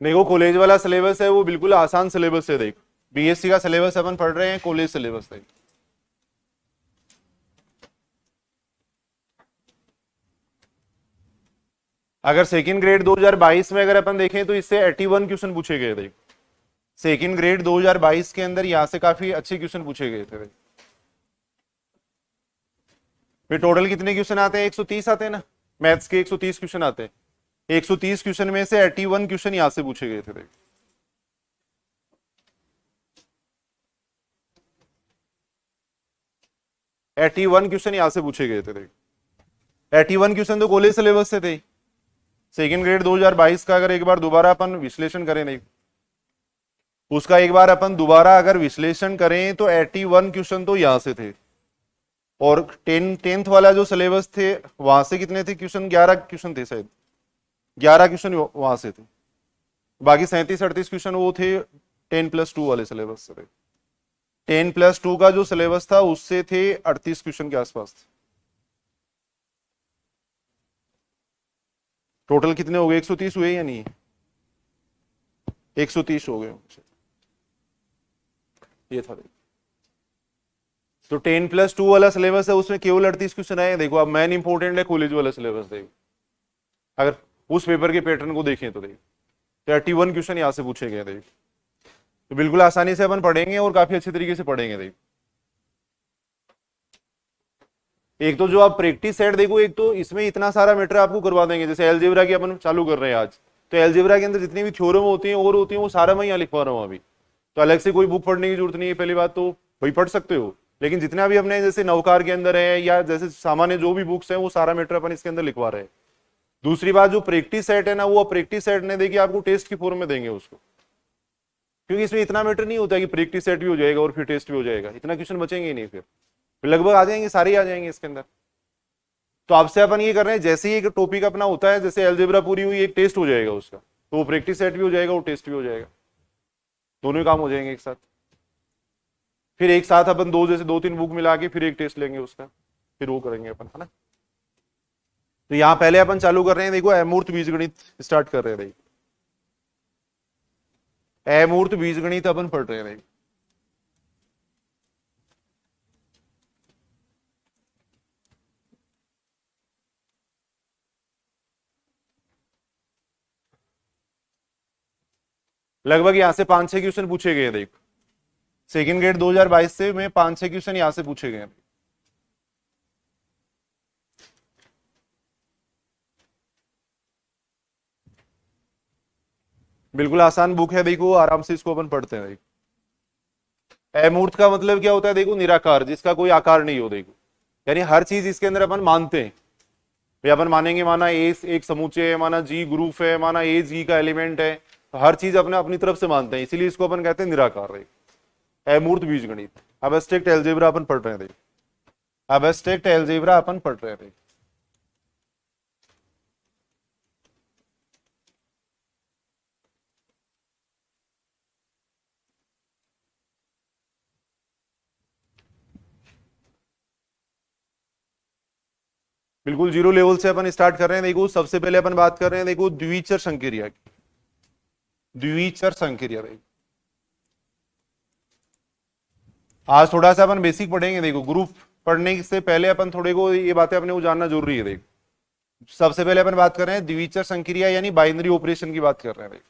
देखो कॉलेज वाला सिलेबस है वो बिल्कुल आसान सिलेबस है। देख बीएससी का सिलेबस अपन पढ़ रहे हैं, कॉलेज सिलेबस है। अगर सेकंड ग्रेड 2022 में अगर अपन देखें तो इससे 81 क्वेश्चन पूछे गए थे। सेकंड ग्रेड 2022 के अंदर यहां से काफी अच्छे क्वेश्चन पूछे गए थे। फिर टोटल कितने क्वेश्चन आते हैं? 130 आते हैं ना, मैथ्स के 130 क्वेश्चन आते हैं। 130 क्वेश्चन में से 81 क्वेश्चन यहां से पूछे गए थे। 81 क्वेश्चन यहां से पूछे गए थे। 81 क्वेश्चन तो कॉलेज सिलेबस से थे। सेकेंड ग्रेड 2022 का अगर एक बार दोबारा अपन विश्लेषण करें, नहीं उसका एक बार अपन दोबारा अगर विश्लेषण करें तो 81 क्वेश्चन तो यहां से थे। और टेंथ वाला जो सिलेबस थे वहां से कितने थे क्वेश्चन? 11 क्वेश्चन थे शायद, 11 क्वेश्चन वहां से थे। बाकी 37-38 क्वेश्चन वो थे 10+2 वाले सिलेबस से थे। 10+2 का जो सिलेबस था उससे थे 38 क्वेश्चन के आसपास थे। टोटल कितने हो गए? 130 हुए या नहीं? 130 हो गए। ये था। तो 10+2 वाला सिलेबस है, उसमें केवल 38 क्वेश्चन आए। देखो अब मेन इंपॉर्टेंट है कॉलेज वाला सिलेबस। देखो अगर उस पेपर के पैटर्न को देखें तो देखो 31 क्वेश्चन यहां से पूछे गए। देखो तो बिल्कुल आसानी से अपन पढ़ेंगे और काफी अच्छे तरीके से पढ़ेंगे। देखो एक तो जो आप प्रैक्टिस सेट देखो, एक तो इसमें इतना सारा मैटर आपको करवा देंगे। जैसे एलजेब्रा की अपन चालू कर रहे हैं आज, तो एलजेब्रा के अंदर जितनी भी थ्योरम होती हैं और होती हैं वो सारा मैं यहाँ लिखवा रहा हूँ अभी। तो अलग से कोई बुक पढ़ने की जरूरत नहीं है। पहली बात तो वही पढ़ सकते हो, लेकिन जितना भी अपने जैसे नवकार के अंदर है या जैसे सामान्य जो भी बुक्स है वो सारा मैटर अपन इसके अंदर लिखवा रहे हैं। दूसरी बात जो प्रैक्टिस सेट है ना, वो प्रैक्टिस सेट नहीं देगी आपको, टेस्ट की फॉर्म में देंगे उसको। क्योंकि इसमें इतना मैटर नहीं होता कि प्रैक्टिस सेट भी हो जाएगा और फिर टेस्ट भी हो जाएगा, इतना क्वेश्चन बचेंगे ही नहीं। फिर लगभग आ जाएंगे, सारे ही आ जाएंगे इसके अंदर। तो आपसे अपन ये कर रहे हैं जैसे ही एक टॉपिक अपना होता है, जैसे अलजेब्रा पूरी हुई एक टेस्ट हो जाएगा उसका, तो वो प्रैक्टिस सेट भी हो जाएगा, वो टेस्ट भी हो जाएगा, दोनों ही काम हो जाएंगे एक साथ। फिर एक साथ अपन दो जैसे 2-3 बुक मिला के फिर एक टेस्ट लेंगे उसका, फिर वो करेंगे अपन, है ना। तो यहां पहले अपन चालू कर रहे हैं। देखो अमूर्त बीजगणित स्टार्ट कर रहे हैं। देखो अमूर्त बीजगणित अपन पढ़ रहे हैं। देखो लगभग यहां से 5-6 क्वेश्चन पूछे गए। देखो सेकंड ग्रेड 2022 से में 5-6 क्वेश्चन यहां से पूछे गए। बिल्कुल आसान बुक है। देखो आराम से इसको अपन पढ़ते हैं। देखो अमूर्त का मतलब क्या होता है? देखो निराकार, जिसका कोई आकार नहीं हो। देखो यानी हर चीज इसके अंदर अपन मानते हैं। भाई अपन मानेंगे माना ए एक समुच्चय है, माना जी ग्रुप है, माना ए जी का एलिमेंट है, तो हर चीज अपने अपनी तरफ से मानते हैं, इसीलिए इसको अपन कहते हैं निराकार है। अमूर्त बीजगणित। अब एब्स्ट्रैक्ट अलजेब्रा अपन पढ़ रहे हैं। अब एब्स्ट्रैक्ट अलजेब्रा अपन पढ़ रहे हैं। बिल्कुल जीरो लेवल से अपन स्टार्ट कर रहे हैं। देखो सबसे पहले अपन बात कर रहे हैं, देखो द्विचर संक्रिया की। द्विचर संक्रिया। देखो आज थोड़ा सा अपन बेसिक पढ़ेंगे। देखो ग्रुप पढ़ने से पहले अपन थोड़े को ये बातें अपने को जानना जरूरी है। देखो सबसे पहले अपन बात कर रहे हैं द्विचर संक्रिया यानी बाइनरी ऑपरेशन की बात कर रहे हैं।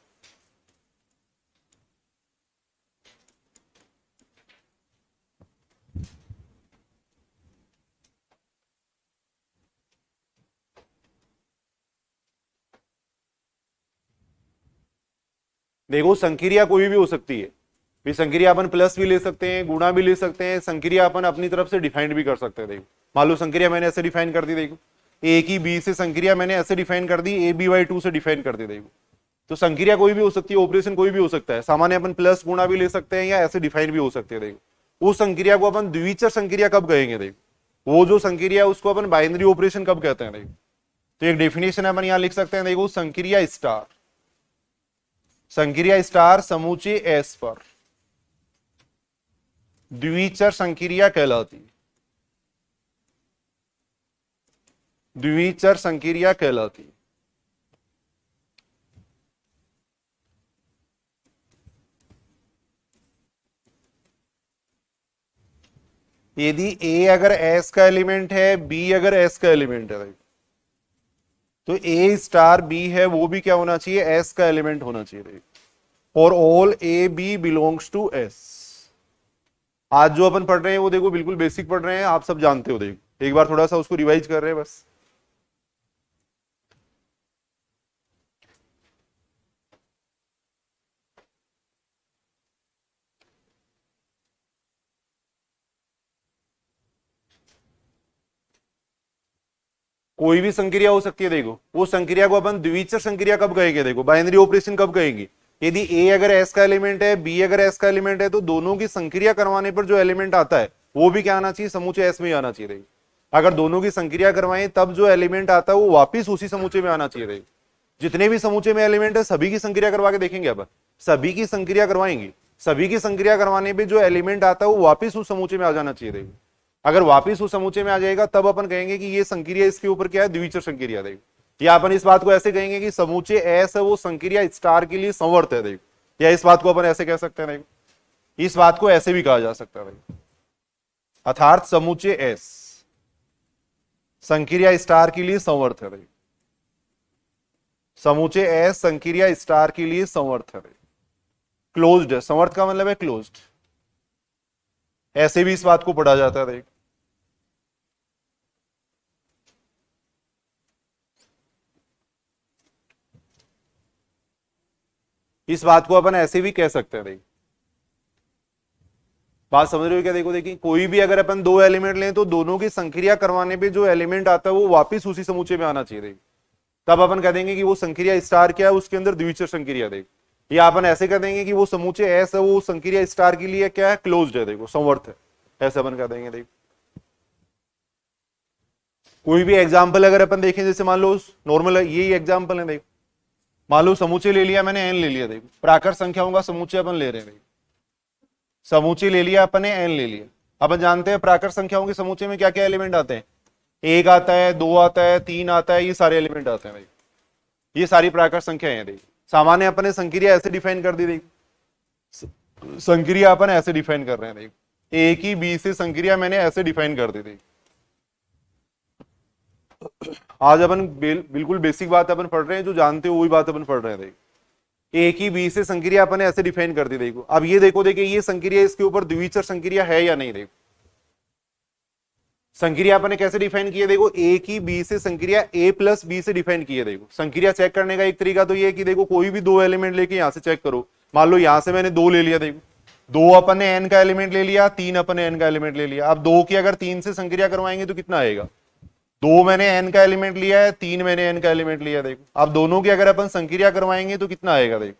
देखो संक्रिया कोई भी हो सकती है। भी संक्रिया अपन प्लस भी ले सकते हैं, गुणा भी ले सकते हैं, संक्रिया अपन अपनी तरफ से डिफाइंड भी कर सकते हैं। देखो मान लो संक्रिया मैंने ऐसे डिफाइन कर दी। देखो ए की बी से संक्रिया मैंने ऐसे डिफाइन कर दी, ए बी बाई 2 से डिफाइन कर दी। देखो तो संक्रिया कोई भी हो सकती है, ऑपरेशन कोई भी हो सकता है। सामान्य अपन प्लस गुणा भी ले सकते हैं या ऐसे डिफाइन भी हो सकते हैं। देखो उस संक्रिया को अपन द्विचर संक्रिया कब कहेंगे? देखो वो जो संक्रिया उसको अपन बाइनरी ऑपरेशन कब कहते हैं? देखो तो एक डेफिनेशन अपन यहां लिख सकते हैं। देखो संक्रिया स्टार, संक्रिया स्टार समूचे एस पर द्विचर संक्रिया कहलाती है। द्विचर संक्रिया कहलाती है। यदि ए अगर एस का एलिमेंट है, बी अगर एस का एलिमेंट है भाई, तो ए स्टार बी है वो भी क्या होना चाहिए, एस का एलिमेंट होना चाहिए भाई। For all A B belongs to S. आज जो अपन पढ़ रहे हैं वो देखो बिल्कुल बेसिक पढ़ रहे हैं, आप सब जानते हो, देखो एक बार थोड़ा सा उसको रिवाइज कर रहे हैं बस। कोई भी संक्रिया हो सकती है, देखो वो संक्रिया को अपन द्विचर संक्रिया कब कहेंगे, देखो बाइनरी ऑपरेशन कब कहेंगे, यदि ए अगर एस का एलिमेंट है, बी अगर एस का एलिमेंट है, तो दोनों की संक्रिया करवाने पर जो एलिमेंट आता है वो भी क्या आना चाहिए, समूचे एस में ही आना चाहिए। देखो अगर दोनों की संक्रिया करवाएं तब जो एलिमेंट आता है वो वापिस उसी समूचे में आना चाहिए। देखो जितने भी समूचे में एलिमेंट है सभी की संक्रिया करवा के देखेंगे अपन, सभी की संक्रिया करवाएंगे, सभी की संक्रिया करवाने पे जो एलिमेंट आता है वो वापिस उस समूचे में आ जाना चाहिए। देखो अगर वापिस उस समूचे में आ जाएगा तब अपन कहेंगे कि ये संक्रिया इसके ऊपर क्या है, द्विचर संक्रिया। देखो या अपन इस बात को ऐसे कहेंगे कि समूचे एस है वो संक्रिया स्टार के लिए संवर्त है। देखो या इस बात को अपन ऐसे कह सकते हैं, देखो इस बात को ऐसे भी कहा जा सकता है देखो, अर्थात समूचे एस संक्रिया स्टार के लिए संवर्त है। देखो समूचे एस संक्रिया स्टार के लिए संवर्त है, क्लोज्ड है, संवर्त का मतलब है क्लोज्ड। ऐसे भी इस बात को पढ़ा जाता है। देखो इस बात को अपन ऐसे भी कह सकते हैं। देखो बात समझ रहे हो क्या, देखो देखिए कोई भी अगर अपन दो एलिमेंट लें तो दोनों की संक्रिया करवाने पे जो एलिमेंट आता है वो वापिस उसी समूचे में आना चाहिए। देखो तब अपन कह देंगे कि वो संक्रिया स्टार क्या है, उसके अंदर द्विचर संक्रिया। देखो या अपन ऐसे कह देंगे कि वो समूचे एस है वो संक्रिया स्टार के लिए क्या है, क्लोज्ड है, देखो संवर्त है, ऐसे अपन कह देंगे। देखो कोई भी एग्जाम्पल अगर अपन देखें, जैसे मान लो नॉर्मल यही एग्जाम्पल है, देखो मान लो समुचे ले लिया मैंने, एन ले लिया, देखो प्राकृत संख्याओं का समुचे अपन ले रहे हैं, समुचे ले लिया अपन ने, एन ले लिया। अपन जानते हैं प्राकृत संख्याओं के समुचे में क्या क्या एलिमेंट आते हैं, एक आता है, दो आता है, तीन आता है, ये सारे एलिमेंट आते हैं। भाई ये सारी प्राकृत संख्याएं हैं। देखो सामान्य अपन ने संक्रिया ऐसे डिफाइन कर दी। देखो संक्रिया अपन ऐसे डिफाइन कर रहे हैं, देखो ए की बी से संक्रिया मैंने ऐसे डिफाइन कर दी। आज अपन बिल्कुल बेसिक बात अपन पढ़ रहे हैं, जो जानते हो वही बात अपन पढ़ रहे हैं। देखो ए की बी से संक्रिया अपन ने ऐसे डिफाइन कर दी। देखो अब ये देखो, देखिए ये संक्रिया इसके ऊपर द्विचर संक्रिया है या नहीं। देखो संक्रिया अपन ने कैसे डिफाइन की है, देखो ए की बी से संक्रिया ए प्लस बी से डिफाइन की है। देखो संक्रिया चेक करने का एक तरीका तो ये है कि देखो कोई भी दो एलिमेंट लेके यहां से चेक करो, मान लो यहां से मैंने दो ले लिया, देखो दो अपन ने एन का एलिमेंट ले लिया, तीन अपन ने एन का एलिमेंट ले लिया। अब दो की अगर तीन से संक्रिया करवाएंगे तो कितना आएगा, दो मैंने एन का एलिमेंट लिया है, तीन मैंने एन का एलिमेंट लिया। देखो अब दोनों की अगर अपन संक्रिया करवाएंगे तो कितना आएगा, देखो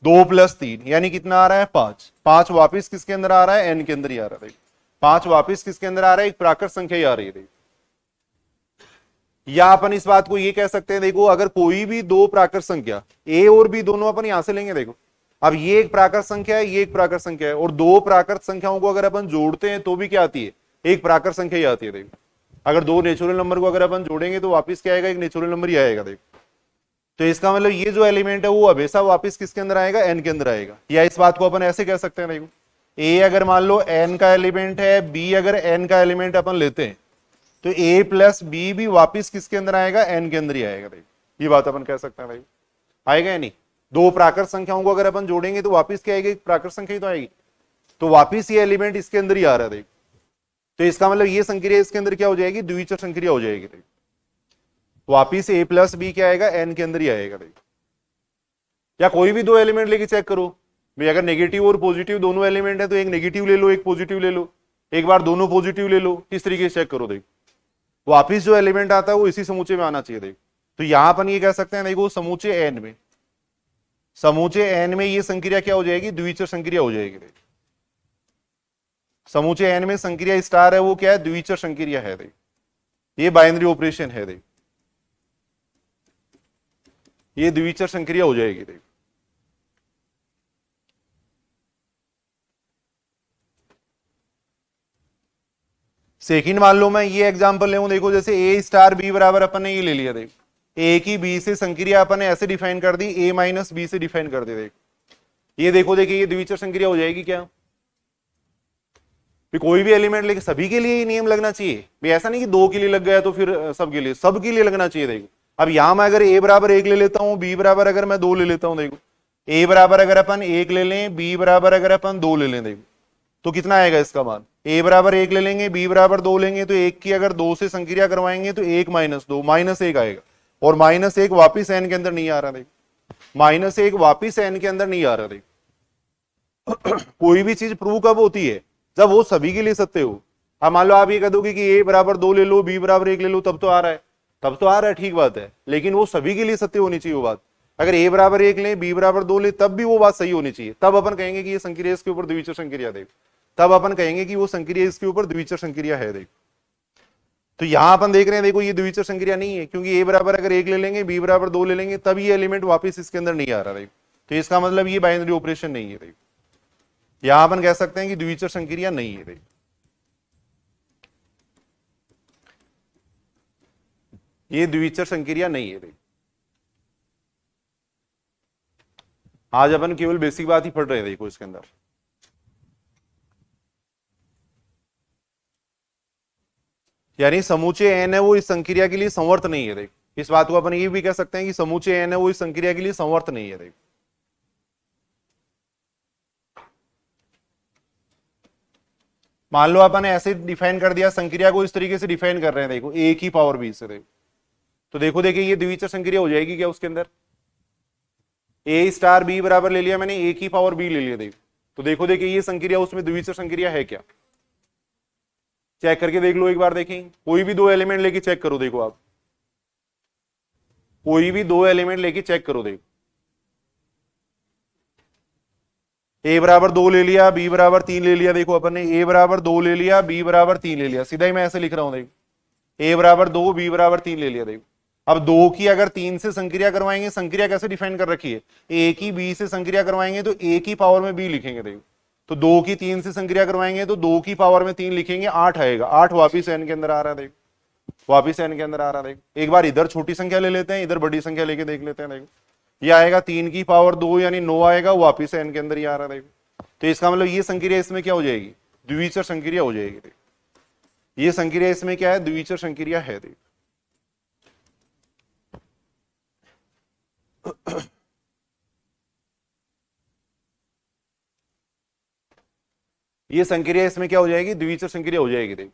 दो प्लस तीन यानी कितना आ रहा है, पांच। पांच वापिस किसके अंदर आ रहा है, एन के अंदर ही आ रहा है। देखो पांच वापिस किसके अंदर आ रहा है, एक प्राकृत संख्या ही आ रही है। देखो या अपन इस बात को ये कह सकते हैं, देखो अगर कोई भी दो प्राकृत संख्या ए और बी दोनों अपन यहां से लेंगे, देखो अब ये एक प्राकृत संख्या है, ये एक प्राकृत संख्या है, और दो प्राकृत संख्याओं को अगर अपन जोड़ते हैं तो भी क्या आती है, एक प्राकृत संख्या ही आती है। देखो अगर दो नेचुरल नंबर को अगर अपन जोड़ेंगे तो वापिस क्या आएगा, एक नेचुरल नंबर ही आएगा। देखो तो इसका मतलब ये जो एलिमेंट है वो हमेशा वापिस किसके अंदर आएगा, एन के अंदर आएगा। या इस बात को अपन ऐसे कह सकते हैं, देखो ए अगर मान लो एन का एलिमेंट है, बी अगर एन का एलिमेंट अपन लेते हैं तो ए प्लस बी भी वापिस किसके अंदर आएगा, एन के अंदर ही आएगा। देखो ये बात अपन कह सकते हैं, भाई आएगा या नहीं। दो प्राकृत संख्याओं को अगर अपन जोड़ेंगे तो वापिस क्या आएगी, प्राकृत संख्या ही तो आएगी, तो वापिस ये एलिमेंट इसके अंदर ही आ रहा है। देखो तो इसका मतलब ये संक्रिया इसके अंदर क्या हो जाएगी, द्विचर संक्रिया हो जाएगी। देखो वापिस ए प्लस बी क्या आएगा, एन के अंदर ही आएगा। देखो या कोई भी दो एलिमेंट लेके चेक करो भाई, अगर नेगेटिव और पॉजिटिव दोनों एलिमेंट है तो एक नेगेटिव ले लो, एक पॉजिटिव ले लो, एक बार दोनों पॉजिटिव ले लो, किस तरीके से चेक करो। देखो वापिस जो एलिमेंट आता है वो इसी समूचे में आना चाहिए। देखो तो यहां अपन ये कह सकते हैं, देखो समूचे एन में, समूचे एन में ये संक्रिया क्या हो जाएगी, द्विचर संक्रिया हो जाएगी। देखो समूचे एन में संक्रिया स्टार है वो क्या है, द्विचर संक्रिया है। देखो ये बाइनरी ऑपरेशन है, देखो ये द्विचर संक्रिया हो जाएगी। देखो सेकंड मान लो मैं ये एग्जांपल ले, देखो जैसे ए स्टार बी बराबर अपन ने ये ले लिया। देखो ए की बी से संक्रिया अपन ने ऐसे डिफाइन कर दी, ए माइनस बी से डिफाइन कर दी। देखो ये देखो, देखिए ये द्विचर संक्रिया हो जाएगी क्या, भी कोई भी एलिमेंट लेके सभी के लिए ही नियम लगना चाहिए भी, ऐसा नहीं कि दो के लिए लग गया तो फिर सबके लिए, सबके लिए लगना चाहिए। देखो अब यहां मैं अगर a बराबर 1 ले लेता हूं, b बराबर अगर मैं 2 ले लेता हूं, देखो a बराबर अगर अपन 1 ले लें, b बराबर अगर अपन 2 ले लें, देखो तो कितना आएगा इसका मान, a बराबर 1 ले लेंगे, b बराबर 2 लेंगे, तो 1 की अगर 2 से संक्रिया करवाएंगे तो 1 माइनस 2 -1 आएगा, और -1 वापिस n के अंदर नहीं आ रहा। देखो -1 वापिस n के अंदर नहीं आ रहा। देखो कोई भी चीज प्रूव कब होती है, जब वो सभी के लिए सत्य हो। अब मान लो आप ये कह दोगे कि a बराबर 2 ले लो, b बराबर 1 ले लो, तब तो आ रहा है, तब तो आ रहा है, ठीक बात है, लेकिन वो सभी के लिए सत्य होनी चाहिए वो बात। अगर a बराबर 1 ले, b बराबर 2 ले, तब भी वो बात सही होनी चाहिए, तब अपन कहेंगे कि ये संक्रिया इसके ऊपर द्विविचार संक्रिया। देख तब अपन कहेंगे कि वो संक्रिया इसके ऊपर द्विविचार संक्रिया है। देख तो यहां अपन देख रहे हैं, देखो ये द्विविचार संक्रिया नहीं है, क्योंकि a बराबर अगर 1 ले लेंगे, b बराबर 2 ले लेंगे, तब ये एलिमेंट वापिस इसके अंदर नहीं आ रहा। देख तो इसका मतलब ये बाइनरी ऑपरेशन नहीं है। देख यहां अपन कह सकते हैं कि द्विविचार संक्रिया नहीं है। देख ये द्विविचार संक्रिया नहीं है। देख आज अपन केवल बेसिक बात ही पढ़ रहे हैं। देखो इसके अंदर यानी समूचे n है वो इस संक्रिया के लिए संवर्त नहीं है। देख इस बात को अपन ये भी कह सकते हैं कि समूचे n है वो इस संक्रिया के लिए संवर्त नहीं है। देख मान लो अपन ऐसे डिफाइन कर दिया संक्रिया को, इस तरीके से डिफाइन कर रहे हैं, देखो a की पावर b से। देखो तो देखो देखिए ये द्विविचार संक्रिया हो जाएगी क्या उसके अंदर, a स्टार b बराबर ले लिया मैंने, a की पावर b ले लिया। देखो तो देखो देखिए ये संक्रिया उसमें द्विविचार संक्रिया है क्या, चेक करके देख लो एक बार। देखें कोई भी दो एलिमेंट लेके चेक करो, देखो आप कोई भी दो एलिमेंट लेके चेक करो। देखो a बराबर 2 ले लिया, b बराबर 3 ले लिया, देखो अपन ने a बराबर 2 ले लिया, b बराबर 3 ले लिया, सीधा ही मैं ऐसे लिख रहा हूं। देखो a बराबर 2 b बराबर 3 ले लिया। देखो अब 2 की अगर 3 से संक्रिया करवाएंगे, संक्रिया कैसे डिफाइन कर रखी है, a की b से संक्रिया करवाएंगे तो a की पावर में b लिखेंगे। देखो तो 2 की 3 से संक्रिया करवाएंगे तो 2 की पावर में 3 लिखेंगे, 8 आएगा, 8 वापिस n के अंदर आ रहा है। देखो वापिस n के अंदर आ रहा है। देखो एक बार इधर छोटी संख्या ले लेते हैं, इधर बड़ी संख्या लेके देख लेते हैं। देखो ये आएगा 3 की पावर 2 यानी 9 आएगा, वापिस n के अंदर ही आ रहा है। देखो तो इसका मतलब ये संक्रिया इसमें क्या हो जाएगी, द्विविचार संक्रिया हो जाएगी। देखो ये संक्रिया इसमें क्या है, द्विविचार संक्रिया है। देखो ये संक्रिया इसमें क्या हो जाएगी, द्विविचार संक्रिया हो जाएगी। देखो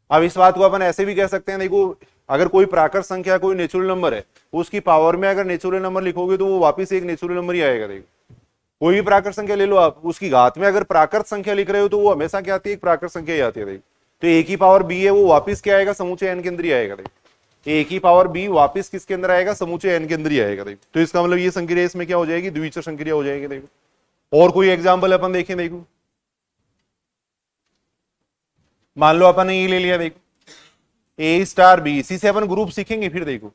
अब इस बात को अपन ऐसे भी कह सकते हैं, देखो अगर कोई प्राकृत संख्या कोई नेचुरल नंबर है, उसकी पावर में अगर नेचुरल नंबर लिखोगे तो वो वापिस एक नेचुरल नंबर ही आएगा। देखो कोई भी प्राकृत संख्या ले लो आप, उसकी घात में अगर प्राकृत संख्या लिख रहे हो तो वो हमेशा क्या आती है, एक प्राकृत संख्या ही आती है। देखो तो a की पावर b है वो वापिस क्या आएगा, समूचे n के अंदर ही आएगा। देखो a की पावर b वापिस किसके अंदर आएगा, समूचे n के अंदर ही आएगा। देखो तो इसका मतलब ये संक्रिया इसमें क्या हो जाएगी, द्विविचार संक्रिया हो जाएगी। देखो और कोई एग्जाम्पल अपन देखें। देखो मान लो अपन ने ये ले लिया, देखो a स्टार b, इसी से अपन ग्रुप सीखेंगे। फिर देखो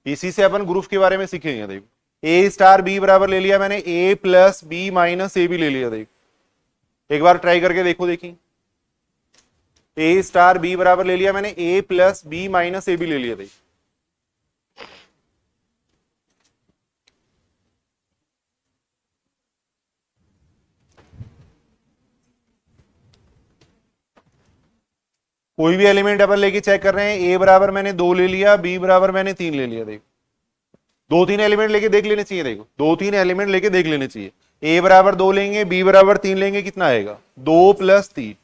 इसी से अपन ग्रुप के बारे में सीखेंगे। देखो a स्टार b बराबर ले लिया मैंने, a प्लस b माइनस ए भी ले लिया। देखो एक बार ट्राई करके देखो। देखिए a स्टार b बराबर ले लिया मैंने, a प्लस b माइनस ए भी ले लिया। देखिए कोई भी एलिमेंट अपन लेके चेक कर रहे हैं, a बराबर मैंने 2 ले लिया, b बराबर मैंने 3 ले लिया। देखो 2-3 एलिमेंट लेके देख लेने चाहिए। देखो 2-3 एलिमेंट लेके देख लेने चाहिए, a बराबर 2 लेंगे, b बराबर 3 लेंगे, कितना आएगा, 2 प्लस 3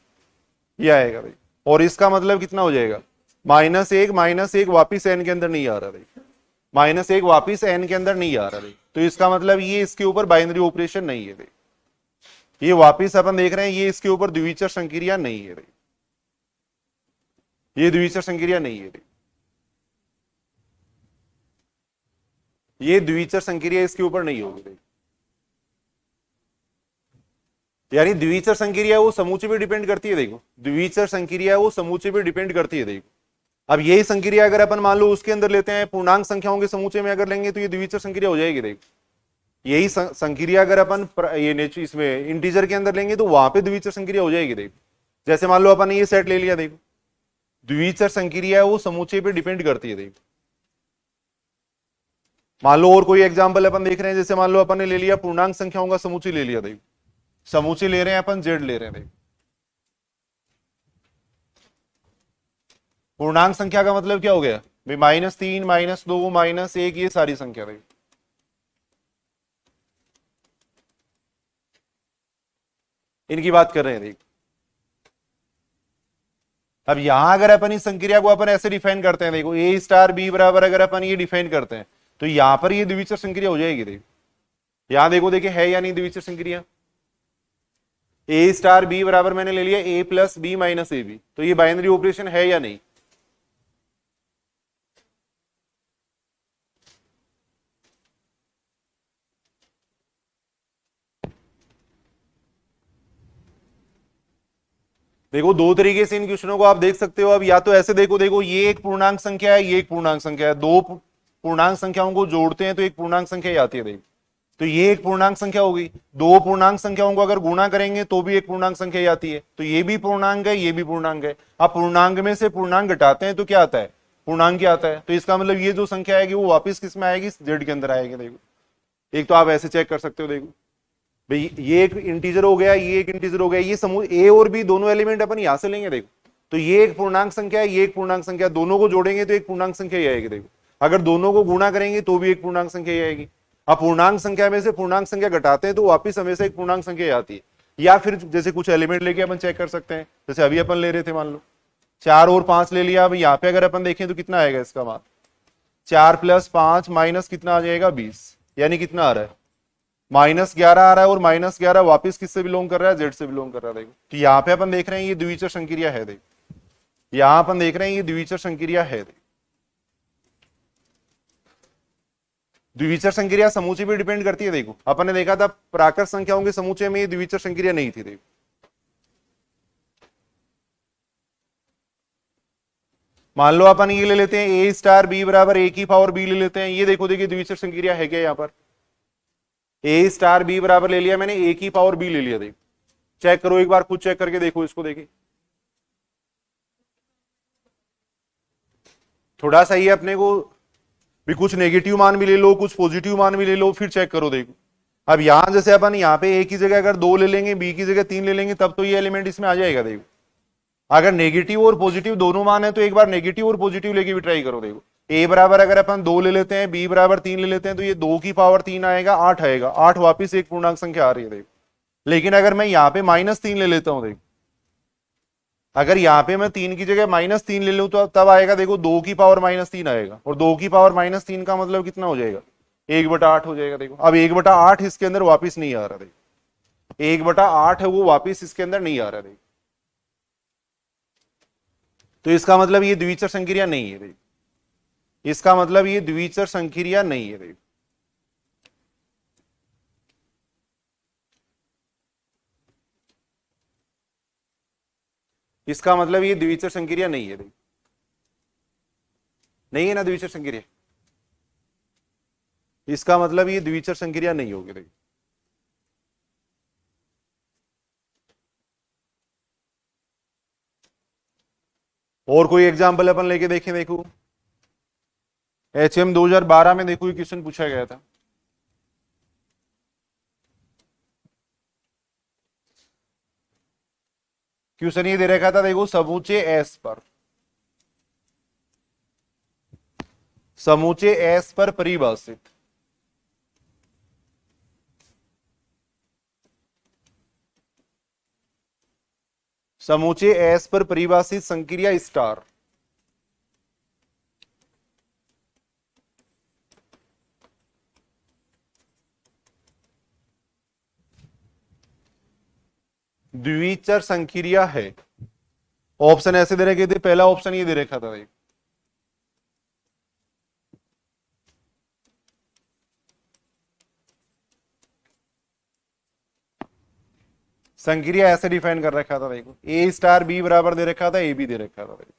ये आएगा। देखो और इसका मतलब कितना हो जाएगा, -1 वापिस n के अंदर नहीं आ रहा। देखो -1 वापिस n के अंदर नहीं आ रहा। देखो तो इसका मतलब ये इसके ऊपर बाइनरी ऑपरेशन नहीं है। देखो ये वापिस अपन देख रहे हैं, ये इसके ऊपर द्विविचार संक्रिया नहीं है। देखो ये द्विविचार संक्रिया नहीं है। ये द्विविचार संक्रिया इसके ऊपर नहीं होगी। यानी द्विविचार संक्रिया वो समूचे पे डिपेंड करती है। देखो द्विविचार संक्रिया वो समूचे पे डिपेंड करती है। देखो अब यही संक्रिया अगर अपन मान लो उसके अंदर लेते हैं, पूर्णांक संख्याओं के समूचे में अगर लेंगे तो ये द्विविचार संक्रिया हो जाएगी। देखो यही संक्रिया अगर अपन ये इसमें इंटीजर के अंदर लेंगे तो वहां पे द्विविचार संक्रिया हो जाएगी। देखो जैसे मान लो अपन ने ये सेट ले लिया, देखो द्विविचार संक्रिया वो समूचे पे डिपेंड करती है। देखो मान लो और कोई एग्जांपल अपन देख रहे हैं, जैसे मान लो अपन ने ले लिया पूर्णांक संख्याओं का समूचे ले लिया। देखो समूचे ले रहे हैं अपन, जेड ले रहे हैं। देखो पूर्णांक संख्या का मतलब क्या हो गया भाई, -3 -2 -1, ये सारी संख्या देखो। इनकी बात कर रहे हैं देखो। अब यहां अगर अपन इस संक्रिया को अपन ऐसे डिफाइन करते हैं, देखो ए स्टार बी बराबर अगर अपन ये डिफाइन करते हैं तो यहां पर ये द्विचर संक्रिया हो जाएगी। देखो यहां देखो, देखिए है या नहीं द्विचर संक्रिया। ए स्टार बी बराबर मैंने ले लिया A plus B minus A B, तो ये बाइनरी ऑपरेशन है या नहीं। देखो दो तरीके से इन क्वेश्चनों को आप देख सकते हो। अब या तो ऐसे देखो, देखो ये एक पूर्णांक संख्या है, ये एक पूर्णांक संख्या है, दो पूर्णांक संख्याओं को जोड़ते हैं तो एक पूर्णांक संख्या ही आती है। देखो तो ये एक पूर्णांक संख्या होगी, दो पूर्णांक संख्याओं को अगर गुणा करेंगे तो भी एक पूर्णांक संख्या ही आती है। तो ये भी पूर्णांक है, ये भी पूर्णांक है। आप पूर्णांक में से पूर्णांक घटाते हैं तो क्या आता है, पूर्णांक ही आता है। तो इसका मतलब ये जो संख्या आएगी वो वापस किस में आएगी, जेड के अंदर आएगी। देखो एक तो आप ऐसे चेक कर सकते हो। देखो भाई ये एक इंटीजर हो गया, ये एक इंटीजर हो गया, ये समूह ए और बी दोनों एलिमेंट अपन यहां से लेंगे। देखो तो ये एक पूर्णांक संख्या है, ये एक पूर्णांक संख्या, दोनों को जोड़ेंगे तो एक पूर्णांक संख्या ही आएगी। देखो अगर दोनों को गुणा करेंगे तो भी एक पूर्णांक संख्या ही आएगी। अब पूर्णांक संख्या में से पूर्णांक संख्या घटाते हैं तो वापिस हमेशा एक पूर्णांक संख्या ही आती है। या फिर जैसे कुछ एलिमेंट लेके अपन चेक कर सकते हैं, जैसे अभी अपन ले रहे थे, मान लो 4 और 5 ले लिया। अब यहाँ पे अगर अपन देखें तो कितना आएगा इसका मान, 4 + 5 माइनस कितना आ जाएगा 20, यानी कितना आ रहा है -11 आ रहा है। और -11 वापिस किससे बिलोंग कर रहा है, जेड से बिलोंग कर रहा है। देखो तो यहाँ पे अपन देख रहे हैं ये द्विचर संक्रिया है। देखो यहाँ अपन देख रहे हैं ये द्विचर संक्रिया है। द्विचर संक्रिया समूचे पे डिपेंड करती है। देखो अपन ने देखा था प्राकृत संख्याओं के समूचे में ये द्विचर संक्रिया नहीं थी। देखो मान लो अपन ये ले लेते हैं ए स्टार बी बराबर ए की पावर बी ले लेते हैं। ये देखो, देखिए द्विचर संक्रिया है क्या यहाँ पर, ए स्टार बी बराबर ले लिया मैंने, ए की पावर बी ले लिया। देखो चेक करो एक बार, खुद चेक करके देखो इसको। देखिए थोड़ा सा ये अपने को भी कुछ नेगेटिव मान भी ले लो, कुछ पॉजिटिव मान भी ले लो, फिर चेक करो। देखो अब यहां जैसे अपन यहाँ पे ए की जगह अगर 2 ले लेंगे, बी की जगह 3 ले लेंगे, तब तो ये एलिमेंट इसमें आ जाएगा। देखो अगर नेगेटिव और पॉजिटिव दोनों मान है तो एक बार नेगेटिव और पॉजिटिव लेके भी ट्राई करो। देखो ए बराबर अगर अपन 2 ले लेते हैं, बी बराबर 3 ले लेते हैं, तो ये 2 की पावर 3 आएगा, 8 आएगा। 8 वापिस एक पूर्णांक संख्या आ रही है। देखो लेकिन अगर मैं यहाँ पे -3 ले लेता हूं, देखो अगर यहाँ पे मैं 3 की जगह -3 ले लूं तो तब आएगा, देखो 2 की पावर -3 आएगा। और 2 की पावर -3 का मतलब कितना हो जाएगा, 1/8 हो जाएगा। देखो अब 1/8 इसके अंदर वापिस नहीं आ रहा। देखो 1/8 है वो वापिस इसके अंदर नहीं आ रहा। देखो तो इसका मतलब ये द्विचर संक्रिया नहीं है। देखो इसका मतलब ये द्विचर संक्रिया नहीं है। देखो इसका मतलब ये द्विचर संक्रिया नहीं है। देखो नहीं है ना द्विचर संक्रिया, इसका मतलब ये द्विचर संक्रिया नहीं होगी। देखो और कोई एग्जांपल अपन लेके देखें। देखो HM 2012 में देखो ये क्वेश्चन पूछा गया था। क्वेश्चन ये दे रखा था, देखो समूचे एस पर, समूचे एस पर परिभाषित समूचे एस पर परिभाषित संक्रिया स्टार द्विचर संक्रिया है। ऑप्शन ऐसे दे रखे थे, पहला ऑप्शन ये दे रखा था। संक्रिया ऐसे डिफाइन कर रखा था। देखो ए स्टार बी बराबर दे रखा था, ए बी दे रखा था। देखो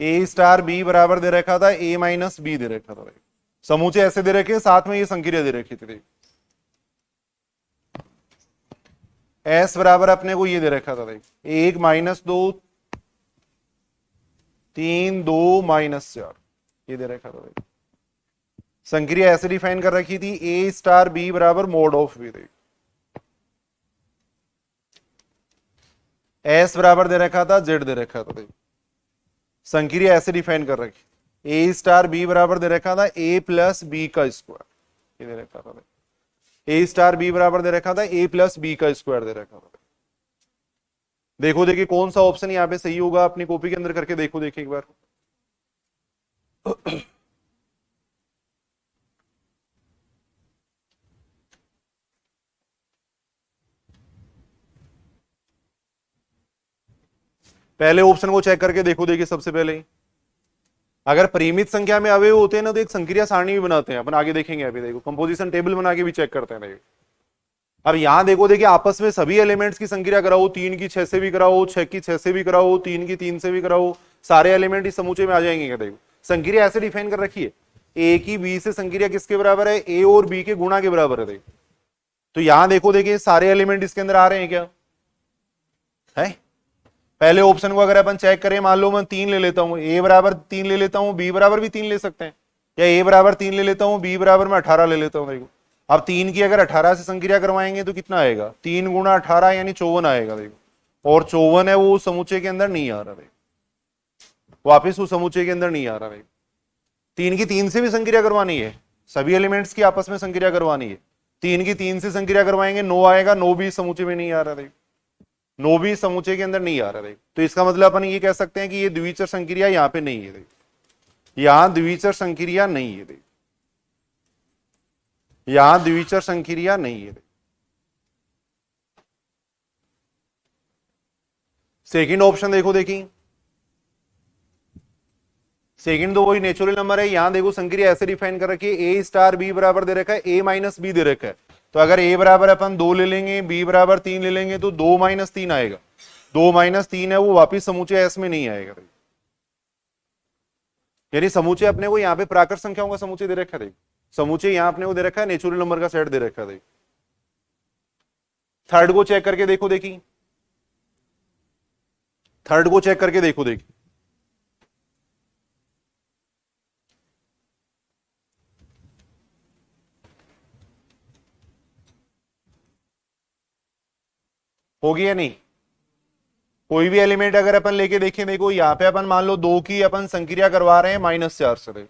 ए स्टार बी बराबर दे रखा था, ए माइनस बी दे रखा था। समूचे ऐसे दे रखे, साथ में ये संक्रिया दे रखी थी। एस बराबर अपने को ये दे रखा था, देख 1 -2 3 2 -4 ये दे रखा था। संक्रिया ऐसे डिफाइन कर रखी थी ए स्टार बी बराबर मोड ऑफ बी। एस बराबर दे रखा था, जेड दे रखा था। संक्रिया ऐसे डिफाइन कर रखी, ए स्टार बी बराबर दे रखा था ए प्लस बी का स्क्वायर, ये दे रखा था। ए स्टार बी बराबर दे रखा था ए प्लस बी का स्क्वायर दे रखा था। देखो देखिए कौन सा ऑप्शन यहां पे सही होगा, अपनी कॉपी के अंदर करके देखो, देखिए एक बार। पहले ऑप्शन को चेक करके देखो, देखिए सबसे पहले अगर परिमित संख्या में अवयव होते हैं ना तो एक संक्रिया सारणी भी बनाते हैं अपन, आगे देखेंगे। अभी देखो कंपोजिशन टेबल बना के भी चेक करते हैं। देखो अब यहां देखो, देखिए आपस में सभी एलिमेंट्स की संक्रिया कराओ, 3 की 6 से भी कराओ, 6 की 6 से भी कराओ, 3 की 3 से भी कराओ, सारे एलिमेंट इस समूचे में आ जाएंगे क्या। देखो संक्रिया ऐसे डिफाइन कर रखी है, ए की बी से संक्रिया किसके बराबर है, ए और बी के गुणा के बराबर है। देखो तो यहां देखो, देखिए सारे एलिमेंट इसके अंदर आ रहे हैं क्या है। पहले ऑप्शन को अगर अपन चेक करें, मान लो मैं 3 ले लेता हूं, ए बराबर 3 ले लेता हूं, बी बराबर भी 3 ले सकते हैं, या ए बराबर 3 ले लेता हूं, बी बराबर मैं 18 ले लेता हूं। देखो अब 3 की अगर 18 से संक्रिया करवाएंगे तो कितना आएगा, 3 गुणा 18 यानी 54 आएगा। देखो और 54 है वो उस समूचे के अंदर नहीं आ रहा। देखो वापिस उस समूचे के अंदर नहीं आ रहा। देखो 3 की 3 से भी संक्रिया करवानी है, सभी एलिमेंट्स की आपस में संक्रिया करवानी है, 3 की 3 से संक्रिया करवाएंगे 9 आएगा, 9 भी समूचे में नहीं आ रहा। देखो 9 भी समूचे के अंदर नहीं आ रहा। देखो तो इसका मतलब अपन ये कह सकते हैं कि ये द्विचर संक्रिया यहां पे नहीं है। देखो यहां द्विचर संक्रिया नहीं है। देखो यहां द्विचर संक्रिया नहीं है। सेकंड ऑप्शन देखो, देखिए सेकंड तो वही नेचुरल नंबर है। यहां देखो संक्रिया ऐसे डिफाइन कर रखी है, ए स्टार बी बराबर दे रखा है ए माइनस बी दे रखा है। तो अगर ए बराबर अपन 2 ले लेंगे, बी बराबर 3 ले लेंगे तो 2 माइनस 3 आएगा। 2 माइनस 3 है वो वापिस समूचे एस में नहीं आएगा। यानी समूचे अपने को यहाँ पे प्राकृत संख्याओं का समूचे दे रखा है। समूचे यहाँ अपने को दे रखा है, नेचुरल नंबर का सेट दे रखा है। थर्ड को चेक करके देखो, देखिए थर्ड को चेक करके देखो, देखिए होगी या नहीं। कोई भी एलिमेंट अगर अपन लेके देखें, देखो यहाँ पे अपन मान लो 2 की अपन संक्रिया करवा रहे हैं -4 से।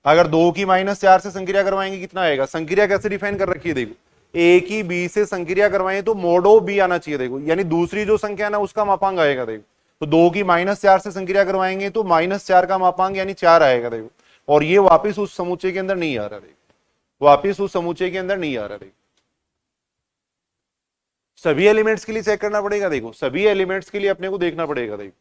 अगर 2 की -4 से संक्रिया करवाएंगे कितना आएगा, संक्रिया कैसे डिफाइन कर रखी है। देखो ए की बी से संक्रिया करवाएं तो मोड ऑफ बी आना चाहिए। देखो यानी दूसरी जो संख्या ना उसका मापांक आएगा। देखो तो 2 की -4 से संक्रिया करवाएंगे तो -4 का मापांक यानी 4 आएगा। देखो और ये वापिस उस समूचे के अंदर नहीं आ रहा। देखो वापिस उस समूचे के अंदर नहीं आ रहा। देखो सभी एलिमेंट्स के लिए चेक करना पड़ेगा। देखो सभी एलिमेंट्स के लिए अपने को देखना पड़ेगा। देखो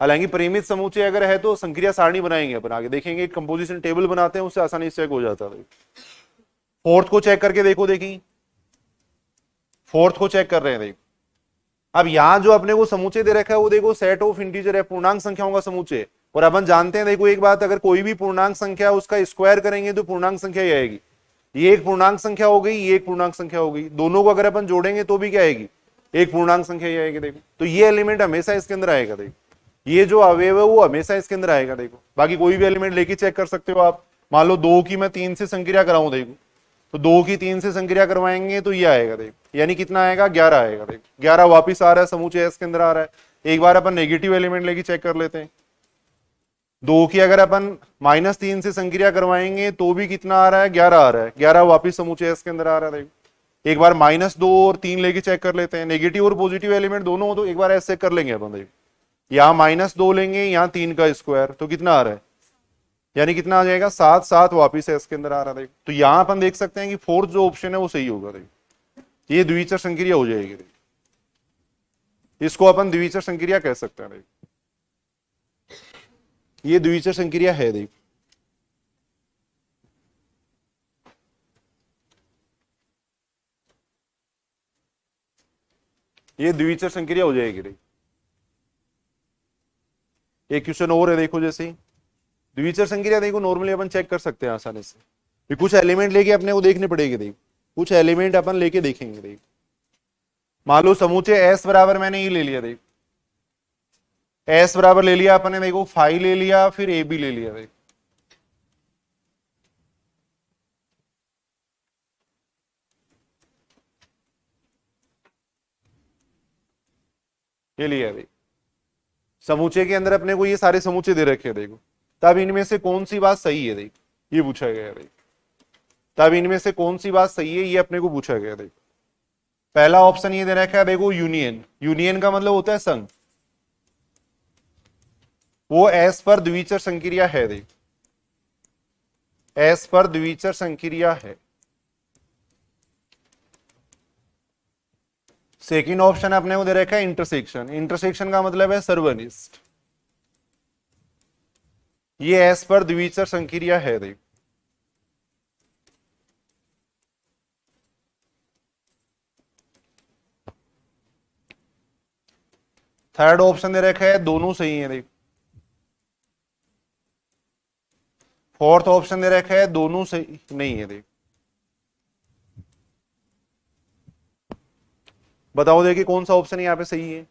हालांकि परिमित समूचे अगर है तो संक्रिया सारणी बनाएंगे अपन, आगे देखेंगे कंपोजिशन टेबल बनाते हैं, उससे आसानी से चेक हो जाता है। फोर्थ को चेक करके देखो, देखिए फोर्थ को चेक कर रहे हैं। देखो अब यहां जो अपने को समूचे दे रखा है वो देखो सेट ऑफ इंटीजर है, पूर्णांक संख्याओं का समूचे। और अपन जानते हैं देखो एक बात, अगर कोई भी पूर्णांक संख्या उसका स्क्वायर करेंगे तो पूर्णांक संख्या ही आएगी। ये एक पूर्णांक संख्या हो गई, ये एक पूर्णांक संख्या हो गई, दोनों को अगर अपन जोड़ेंगे तो भी क्या आएगी, एक पूर्णांक संख्या ही आएगी। देखो तो ये एलिमेंट हमेशा इसके अंदर आएगा। देखो ये जो अवयव है वो हमेशा इसके अंदर आएगा। देखो बाकी कोई भी एलिमेंट लेके चेक कर सकते हो आप। मान लो 2 की मैं 3 से संक्रिया कराऊं, देखो तो 2 की 3 से संक्रिया करवाएंगे तो ये आएगा। देखो यानी कितना आएगा, 11 आएगा। देखो 11 वापिस आ रहा है, समूचे एस के अंदर आ रहा है। एक बार अपन नेगेटिव एलिमेंट लेके चेक कर लेते हैं। 2 की अगर अपन -3 से संक्रिया करवाएंगे तो भी कितना आ रहा है, 11 आ रहा है। 11 वापिस समूचे एस के अंदर आ रहा है। देखो एक बार -2 और 3 लेके चेक कर लेते हैं, नेगेटिव और पॉजिटिव एलिमेंट दोनों हो तो एक बार ऐसे कर लेंगे अपन। देखो यहाँ -2 लेंगे, यहाँ 3 का स्क्वायर तो कितना आ रहा है, यानी कितना आ जाएगा 7, 7 वापिस है इसके अंदर आ रहा है। देखो तो यहां अपन देख सकते हैं कि फोर्थ जो ऑप्शन है वो सही होगा। देखो ये द्विचर संक्रिया हो जाएगी। देखो इसको अपन द्विचर संक्रिया कह सकते हैं। देखो ये द्विचर संक्रिया है। देखो ये द्विचर संक्रिया हो जाएगी। देखो एक क्वेश्चन और है, देखो जैसे द्विचर संक्रिया देखो नॉर्मली अपन चेक कर सकते हैं आसानी से। कुछ एलिमेंट लेके अपने को देखने पड़ेगी। देखो कुछ एलिमेंट अपन लेके देखेंगे। देखो मान लो समूचे एस बराबर मैंने ये ले लिया। देखो एस बराबर ले लिया अपने, देखो 5 ले लिया, फिर ए बी ले लिया। देखो ये लिया देखो, समूचे के अंदर अपने को ये सारे समूचे दे रखे हैं देखो, तब इनमें से कौन सी बात सही है देखो, ये पूछा गया है देखो, तब इनमें से कौन सी बात सही है ये अपने को पूछा गया देखो। पहला ऑप्शन ये दे रखा है देखो यूनियन, यूनियन का मतलब होता है संघ, वो एस पर द्विचर संक्रिया है देखो, एस पर द्विचर संक्रिया है। सेकंड ऑप्शन अपने को दे रखा है इंटरसेक्शन, इंटरसेक्शन का मतलब है सर्वनिष्ठ, ये एस पर द्विचर संक्रिया है देखो। थर्ड ऑप्शन दे रखा है दोनों सही है देखो। फोर्थ ऑप्शन दे रखा है दोनों सही नहीं है देखो। बताओ देखिए कौन सा ऑप्शन यहां पे सही है।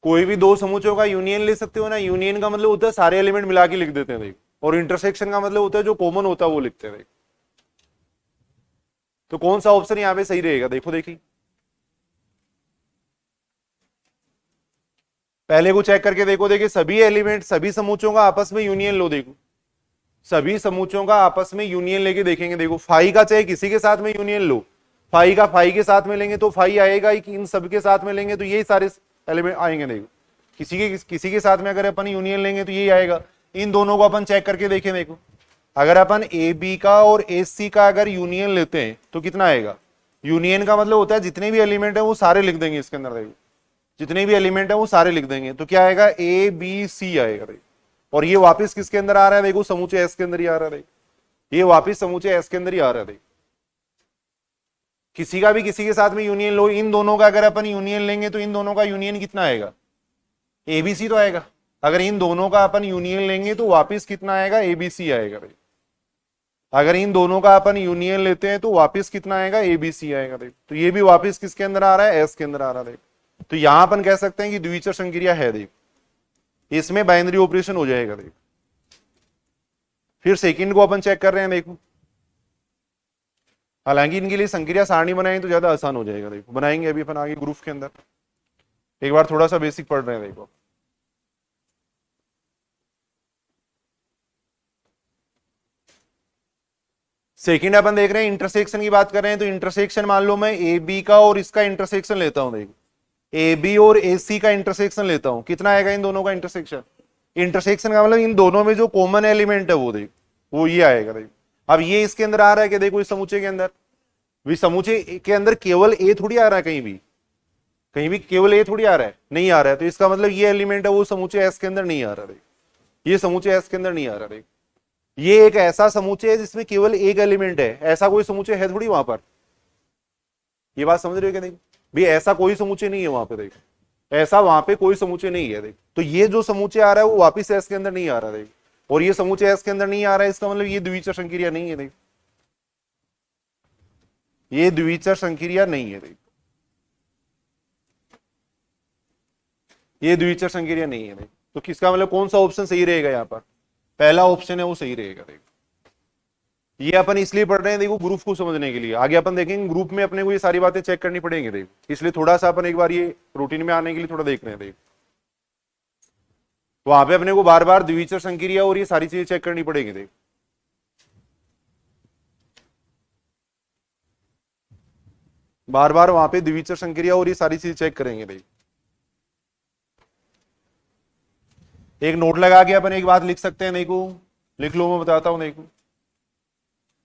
कोई भी दो समुच्चयों का यूनियन ले सकते हो ना, यूनियन का मतलब होता है सारे एलिमेंट मिला के लिख देते हैं देखो, और इंटरसेक्शन का मतलब होता है जो कॉमन होता है वो लिखते हैं देखो। तो कौन सा ऑप्शन यहां पे सही रहेगा देखो, देखिए पहले को चेक करके देखो, देखिए सभी एलिमेंट सभी समुच्चयों का आपस में यूनियन लो देखो, सभी समुच्चयों का आपस में यूनियन लेके देखेंगे देखो, फाई का चाहे किसी के साथ में यूनियन लो, फाई का फाई के साथ में लेंगे तो फाई आएगा ही, इन सब के साथ में लेंगे तो यही सारे एलिमेंट आएंगे देखो, किसी के साथ में अगर अपन यूनियन लेंगे तो यही आएगा। इन दोनों को अपन चेक करके देखें देखो, अगर अपन ए बी का और ए सी का अगर यूनियन लेते हैं तो कितना आएगा। यूनियन का मतलब होता है जितने भी एलिमेंट है वो सारे लिख देंगे इसके अंदर देखो, जितने भी एलिमेंट है वो सारे लिख देंगे, तो क्या आएगा ए बी सी आएगा देखो। और ये वापस किसके अंदर आ रहा है देखो, समूचे एस के अंदर ही आ रहा है देखो, ये वापस समूचे एस के अंदर ही आ रहा है देखो। किसी का भी किसी के साथ में यूनियन लो, इन दोनों का अगर अपन यूनियन लेंगे तो इन दोनों का यूनियन कितना आएगा, एबीसी तो आएगा। अगर इन दोनों का अपन यूनियन लेंगे तो वापस कितना आएगा, एबीसी आएगा भाई। अगर इन दोनों का अपन यूनियन लेते हैं तो वापस कितना आएगा, एबीसी आएगा देख। तो ये भी वापस किसके अंदर आ रहा है, एस के अंदर आ रहा है देख। तो यहां अपन कह सकते हैं कि द्विचर संक्रिया है देख, इसमें बाइनरी ऑपरेशन हो जाएगा देख। फिर सेकंड को अपन चेक कर रहे हैं देखो, हालांकि इनके लिए संक्रिया सारणी बनाएं तो ज्यादा आसान हो जाएगा देखो, बनाएंगे अभी अपन आगे ग्रुप के अंदर, एक बार थोड़ा सा बेसिक पढ़ रहे हैं देखो। सेकंड अपन देख रहे हैं इंटरसेक्शन की बात कर रहे हैं, तो इंटरसेक्शन मान लो मैं ए बी का और इसका इंटरसेक्शन लेता हूं देखो, ए बी और ए सी का इंटरसेक्शन लेता हूं, कितना आएगा इन दोनों का इंटरसेक्शन। इंटरसेक्शन का मतलब इन दोनों में जो कॉमन एलिमेंट है वो देखो, वो ये आएगा देखो। अब ये इसके अंदर आ रहा है कि देखो इस समूचे के अंदर, भी समूचे के अंदर केवल ए थोड़ी आ रहा है, कहीं भी केवल ए थोड़ी आ रहा है, नहीं आ रहा है। तो इसका मतलब ये एलिमेंट है वो समूचे एस के अंदर नहीं आ रहा देखो, ये समूचे एस के अंदर नहीं आ रहा देखो। ये एक ऐसा समूचे है जिसमें केवल एक एलिमेंट है, ऐसा कोई समूचे है थोड़ी वहां पर। ये बात समझ रहे हो क्या, देखो भी ऐसा कोई समूचे नहीं है वहां पे देखो, ऐसा वहां पे कोई समूचे नहीं है देख। तो ये जो समूचे आ रहा है वो वापिस एस के अंदर नहीं आ रहा देख, और ये समूचे एस के अंदर नहीं आ रहा है, इसका मतलब ये द्विचर संक्रिया नहीं है देख, ये द्विचर संक्रिया नहीं है देख, ये द्विचर संक्रिया नहीं है देख। तो किसका मतलब कौन सा ऑप्शन सही रहेगा यहाँ पर, पहला ऑप्शन है वो सही रहेगा देख। ये अपन इसलिए पढ़ रहे हैं देखो ग्रुप को समझने के लिए, आगे अपन देखेंगे ग्रुप में अपने को ये सारी बातें चेक करनी पड़ेंगी देखो, इसलिए थोड़ा सा अपन एक बार ये रूटीन में आने के लिए थोड़ा देख रहे हैं देखो। वहां पे अपने को बार बार द्विचर संक्रिया और ये सारी चीजें चेक करनी पड़ेगी देख, बार बार वहां पे द्विचर संक्रिया और ये सारी चीजें चेक करेंगे देख। एक नोट लगा के अपन एक बात लिख सकते हैं देखो, लिख लो मैं बताता हूं देखो।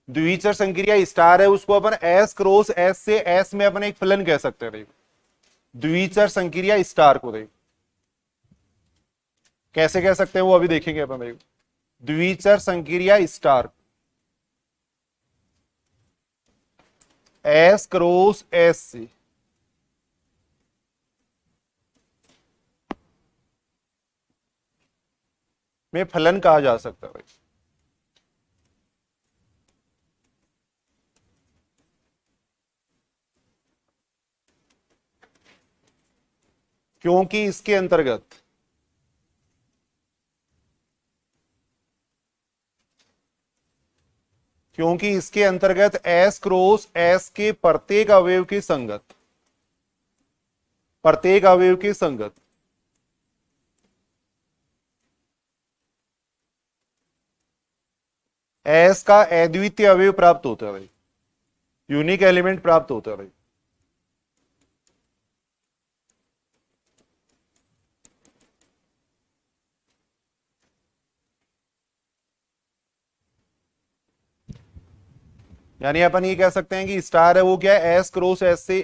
द्विचर संक्रिया स्टार है, उसको अपन एस क्रॉस एस से एस में अपन एक फलन कह सकते हैं देखो, द्विचर संक्रिया स्टार को देखो कैसे कह सकते हैं वो अभी देखेंगे अपन देखो। द्विचर संक्रिया स्टार एस क्रॉस एस से में फलन कहा जा सकता है भाई। क्योंकि इसके अंतर्गत क्योंकि इसके अंतर्गत एस क्रॉस एस के प्रत्येक अवयव की संगत, प्रत्येक अवयव की संगत एस का अद्वितीय अवयव प्राप्त होता है भाई, यूनिक एलिमेंट प्राप्त होता है भाई। यानी अपन ये कह सकते हैं कि स्टार है वो क्या है, एस क्रॉस एस से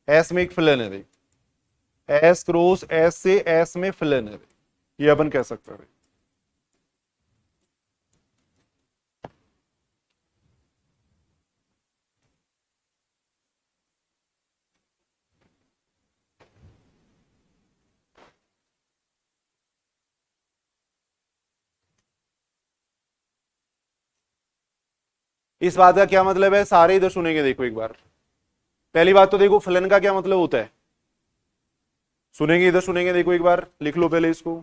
एस में एक फिलन है भाई, एस क्रॉस एस से एस में फिलन है भाई, ये अपन कह सकते हैं भाई। इस बात का क्या मतलब है, सारे इधर सुनेंगे देखो एक बार। पहली बात तो देखो फलन का क्या मतलब होता है, सुनेंगे इधर सुनेंगे देखो एक बार, लिख लो पहले इसको।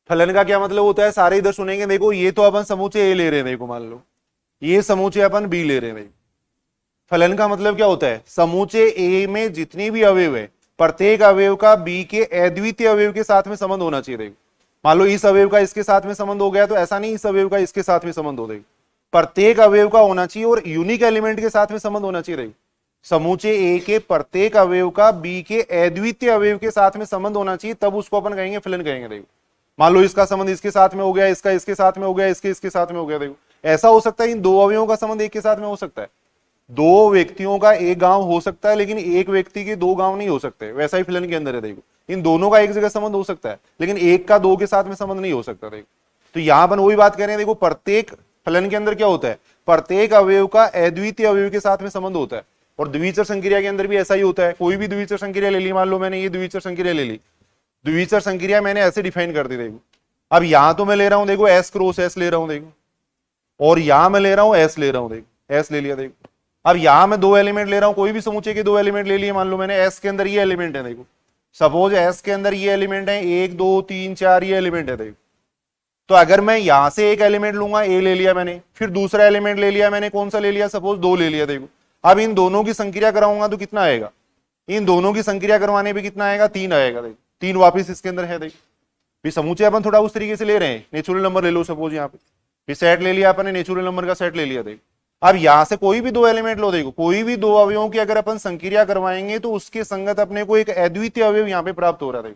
फलन का क्या मतलब होता है, सारे इधर सुनेंगे देखो। ये तो अपन समूचे ए ले रहे हैं देखो, मान लो ये समूचे अपन बी ले रहे हैं भाई। फलन का मतलब क्या होता है, समूचे ए में जितनी भी अवयव है प्रत्येक अवयव का बी के अद्वितीय अवयव के साथ में संबंध होना चाहिए देखो। मान लो इस अवयव का इसके साथ में संबंध हो गया, तो ऐसा नहीं इस अवयव का इसके साथ में संबंध हो देखो, प्रत्येक अवयव का होना चाहिए और यूनिक एलिमेंट के साथ में संबंध होना चाहिए देखो। समूचे ए के प्रत्येक अवयव का बी के अद्वितीय अवयव के साथ में संबंध होना चाहिए, तब उसको अपन कहेंगे फलन कहेंगे देखो। मान लो इसका संबंध इसके साथ में हो गया, इसका इसके साथ में हो गया, इसके इसके साथ में हो गया देखो, ऐसा हो सकता है इन दो अवयवों का संबंध एक के साथ में हो सकता है। दो व्यक्तियों का एक गांव हो सकता है, लेकिन एक व्यक्ति के दो गांव नहीं हो सकते, वैसा ही फिलन के अंदर है देखो। इन दोनों का एक जगह संबंध हो सकता है, लेकिन एक का दो के साथ में संबंध नहीं हो सकता देखो। तो यहां पर वही बात कर रहे हैं देखो, प्रत्येक फलन के अंदर क्या होता है, प्रत्येक अवयव का अद्वितीय अवयव के साथ में संबंध होता है। और द्विचर संक्रिया के अंदर भी ऐसा ही होता है। कोई भी द्विचर संक्रिया ले ली, मान लो मैंने ये द्विचर संक्रिया ले ली, द्विचर संक्रिया मैंने ऐसे डिफाइन कर दी देखो। अब यहां तो मैं ले रहा हूं देखो एस क्रॉस एस ले रहा हूं देखो, और यहां मैं ले रहा हूं एस ले रहा हूं देखो, एस ले लिया देखो। अब यहां मैं दो एलिमेंट ले रहा हूं, कोई भी समूचे के दो एलिमेंट ले लिए, मान लो मैंने एस के अंदर ये एलिमेंट है देखो, सपोज एस के अंदर ये एलिमेंट है, एक दो तीन चार ये एलिमेंट है देखो। तो अगर मैं यहां से एक एलिमेंट लूंगा, ए ले लिया मैंने, फिर दूसरा एलिमेंट ले लिया मैंने, कौन सा ले लिया, सपोज दो ले लिया देखो। अब इन दोनों की संक्रिया कराऊंगा तो कितना आएगा, इन दोनों की संक्रिया करवाने पे कितना आएगा, तीन आएगा देखो, तीन वापिस इसके अंदर है देखो। भी समूचे अपन थोड़ा उस तरीके से ले रहे हैं, नेचुरल नंबर ले लो सपोज यहाँ पे सेट ले लिया अपन ने, नेचुरल नंबर का सेट ले लिया देखो। अब यहां से कोई भी दो एलिमेंट लो देखो, कोई भी दो अवयवों की अगर अपन संक्रिया करवाएंगे तो उसके संगत अपने को एक अद्वितीय अवयव यहाँ पे प्राप्त हो रहा है।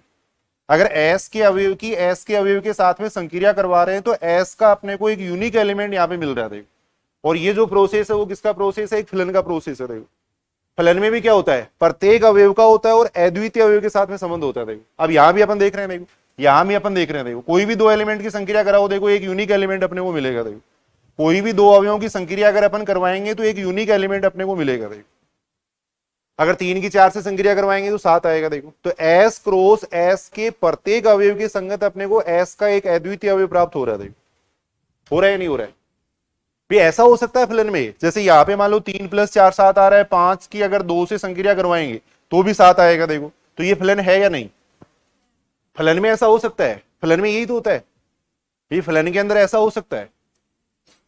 अगर एस के अवयव की एस के अवयव के साथ में संक्रिया करवा रहे हैं तो एस का अपने को एक यूनिक एलिमेंट यहाँ पे मिल रहा है। और ये जो प्रोसेस है वो किसका प्रोसेस है, एक फलन का प्रोसेस है देखो। फलन में भी क्या होता है, प्रत्येक अवयव का होता है और अद्वितीय अवयव के साथ में संबंध होता है देखो। अब यहां भी अपन देख रहे हैं देखो, यहां भी अपन देख रहे हैं देखो, कोई भी दो एलिमेंट की संक्रिया कराओ देखो, एक यूनिक एलिमेंट अपने को मिलेगा देखो। कोई भी दो अवयवों की संक्रिया अगर अपन करवाएंगे तो एक यूनिक एलिमेंट अपने को मिलेगा देखो। अगर तीन की चार से संक्रिया करवाएंगे तो सात आएगा देखो। तो एस क्रॉस एस के प्रत्येक अवयव के संगत अपने को एस का एक अद्वितीय अवयव प्राप्त हो रहा है देखो। हो रहा है नहीं हो रहा है भी, ऐसा हो सकता है फलन में, जैसे यहाँ पे मान लो 3+4 7 आ रहा है, 5 की अगर 2 से संक्रिया करवाएंगे तो भी 7 आएगा देखो। तो ये फलन है या नहीं, फलन में ऐसा हो सकता है, फलन में यही तो होता है, ये फलन के अंदर ऐसा हो सकता है।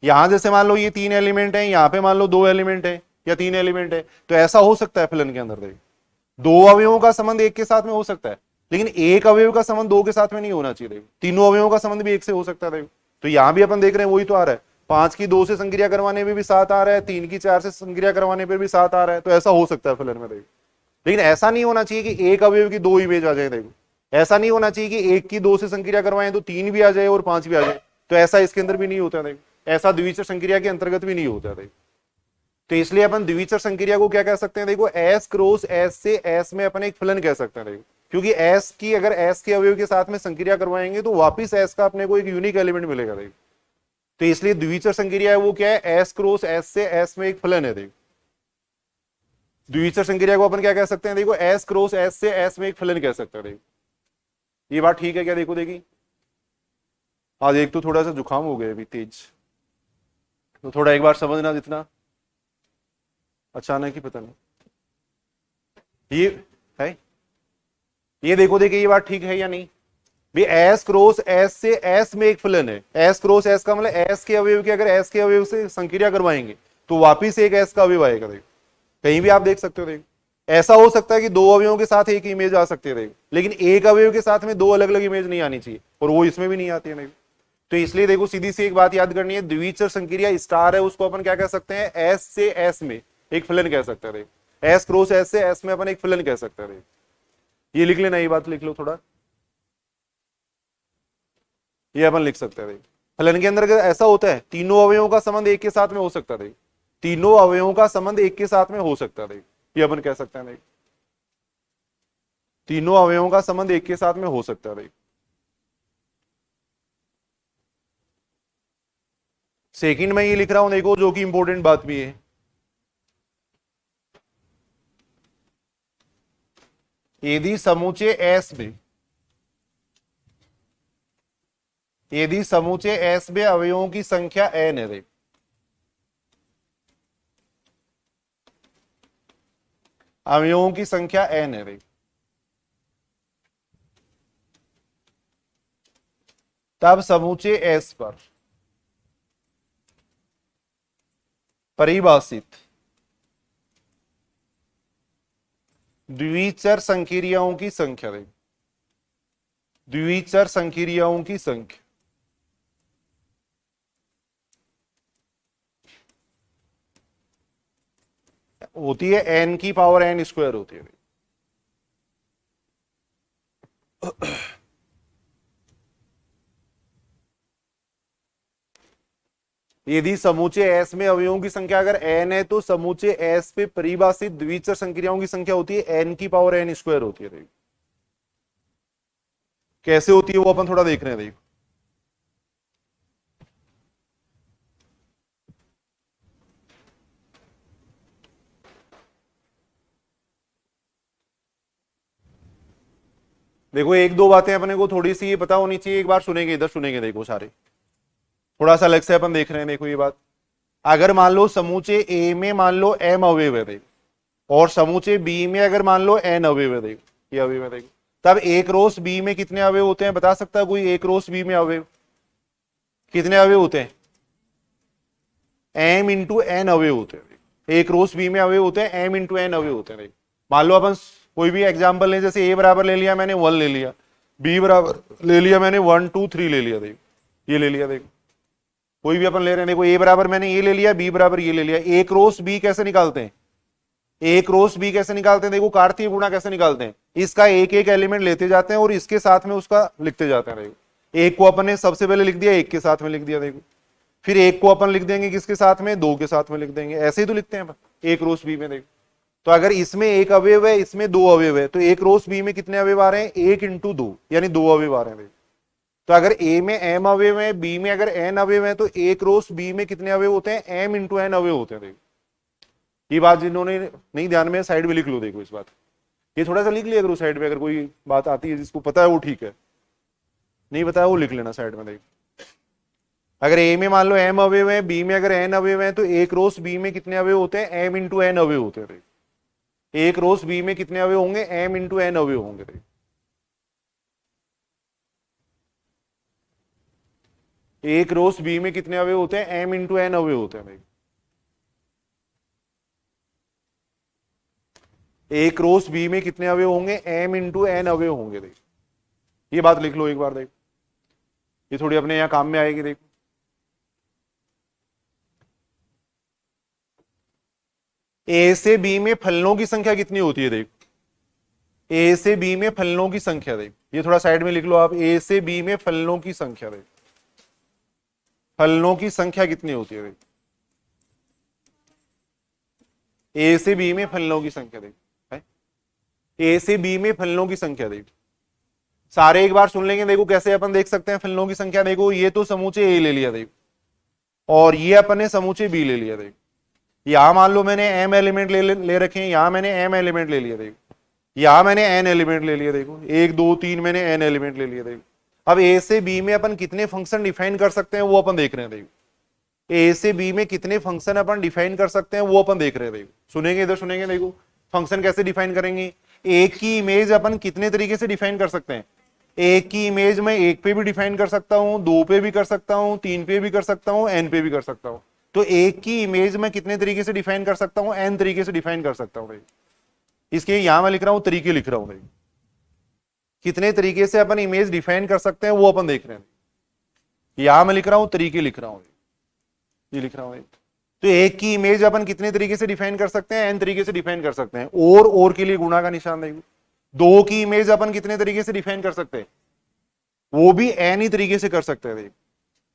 यहां जैसे मान लो ये तीन एलिमेंट है, यहाँ पे मान लो दो एलिमेंट है या तीन एलिमेंट है, तो ऐसा हो सकता है फलन के अंदर देखो। दो अवयवों का संबंध एक के साथ में हो सकता है, लेकिन एक अवयव का संबंध दो के साथ में नहीं होना चाहिए देखो। तीनों अवयवों का संबंध भी एक से हो सकता है देखो। तो यहां भी अपन देख रहे हैं वही तो आ रहा है, 5 की 2 से संक्रिया करवाने पे भी 7 आ रहा है, 3 की 4 से संक्रिया करवाने पे भी 7 आ रहा है। तो ऐसा हो सकता है फलन में देखो, लेकिन ऐसा नहीं होना चाहिए कि एक अवयव की दो इमेज आ जाए देखो। ऐसा नहीं होना चाहिए कि एक की 2 से संक्रिया करवाएं तो 3 भी आ जाए और 5 भी आ जाए, तो ऐसा इसके अंदर भी नहीं होता देखो, ऐसा द्विचर संक्रिया के अंतर्गत भी नहीं होता देखो। तो इसलिए अपन द्विचर संक्रिया को क्या कह सकते हैं देखो, एस क्रॉस एस से एस में अपन एक फलन कह सकते हैं देखो, क्योंकि एस की अगर एस के अवयव के साथ में संक्रिया करवाएंगे तो वापिस एस का अपने को एक यूनिक एलिमेंट मिलेगा देखो। तो इसलिए द्विचर संक्रिया है वो क्या है, एस क्रॉस एस से एस में एक फलन है देखो। द्विचर संक्रिया को अपन क्या कह सकते हैं देखो, एस क्रॉस एस से एस में एक फलन कह सकते हैं देखो। ये बात ठीक है क्या, देखो देखी आज एक तो थोड़ा सा जुकाम हो गया अभी तेज, तो थोड़ा एक बार समझना, जितना अचानक ही पता नहीं ये है। ये देखो, देखिए ये बात ठीक है या नहीं भी, एस क्रॉस एस से एस में एक फलन है, एस क्रॉस एस का मतलब एस के अवयव के अगर एस के अवयव से संक्रिया करवाएंगे तो वापिस एक एस का अवयव आएगा। देखो कहीं भी आप देख सकते हो, देखो ऐसा हो सकता है कि दो अवयवों के साथ एक इमेज आ सकती है, देखो लेकिन एक अवयव के साथ में दो अलग अलग इमेज नहीं आनी चाहिए, और वो इसमें भी नहीं आती है। देखो तो इसलिए देखो सीधी सी एक बात याद करनी है, द्विचर संक्रिया स्टार है उसको अपन क्या कह सकते हैं, एस से एस में एक फलन कह सकते हैं। देखो एस क्रॉस एस से एस में अपन एक फलन कह सकते हैं। देखो ये लिख लेना, ये बात लिख लो थोड़ा, ये अपन लिख सकते हैं। फलन के अंदर अगर ऐसा होता है तीनों अवयवों का संबंध एक के साथ में हो सकता है, तीनों अवयवों का संबंध एक के साथ में हो सकता है, ये अपन कह सकते हैं। तीनों अवयवों का संबंध एक के साथ में हो सकता है। सेकंड में ये लिख रहा हूं देखो, जो कि इंपॉर्टेंट बात भी है, यदि समूचे एस में, यदि समूचे एस में अवयवों की संख्या एन है, अवयवों की संख्या एन है, तब समूचे एस पर परिभाषित द्विचर संक्रियाओं की संख्या, द्विचर संक्रियाओं की संख्या होती है एन की पावर एन स्क्वायर होती है। यदि समूचे एस में अवयवों की संख्या अगर एन है तो समूचे एस पे परिभाषित द्विचर संक्रियाओं की संख्या होती है एन की पावर एन स्क्वायर होती है। देखो कैसे होती है वो अपन थोड़ा देख रहे हैं। देखो देखो एक दो बातें अपने को थोड़ी सी पता होनी चाहिए, एक बार सुनेंगे, इधर सुनेंगे, देखो सारे थोड़ा सा अलग से अपन देख रहे हैं। देखो ये बात, अगर मान लो समूचे ए में मान लो एम अवयव है, देखो और समूचे बी में अगर मान लो एन अवयव है, देखो ये अवयव है, देखो तब एक रोस बी में कितने अवयव होते हैं, बता सकता है कोई? एक रोस बी में अवयव कितने अवयव होते हैं? एम इंटू एन अवयव होते हैं। एक रोस बी में अवयव होते हैं एम इंटू एन अवयव होते हैं। मान लो अपन कोई भी एग्जांपल ले, जैसे ए बराबर ले लिया मैंने 1 ले लिया, बी बराबर ले लिया मैंने 1 2 3 ले लिया, देखो ये ले लिया। देखो कोई भी अपन ले रहे हैं, देखो ए बराबर मैंने ये ले लिया, बी बराबर ये ले लिया। एक रोस बी कैसे निकालते हैं? एक रोस बी कैसे निकालते हैं? देखो कार्तीय गुणा कैसे निकालते हैं, इसका एक एक एलिमेंट लेते जाते हैं और इसके साथ में उसका लिखते जाते हैं। देखो एक को अपन ने सबसे पहले लिख दिया, एक के साथ में लिख दिया, देखो फिर एक को अपन लिख देंगे किसके साथ में, 2 के साथ में लिख देंगे, ऐसे ही तो लिखते हैं एक रोस बी में। देखो तो अगर इसमें एक अवयव है, इसमें 2 अवयव है, तो एक रोस बी में कितने अवयव आ रहे हैं? 1 इंटू 2 यानी 2 अवयव आ रहे हैं। तो अगर ए में एम अवयव है, बी में अगर एन अवयव है, तो एक रोस बी में कितने अवयव होते हैं? एम इंटू एन अवयव होते हैं। देखो ये बात जिन्होंने नहीं ध्यान में, साइड में लिख लो। देखो इस बात, ये थोड़ा सा लिख लिया करो साइड में, अगर कोई बात आती है जिसको पता है वो ठीक है, नहीं पता है वो लिख लेना साइड में। देखो अगर ए में मान लो एम अवयव है, बी में अगर एन अवयव है, तो एक रोस बी में कितने अवयव होते हैं? एम इंटू एन अवयव होते हैं। एक रोस बी में कितने अवयव होंगे? एम इंटू एन अवयव होंगे। एक रोस बी में कितने अवयव होते हैं? एम इंटू एन अवयव होते हैं। एक रोस बी में कितने अवयव होंगे? एम इंटू एन अवयव होंगे। देखो ये बात लिख लो एक बार, देखो ये थोड़ी अपने यहां काम में आएगी। देखो ए से बी में फलनों की संख्या कितनी होती है? देखो ए से बी में फलनों की संख्या, देखो ये थोड़ा साइड में लिख लो आप, ए से बी में फलनों की संख्या, देखो फलनों की संख्या कितनी होती है? देखो ए से बी में फलनों की संख्या, देखो ए से बी में फलनों की संख्या, देखो सारे एक बार सुन लेंगे। देखो कैसे अपन देख सकते हैं फलनों की संख्या, देखो ये तो समूचे ए ले लिया, देखो और ये अपन ने समूचे बी ले लिया। देखो यहां मान लो मैंने एम एलिमेंट ले रखे हैं, यहां मैंने एम एलिमेंट ले लिया, देखो यहां मैंने एन एलिमेंट ले लिया, देखो 1 2 3 मैंने एन एलिमेंट ले लिया। देखो अब ए से बी में अपन कितने फंक्शन डिफाइन कर सकते हैं वो अपन देख रहे हैं। देखो ए से बी में कितने फंक्शन अपन डिफाइन कर सकते हैं वो अपन देख रहे हैं। देखो सुनेंगे, इधर सुनेंगे। देखो फंक्शन कैसे डिफाइन करेंगे। एक की इमेज अपन कितने तरीके से डिफाइन कर सकते हैं। एक की इमेज में एक पे भी डिफाइन कर सकता हूं, दो पे भी कर सकता हूं, तीन पे भी कर सकता हूं, एन पे भी कर सकता हूं। तो एक की इमेज में कितने तरीके से डिफाइन कर सकता हूं, एन तरीके से डिफाइन कर सकता हूं। इसके यहां मैं लिख रहा हूं तरीके लिख रहा हूं। कितने तरीके से अपन इमेज डिफाइन कर सकते हैं वो अपन देख रहे हैं। यहां मैं लिख रहा हूं तरीके लिख रहा हूं, ये लिख रहा हूं। तो एक की इमेज अपन कितने तरीके से डिफाइन कर सकते हैं, एन तरीके से डिफाइन कर सकते हैं। और के लिए गुणा का निशान देखो। दो की इमेज अपन कितने तरीके से डिफाइन कर सकते हैं, वो भी एन ही तरीके से कर सकते हैं।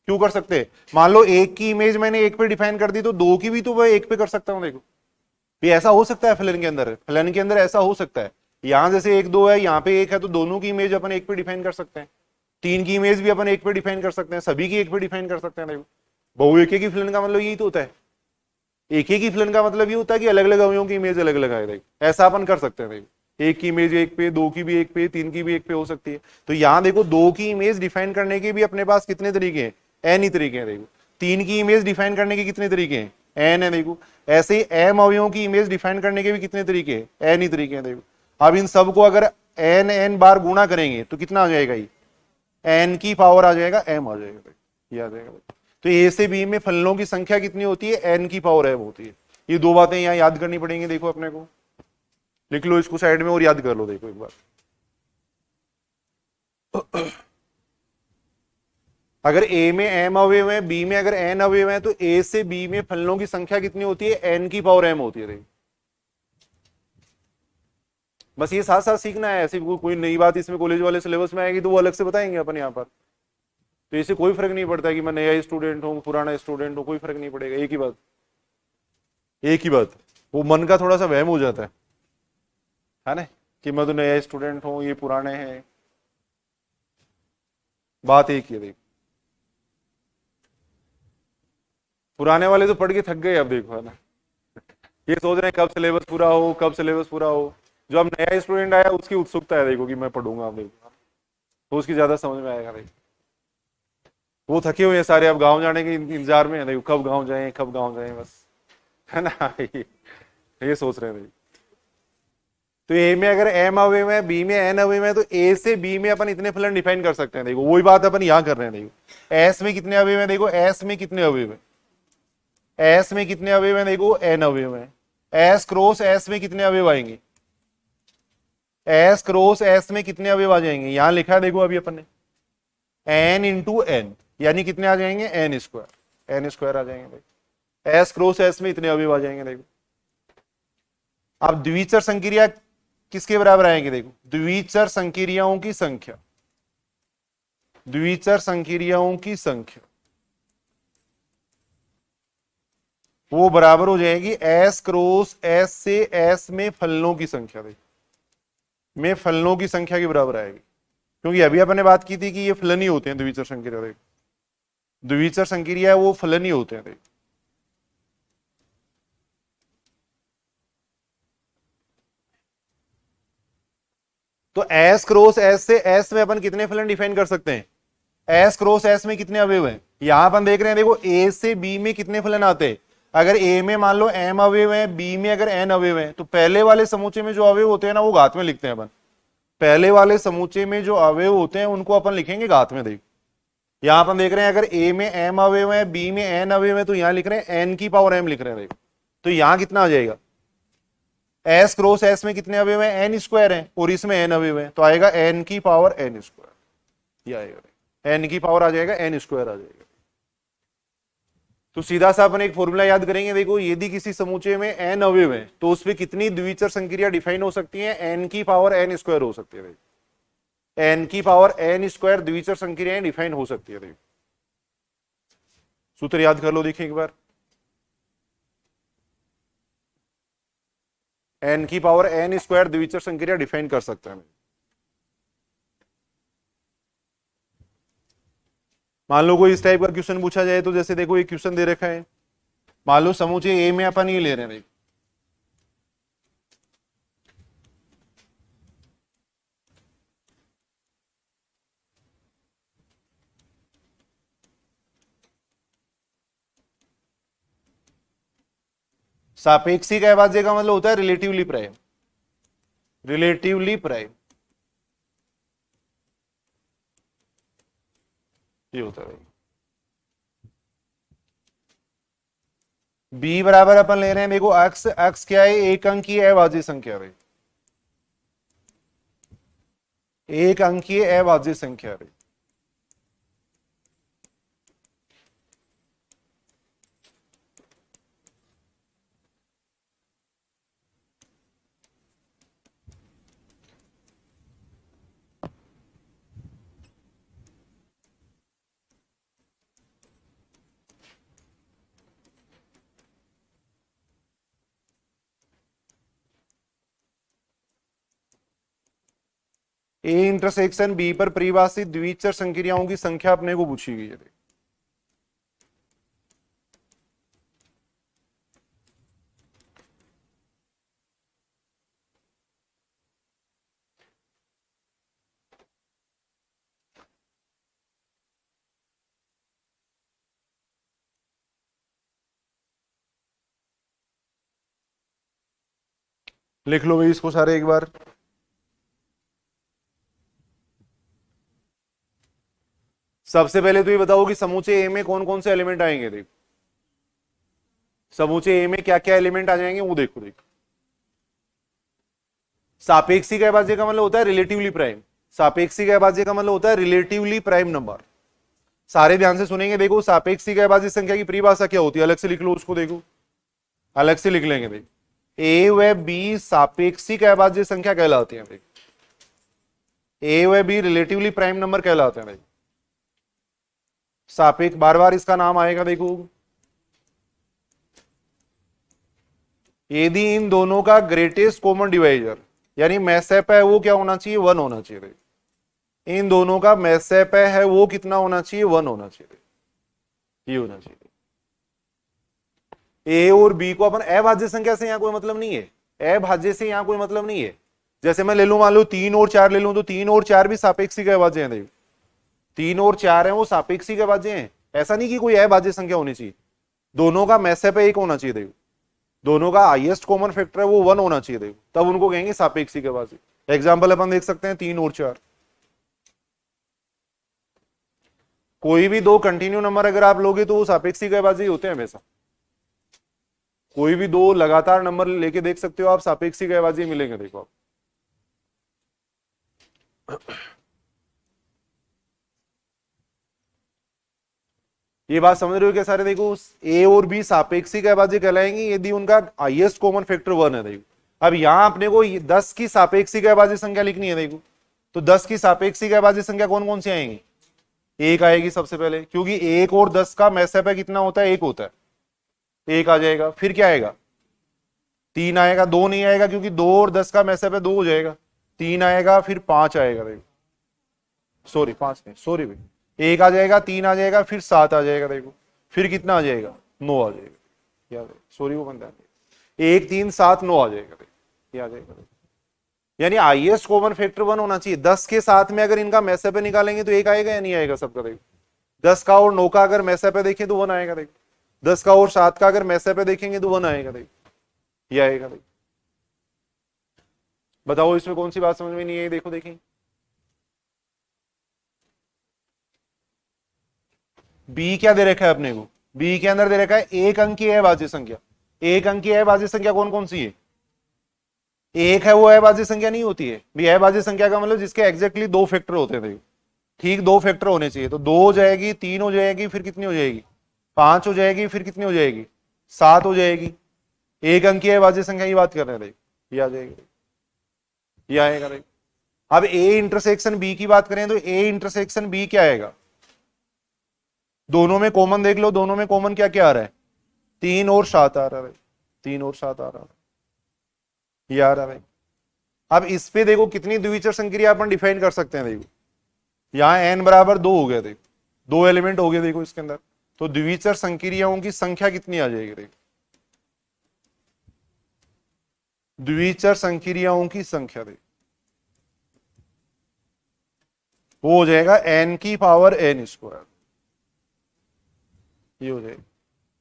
क्यों कर सकते हैं, मान लो एक की इमेज मैंने एक पे डिफाइन कर दी, तो दो की भी तो मैं एक पे कर सकता हूं। देखो ये ऐसा हो सकता है फिलन के अंदर, फिलन के अंदर ऐसा हो सकता है। यहां जैसे एक दो है, यहाँ पे एक है, तो दोनों की इमेज अपन एक पे डिफाइन कर सकते हैं। तीन की इमेज भी अपन एक पे डिफाइन कर सकते हैं, सभी की एक पे डिफाइन कर सकते हैं। देखो बहु एक की फिलन का मतलब यही तो होता है। एक ही फिलन का मतलब ये होता है कि अलग अलग अवयवों की इमेज अलग अलग आए। देखो ऐसा अपन कर सकते हैं। देखो एक की इमेज एक पे, दो की भी एक पे, तीन की भी एक पे हो सकती है। तो यहां देखो दो की इमेज डिफाइन करने के भी अपने पास कितने तरीके हैं, एन ही तरीके हैं। देखो तीन की इमेज डिफाइन करने के कितने तरीके हैं, एन है। देखो ऐसे ही एम अवयवों की इमेज डिफाइन करने के भी कितने तरीके हैं, एन ही तरीके हैं। देखो अब इन सबको अगर एन एन बार गुणा करेंगे तो कितना आ जाएगा, ये एन की पावर आ जाएगा, एम आ जाएगा, ये आ जाएगा। तो ए से बी में फलनों की संख्या कितनी होती है, एन की पावर एम होती है। ये दो बातें यहां याद करनी पड़ेंगी। देखो अपने को लिख लो इसको साइड में और याद कर लो। देखो एक बार, अगर ए में एम अवयव है, बी में अगर एन अवयव है, तो ए से बी में फलनों की संख्या कितनी होती है, एन की पावर एम होती है। देखो बस ये साथ साथ सीखना है। ऐसी कोई नई बात इसमें कॉलेज वाले सिलेबस में आएगी तो वो अलग से बताएंगे अपन यहाँ पर। तो इससे कोई फर्क नहीं पड़ता कि मैं नया स्टूडेंट हूँ पुराना स्टूडेंट हूँ, कोई फर्क नहीं पड़ेगा। एक ही बात, एक ही बात। वो मन का थोड़ा सा वहम हो जाता है ना, कि मैं तो नया स्टूडेंट हूँ, ये पुराने हैं। बात एक ही है। देखो पुराने वाले तो पढ़ के थक गए अब, देखो है ना, ये सोच रहे हैं कब सिलेबस पूरा हो, कब सिलेबस पूरा हो। जो अब नया स्टूडेंट आया उसकी उत्सुकता है, देखो कि मैं पढ़ूंगा। अब देखो तो उसकी ज्यादा समझ में आएगा। देखो वो थके हुए हैं सारे, अब गांव जाने के इंतजार में है। देखो कब गांव जाए, कब गांव जाए, बस है ना। ये सोच रहे हैं। तो ए में अगर एम अवयव है, बी में एन अवयव है, तो ए से बी में अपन इतने फलन डिफाइन कर सकते हैं। देखो वही बात अपन यहां कर रहे हैं। देखो एस में कितने अवयव है, देखो एस में कितने अवयव है, एस में कितने अवयव है, देखो एन अवयव है। एस क्रॉस एस में कितने अवयव आएंगे, एस क्रॉस एस में कितने अवयव आ जाएंगे, यहां लिखा है देखो अभी अपन ने, एन इंटू एन, यानी कितने आ जाएंगे, एन स्क्वायर, एन स्क्वायर आ जाएंगे। देखो एस क्रॉस एस में इतने अवयव आ जाएंगे। देखो अब द्विचर संक्रिया किसके बराबर आएंगे, देखो द्विचर संक्रियाओं की संख्या, द्विचर संक्रियाओं की संख्या वो बराबर हो जाएगी एस क्रॉस एस से एस में फलनों की संख्या। देखो में फलनों की संख्या के बराबर आएगी, क्योंकि अभी अपन ने बात की थी कि ये फलन ही होते हैं द्विचर संक्रिया। देखो द्विचर संक्रिया वो फलन ही होते हैं। देखो तो एस क्रॉस एस से एस में अपन कितने फलन डिफाइन कर सकते हैं, एस क्रॉस एस में कितने अवयव हैं, यहां अपन देख रहे हैं। देखो ए से बी में कितने फलन आते हैं। अगर ए में मान लो एम अवयव है, बी में अगर एन अवयव है, तो पहले वाले समूचे में जो अवयव होते हैं ना वो घात में लिखते हैं अपन। पहले वाले समूचे में जो अवयव होते हैं उनको अपन लिखेंगे घात में। देखो यहां अपन देख रहे हैं अगर ए में एम अवयव है, बी में एन अवयव है, तो यहां लिख रहे हैं एन की पावर एम लिख रहे हैं। देखो तो यहां कितना आ जाएगा, एस क्रॉस एस में कितने अवयव है, एन स्क्वायर है, और इसमें एन अवयव है, तो आएगा एन की पावर एन स्क्वायर। ये आएगा एन की पावर आ जाएगा, एन स्क्वायर आ जाएगा। तो सीधा सा अपन एक फॉर्मूला याद करेंगे। देखो यदि किसी समूचे में एन अवयव है तो उसमें कितनी द्विचर संक्रिया डिफाइन हो सकती है, एन की पावर एन स्क्वायर हो सकती है। एन की पावर एन स्क्वायर द्विचर संक्रियाएं डिफाइन हो सकती है। देखो सूत्र याद कर लो, देखिए एक बार, एन की पावर एन स्क्वायर द्विचर संक्रिया डिफाइन कर सकते हैं। मान लो कोई इस टाइप का क्वेश्चन पूछा जाए, तो जैसे देखो एक क्वेश्चन दे रखा है, मान लो समूचे ए में अपन ये ले रहे हैं। सापेक्षिक अभाज्य का मतलब होता है रिलेटिवली प्राइम, रिलेटिवली प्राइम ये होता है। बी बराबर अपन ले रहे हैं, देखो एक्स, एक्स क्या है, एक अंकीय अभाज्य संख्या है, एक अंकीय अभाज्य संख्या है। ए इंटरसेक्शन बी पर परिभाषित द्विचर संक्रियाओं की संख्या अपने को पूछी गई है। लिख लो भाई इसको सारे एक बार। सबसे पहले तो ये बताओ कि समूचे ए में कौन कौन से एलिमेंट आएंगे, देखो समूचे ए में क्या क्या एलिमेंट आ जाएंगे वो देखो। देखो सापेक्षिक अभाज्य का मतलब होता है रिलेटिवली प्राइम, सापेक्षिक अभाज्य का मतलब होता है रिलेटिवली प्राइम नंबर। सारे ध्यान से सुनेंगे। देखो सापेक्षिक अभाज्य संख्या की परिभाषा क्या होती है, अलग से लिख लो उसको, देखो अलग से लिख लेंगे। देखो ए व बी सापेक्षिक अभाज्य संख्या कहलाती है, ए व बी रिलेटिवली प्राइम नंबर कहलाते हैं। सापेक्ष बार बार इसका नाम आएगा। देखो यदि इन दोनों का ग्रेटेस्ट कॉमन डिवाइजर यानी मैसेप है वो क्या होना चाहिए, 1 होना चाहिए। इन दोनों का मैसेप है वो कितना होना चाहिए, 1 होना चाहिए, ये होना चाहिए। ए और बी को अपन अभाज्य संख्या से यहां कोई मतलब नहीं है, अभाज्य से यहां कोई मतलब नहीं है। जैसे मैं ले लू, मान लो 3 और 4 ले लूं, तो 3 और 4 भी सापेक्षिक अभाज्य हैं। देखो 3 और 4 है वो सापेक्षिक अभाज्य हैं। ऐसा नहीं कि कोई अभाज्य संख्या होनी चाहिए, दोनों का मैसेप एक होना चाहिए। देखो दोनों का हाईएस्ट कॉमन फैक्टर है वो 1 होना चाहिए। देखो तब उनको कहेंगे सापेक्षिक अभाज्य। एग्जाम्पल अपन देख सकते हैं 3 और 4। कोई भी दो कंटिन्यू नंबर अगर आप लोगे तो वो सापेक्षिक अभाज्य होते हैं हमेशा। कोई भी दो लगातार नंबर लेके देख सकते हो आप, सापेक्षिक अभाज्य मिलेंगे। देखो आप ये बात समझ रहे हो क्या सारे। देखो ए और बी सापेक्षिक अभाज्य कहलाएंगे यदि उनका हाईएस्ट कॉमन फैक्टर 1 है। देखो अब यहां अपने को 10 की सापेक्षिक अभाज्य संख्या लिखनी है। देखो तो 10 की सापेक्षिक अभाज्य संख्या कौन कौन सी आएंगी, एक आएगी सबसे पहले, क्योंकि 1 और 10 का मैसेप है कितना होता है, 1 होता है, 1 आ जाएगा। फिर क्या आएगा, 3 आएगा, 2 नहीं आएगा क्योंकि 2 और 10 का मैसेप है, 2 हो जाएगा, 3 आएगा, फिर 5 आएगा। देखो सॉरी 5 नहीं, सॉरी भाई, 1 आ जाएगा, 3 आ जाएगा, फिर 7 आ जाएगा। देखो फिर कितना आ जाएगा, 9 आ जाएगा। याद है, सॉरी वो बनता है 1 3 7 9 आ जाएगा। ये आ जाएगा। यानी हाईएस्ट कॉमन फैक्टर 1 होना चाहिए। 10 के साथ में अगर इनका मैसेप निकालेंगे तो 1 आएगा या नहीं आएगा सबका। देखो 10 का और 9 का अगर मैसेप देखें तो 1 आएगा। देखो 10 का और 7 का अगर मैसेप देखेंगे तो 1 आएगा। देखो ये आएगा। देखो बताओ इसमें कौन सी बात समझ में नहीं आई। देखो देखें बी क्या दे रखा है अपने को, बी के अंदर दे रखा है एक अंकीय अभाज्य संख्या। एक अंकीय अभाज्य संख्या कौन कौन सी है, एक है वो अभाज्य संख्या नहीं होती है भाई। अभाज्य संख्या का मतलब जिसके एग्जैक्टली 2 फैक्टर होते हैं। देखो ठीक 2 फैक्टर होने चाहिए। तो 2 हो जाएगी, 3 हो जाएगी, फिर कितनी हो जाएगी, 5 हो जाएगी, फिर कितनी हो जाएगी, 7 हो जाएगी। एक अंकीय अभाज्य संख्या की बात कर रहे हैं। देखो ये आ जाएगी, ये आएगा। देखो अब ए इंटरसेक्शन बी की बात करें तो ए इंटरसेक्शन बी क्या आएगा, दोनों में कॉमन देख लो, दोनों में कॉमन क्या क्या आ रहा है, 3 और 7 आ रहा है। 3 और 7 आ रहा है, ये आ रहा है। अब इस पे देखो कितनी द्विचर संक्रिया अपन डिफाइन कर सकते हैं। देखो यहां n बराबर 2 हो गया। देखो 2 एलिमेंट हो गए देखो इसके अंदर, तो द्विचर संक्रियाओं की संख्या कितनी आ जाएगी। देखो द्विचर संक्रियाओं की संख्या देखो वो हो जाएगा n की पावर n स्क्वायर। ये हो जाएगा,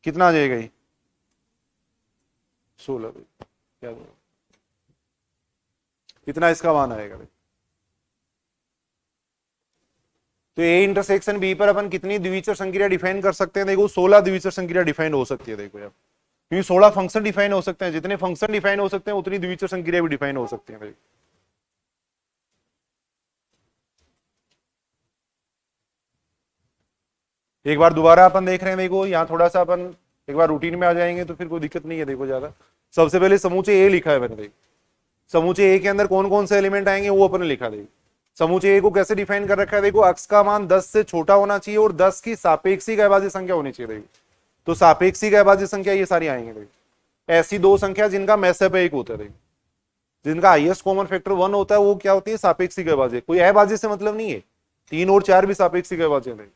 कितना आ जाएगा ये 16 क्या इतना इसका मान आएगा। तो ए इंटरसेक्शन बी पर अपन कितनी द्विचर संक्रिया डिफाइन कर सकते हैं? देखो 16 द्विचर संक्रिया डिफाइन हो सकती है। देखो यार, क्योंकि 16 फंक्शन डिफाइन हो सकते हैं, जितने फंक्शन डिफाइन हो सकते हैं उतनी द्विचर संक्रिया भी डिफाइन हो सकती है। एक बार दोबारा अपन देख रहे हैं। देखो यहाँ थोड़ा सा अपन एक बार रूटीन में आ जाएंगे तो फिर कोई दिक्कत नहीं है। देखो ज्यादा, सबसे पहले समूचे ए लिखा है मैंने। देखो समूचे ए के अंदर कौन कौन से एलिमेंट आएंगे वो अपन ने लिखा। देखो समूचे ए को कैसे डिफाइन कर रखा है। देखो अक्स का मान 10 से छोटा होना चाहिए और 10 की सापेक्षिक अभाज्य संख्या होनी चाहिए। देखो तो सापेक्षिक अभाज्य संख्या ये सारी आएंगे। देखो ऐसी दो संख्या जिनका मैसअप एक होता है, जिनका हाईएस्ट कॉमन फैक्टर 1 होता है, वो क्या होती है? सापेक्षिक अभाज्य। कोई अभाज्य से मतलब नहीं है, 3 और 4 भी सापेक्षिक अभाज्य है।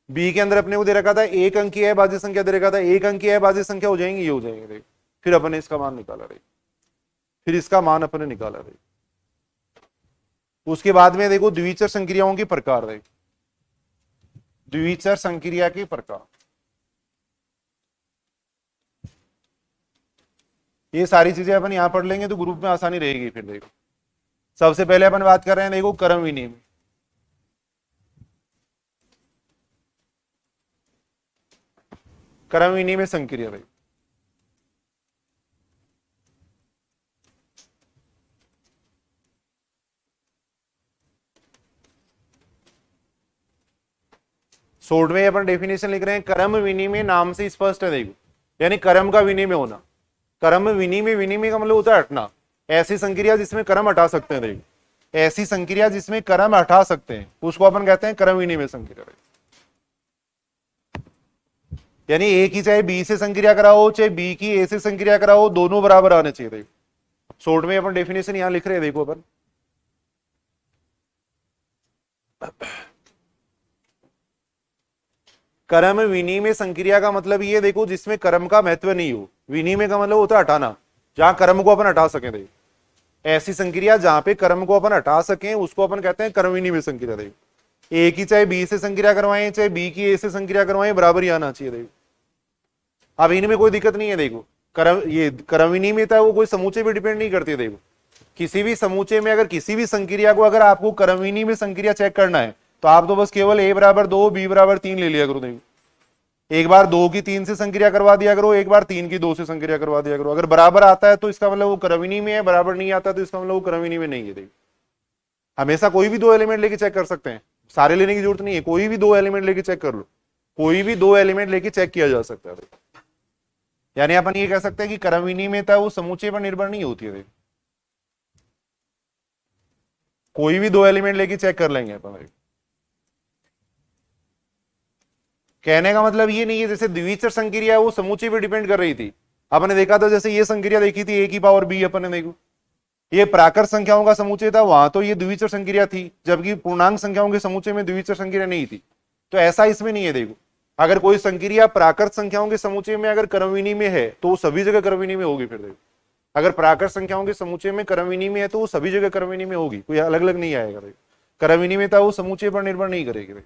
बी के अंदर अपने को दे रखा था एक अंक की अभाज्य संख्या दे रखा था, एक अंक की अभाज्य संख्या हो जाएंगी, ये हो जाएंगे। देखो फिर अपन ने इसका मान निकाला। देखो फिर इसका मान अपन ने निकाला। देखो उसके बाद में देखो द्विचर संक्रियाओं के प्रकार। देखो द्विचर संक्रिया के प्रकार, ये सारी चीजें अपन यहां पढ़ लेंगे तो ग्रुप में आसानी रहेगी। फिर देखो सबसे पहले अपन बात कर रहे हैं देखो क्रम विनिमय। क्रम विनिमय संक्रिया। भाई शॉर्ट में अपन डेफिनेशन लिख रहे हैं, क्रम विनिमय नाम से स्पष्ट है। देखो यानी क्रम का विनिमय होना। क्रम विनिमय, विनिमय का मतलब होता है हटना। ऐसी संक्रिया जिसमें क्रम हटा सकते हैं। देखो ऐसी संक्रिया जिसमें क्रम हटा सकते हैं उसको अपन कहते हैं क्रम विनिमय संक्रिया। यानी ए की चाहे बी से संक्रिया कराओ चाहे बी की ए से संक्रिया कराओ, दोनों बराबर आने चाहिए। देखो शॉर्ट में अपन डेफिनेशन यहां लिख रहे हैं। देखो अपन क्रम विनिमय संक्रिया का मतलब ये देखो जिसमें क्रम का महत्व नहीं हो। विनिमय का मतलब होता है हटाना, जहां क्रम को अपन हटा सकें। देखो ऐसी संक्रिया जहां पे क्रम को अपन हटा सकें उसको अपन कहते हैं क्रम विनिमय संक्रिया। देखो ए की चाहे बी से संक्रिया करवाएं चाहे बी की ए से संक्रिया करवाएं, बराबर ही आना चाहिए। देखो अब इनमें कोई दिक्कत नहीं है। देखो ये क्रम विनिमयता है वो कोई समूचे पे डिपेंड नहीं करती है। देखो किसी भी समूचे में अगर किसी भी संक्रिया को अगर आपको क्रम विनिमय संक्रिया चेक करना है तो आप तो बस केवल a बराबर 2 b बराबर 3 ले लिया करो। देखो एक बार 2 की 3 से संक्रिया करवा दिया करो, एक बार 3 की 2 से संक्रिया करवा दिया करो। अगर बराबर आता है तो इसका मतलब वो क्रम विनिमय है, बराबर नहीं आता तो इसका मतलब वो क्रम विनिमय नहीं है। देखो हमेशा कोई भी 2 एलिमेंट लेके चेक कर सकते हैं, सारे लेने की जरूरत नहीं है। कोई भी 2 एलिमेंट लेके चेक कर लो, कोई भी 2 एलिमेंट लेके चेक किया जा सकता है। यानी अपन ये कह सकते हैं कि क्रम विनिमयता वो समूचे पर निर्भर नहीं होती है। कोई भी 2 एलिमेंट लेके चेक कर लेंगे अपन। कहने का मतलब ये नहीं है जैसे द्विचर संक्रिया वो समूचे पे डिपेंड कर रही थी। आपने देखा था जैसे ये संक्रिया देखी थी a की पावर b, अपन ने देखो ये प्राकृत संख्याओं का समुच्चय था, वहां तो ये द्विचर संक्रिया थी, जबकि पूर्णांक संख्याओं के समुच्चय में द्विचर संक्रिया नहीं थी। तो ऐसा इसमें नहीं है। देखो अगर कोई संक्रिया प्राकृत संख्याओं के समुच्चय में अगर क्रम विनिमय है तो वो सभी जगह क्रम विनिमय होगी। फिर देखो अगर प्राकृत संख्याओं के समुच्चय में क्रम विनिमय है तो वो सभी जगह क्रम विनिमय होगी, कोई अलग अलग नहीं आएगा। क्रम विनिमयता वो समुच्चय पर निर्भर नहीं करेगी।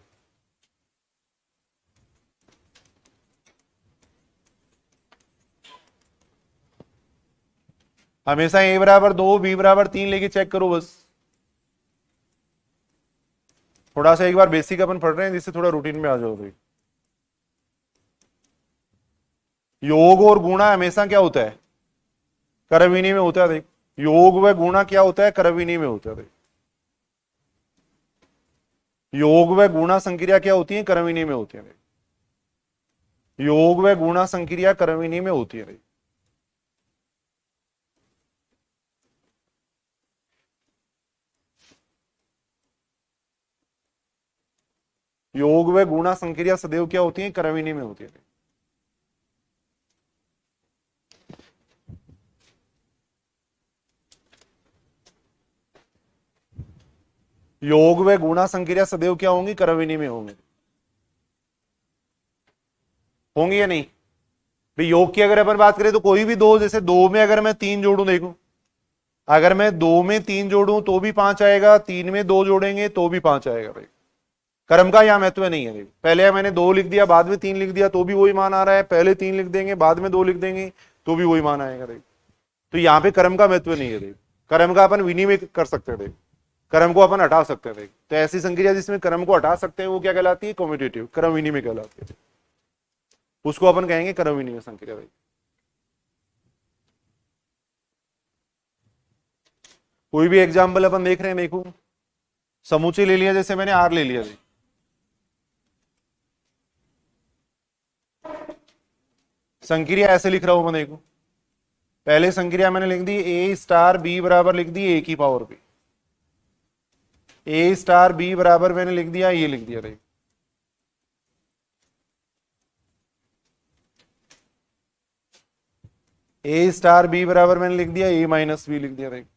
हमेशा a बराबर 2 b बराबर 3 लेके चेक करो बस। थोड़ा सा एक बार बेसिक अपन पढ़ रहे हैं जिससे थोड़ा रूटीन में आ जाओ। भाई योग और गुणा हमेशा क्या होता है? क्रम विनिमय में होता है। देख योग व गुणा क्या होता है? क्रम विनिमय में होता है। देख योग व गुणा संक्रिया क्या होती है? क्रम विनिमय में होती है। योग व गुणा संक्रिया क्रम विनिमय में होती है। योग व गुणा संक्रिया सदैव क्या होती है? क्रम विनिमय में होती है। योग व गुणा संक्रिया सदैव क्या होंगी? क्रम विनिमय होंगे। होंगी या नहीं? भाई योग की अगर अपन बात करें तो कोई भी दो, जैसे 2 में अगर मैं 3 जोड़ू, देखो अगर मैं 2 में 3 जोड़ू तो भी 5 आएगा, 3 में 2 जोड़ेंगे तो भी 5 आएगा। भाई क्रम का यहां महत्व नहीं है। पहले मैंने 2 लिख दिया बाद में 3 लिख दिया तो भी वही मान आ रहा है, पहले 3 लिख देंगे बाद में 2 लिख देंगे तो भी वही मान आएगा देखो। तो यहाँ पे कर्म का महत्व नहीं है देखो, कर्म का अपन विनिमय कर सकते हैं देखो, कर्म को अपन हटा सकते हैं देखो। तो ऐसी संक्रिया जिसमें कर्म को हटा सकते हैं वो क्या कहलाती है, कम्यूटेटिव, कर्म विनिमय कहलाती है, उसको अपन कहेंगे कर्म विनिमय संक्रिया देखो। कोई भी एग्जाम्पल अपन देख रहे हैं देखो, समुच्चय ले लिया, जैसे मैंने आर ले लिया देखो, संक्रिया ऐसे लिख रहा हूं मैं देखो, पहले संक्रिया मैंने लिख दी ए स्टार बी बराबर लिख दी ए की पावर बी, ए स्टार बी बराबर मैंने लिख दिया, ये लिख दिया देखो, ए स्टार बी बराबर मैंने लिख दिया ए माइनस बी लिख दिया देखो,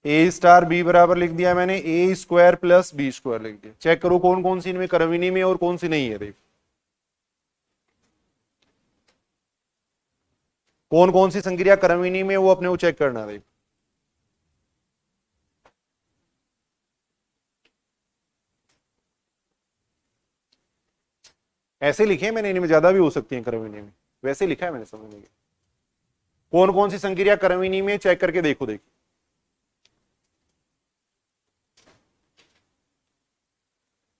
ए स्टार बी बराबर लिख दिया मैंने ए स्क्वायर प्लस बी स्क्वायर लिख दिया। चेक करो कौन कौन सी इनमें कर्म विनिमय और कौन सी नहीं है देखो, कौन कौन सी संक्रिया कर्म विनिमय वो अपने को चेक करना देखो। ऐसे लिखे मैंने, इनमें ज्यादा भी हो सकती है कर्म विनिमय, वैसे लिखा है मैंने समझने के। कौन कौन सी संक्रिया कर्म विनिमय चेक करके देखो देखो,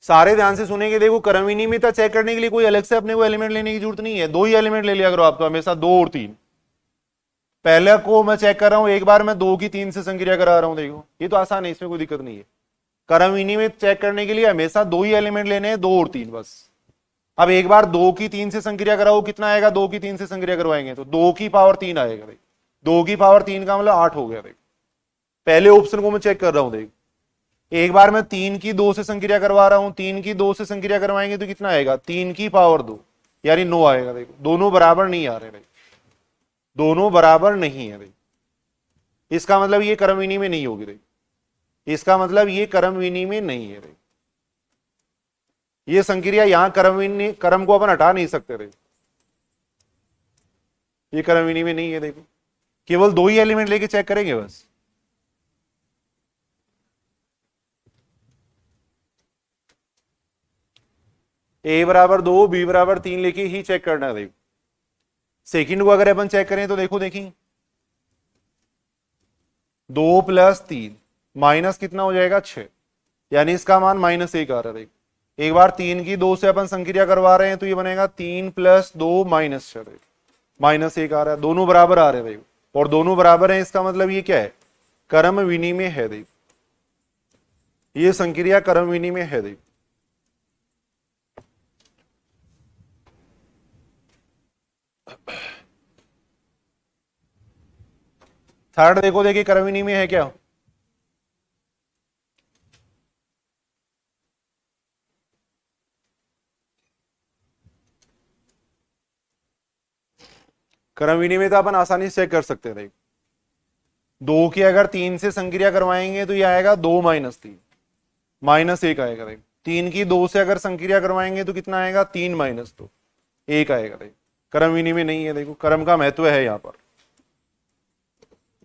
सारे ध्यान से सुनेंगे देखो। कर्म विनिमयता चेक करने के लिए कोई अलग से अपने को एलिमेंट लेने की जरूरत नहीं है, दो ही एलिमेंट ले लिया करो आप तो हमेशा, दो और तीन। पहले को मैं चेक कर रहा हूं, एक बार मैं दो की तीन से संक्रिया करा रहा हूं देखो, ये तो आसान है, इसमें कोई दिक्कत नहीं है। कर्म विनिमय चेक करने के लिए हमेशा दो ही एलिमेंट लेने हैं, दो और तीन बस। अब एक बार दो की तीन से संक्रिया कराओ, कितना आएगा, दो की तीन से संक्रिया करवाएंगे तो दो की पावर तीन आएगा देखो, दो की पावर तीन का मतलब 8 हो गया देखो। पहले ऑप्शन को मैं चेक कर रहा हूं देखो, एक बार मैं तीन की दो से संक्रिया करवा रहा हूं, तीन की दो से संक्रिया करवाएंगे तो कितना आएगा, तीन की पावर 2 यानी 9 आएगा देखो। दोनों बराबर नहीं आ रहे देखो, दोनों बराबर नहीं है देखो, इसका मतलब ये कर्म विनिमय नहीं होगी देखो, इसका मतलब ये कर्म विनिमय नहीं है देखो। ये संक्रिया यहां कर्म को अपन हटा नहीं सकते देखो, ये कर्म विनिमय नहीं है देखो। केवल दो ही एलिमेंट लेके चेक करेंगे बस, ए बराबर 2 बी बराबर 3 लेके ही चेक करना है देखो। सेकंड को अगर अपन चेक करें तो देखो, देखिए 2 प्लस 3 माइनस कितना हो जाएगा 6, यानी इसका मान -1 आ रहा है देखो। एक बार 3 की 2 से अपन संक्रिया करवा रहे हैं तो ये बनेगा 3 प्लस 2 माइनस 6 -1 आ रहा है, दोनों बराबर आ रहे हैं देखो, और दोनों बराबर हैं, इसका मतलब ये क्या है, कर्म विनिमय है देखो, ये संक्रिया कर्म विनिमय है देखो। थर्ड देखो, देखिए कर्म विनिमय है क्या, कर्म विनिमय तो अपन आसानी से चेक कर सकते हैं देखो। दो की अगर 3 से संक्रिया करवाएंगे तो ये आएगा 2 माइनस 3 -1 आएगा देखो। 3 की 2 से अगर संक्रिया करवाएंगे तो कितना आएगा, 3 माइनस 2 1 आएगा देखो। कर्म विनिमय नहीं है देखो, कर्म का महत्व है यहां पर,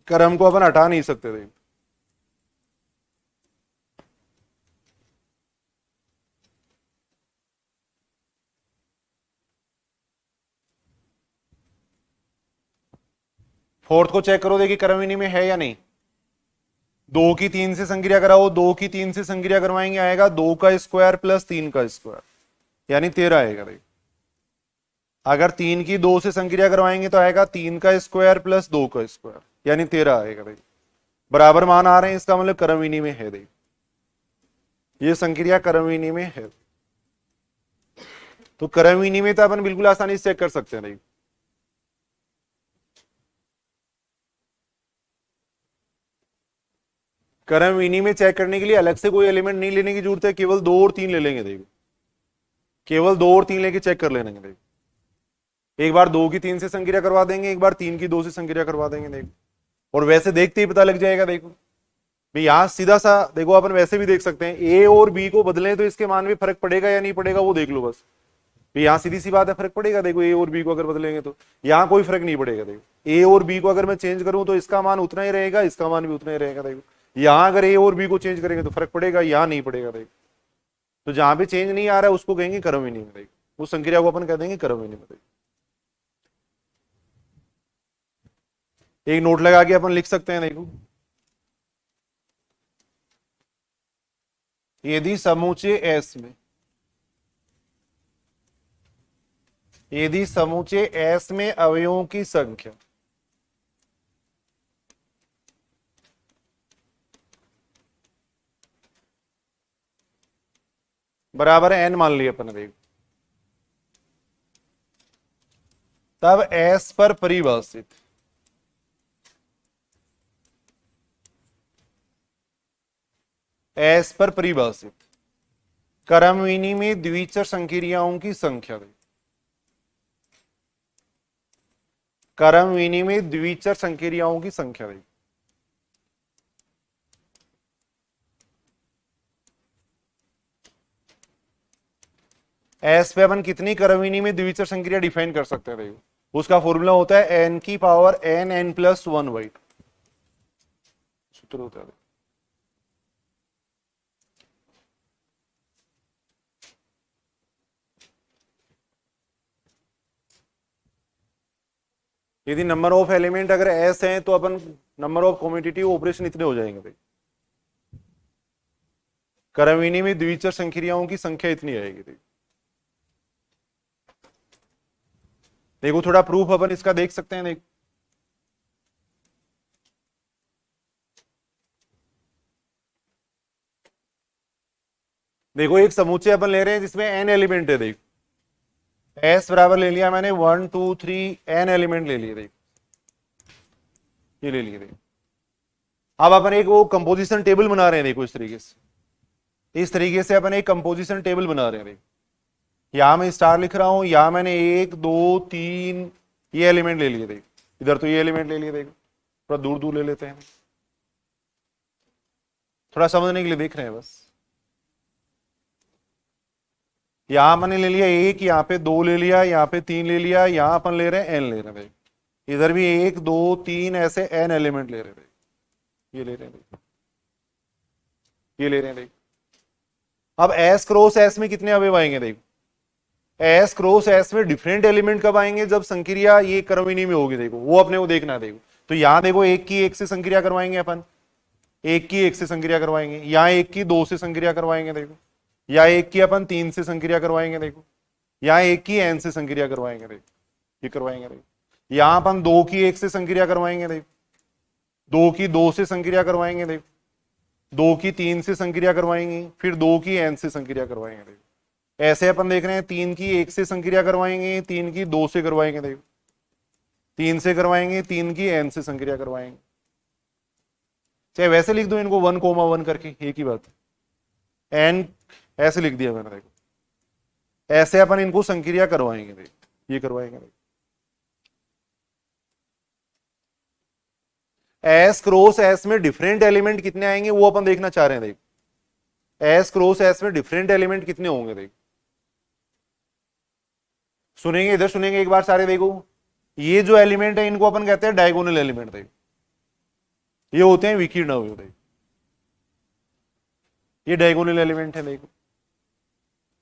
कर्म को अपन हटा नहीं सकते देखो। फोर्थ को चेक करो, देखिए कर्म विनिमय है या नहीं। 2 की 3 से संक्रिया कराओ, 2 की 3 से संक्रिया करवाएंगे, आएगा 2 का स्क्वायर प्लस 3 का स्क्वायर यानी 13 आएगा देखो। अगर 3 की 2 से संक्रिया करवाएंगे तो आएगा 3 का स्क्वायर प्लस 2 का स्क्वायर यानी 13 आएगा देखो। बराबर मान आ रहे हैं, इसका मतलब कर्म विनिमय है देखो, ये संक्रिया कर्म विनिमय है। तो कर्म विनिमय तो अपन बिल्कुल आसानी से चेक कर सकते हैं देखो। कर्म विनिमय चेक करने के लिए अलग से कोई एलिमेंट नहीं लेने की जरूरत है, केवल 2 और 3 ले लेंगे देखो, केवल 2 और 3 लेके चेक कर लेंगे देखो। एक बार 2 की 3 से संक्रिया करवा देंगे, एक बार 3 की 2 से संक्रिया करवा देंगे देखो, और वैसे देखते ही पता लग जाएगा देखो भाई। यहां सीधा सा देखो, अपन वैसे भी देख सकते हैं, ए और बी को बदलें तो इसके मान में फर्क पड़ेगा या नहीं पड़ेगा वो देख लो बस। यहां सीधी सी बात है, फर्क पड़ेगा देखो, ए और बी को अगर बदलेंगे तो यहां कोई फर्क नहीं पड़ेगा देखो। ए और बी को अगर मैं चेंज करूं तो इसका मान उतना ही रहेगा, इसका मान भी उतना ही रहेगा देखो। यहां अगर ए और बी को चेंज करेंगे तो फर्क पड़ेगा, यहां नहीं पड़ेगा देखो। तो जहां पे चेंज नहीं आ रहा है उसको कहेंगे कर्म विनिमय देखो, उस संक्रिया को अपन कह देंगे कर्म विनिमय देखो। एक नोट लगा के अपन लिख सकते हैं, देखो यदि समूचे एस में, यदि समूचे एस में अवयवों की संख्या बराबर एन मान लिया अपन ने, देखो तब एस पर परिभाषित एस पर परिभाषित क्रमविनी में द्विचर संक्रियाओं की संख्या, क्रमविनी में द्विचर संक्रियाओं की संख्या देखो, एस पे अपन कितनी क्रमविनी में द्विचर संक्रिया डिफाइन कर सकते हैं, देखो उसका फॉर्मूला होता है एन की power N N plus one Y, सूत्र होता है। यदि नंबर ऑफ एलिमेंट अगर एस है तो अपन नंबर ऑफ कम्यूटेटिव ऑपरेशन इतने हो जाएंगे, देखो क्रमविनी में द्विचर संक्रियाओं की संख्या इतनी आएगी, देखो थोड़ा प्रूफ अपन इसका देख सकते हैं, देखो देखो एक समुच्चय अपन ले रहे हैं जिसमें एन एलिमेंट है, देखो एस बराबर ले लिया मैंने 1 2 3 एन एलिमेंट ले लिए, देखो ये ले लिए, देखो अब अपन एक वो कंपोजिशन टेबल बना रहे हैं, देखो इस तरीके से अपन एक कंपोजिशन टेबल बना रहे हैं, देखो यहां मैं स्टार लिख रहा हूं, यहां मैंने 1 2 3 ये एलिमेंट ले लिए, देखो इधर तो ये एलिमेंट ले लिए, देखो थोड़ा दूर दूर ले लेते हैं, थोड़ा समझने के लिए देख रहे हैं बस। यहां मैंने ले लिया 1, यहाँ पे 2 ले लिया, यहाँ पे 3 ले लिया, यहां अपन ले रहे हैं एन ले रहे हैं, इधर भी 1 2 3 ऐसे एन एलिमेंट ले रहे हैं, ये ले रहे हैं, ये ले रहे हैं, देखो अब एस क्रॉस एस में कितने अवयव आएंगे, देखो एस क्रॉस एस में डिफरेंट एलिमेंट कब आएंगे, जब संक्रिया ये क्रमविनी में होगी, देखो वो अपने को देखना है, देखो तो यहां देखो 1 की 1 से संक्रिया करवाएंगे अपन, 1 की 1 से संक्रिया करवाएंगे, यहाँ 1 की 2 से संक्रिया करवाएंगे, देखो या 1 की अपन 3 से संक्रिया करवाएंगे, देखो यहाँ 1 की एन से संक्रिया करवाएंगे, देखो ये करवाएंगे, देखो यहाँ अपन 2 की 1 से संक्रिया करवाएंगे, देखो 2 की 2 से संक्रिया करवाएंगे, देखो 2 की 3 से संक्रिया करवाएंगे, फिर 2 की एन से संक्रिया करवाएंगे, देखो ऐसे अपन देख रहे हैं 3 की 1 से संक्रिया करवाएंगे, 3 की 2 से करवाएंगे, देखो 3 से करवाएंगे, 3 की एन से संक्रिया करवाएंगे, चाहे वैसे लिख दो इनको 1,1 करके, एक ही बात, एन ऐसे लिख दिया मैंने, देखो ऐसे अपन इनको संक्रिया करवाएंगे, देखो ये करवाएंगे, देखो एस क्रॉस एस में डिफरेंट एलिमेंट कितने आएंगे वो अपन देखना चाह रहे हैं, देखो एस क्रॉस एस में डिफरेंट एलिमेंट कितने होंगे, देखो सुनेंगे, इधर सुनेंगे एक बार सारे, देखो ये जो एलिमेंट है इनको अपन कहते हैं डायगोनल एलिमेंट, देखो ये होते हैं विकीर्ण अवयव, देखो ये डायगोनल एलिमेंट है, देखो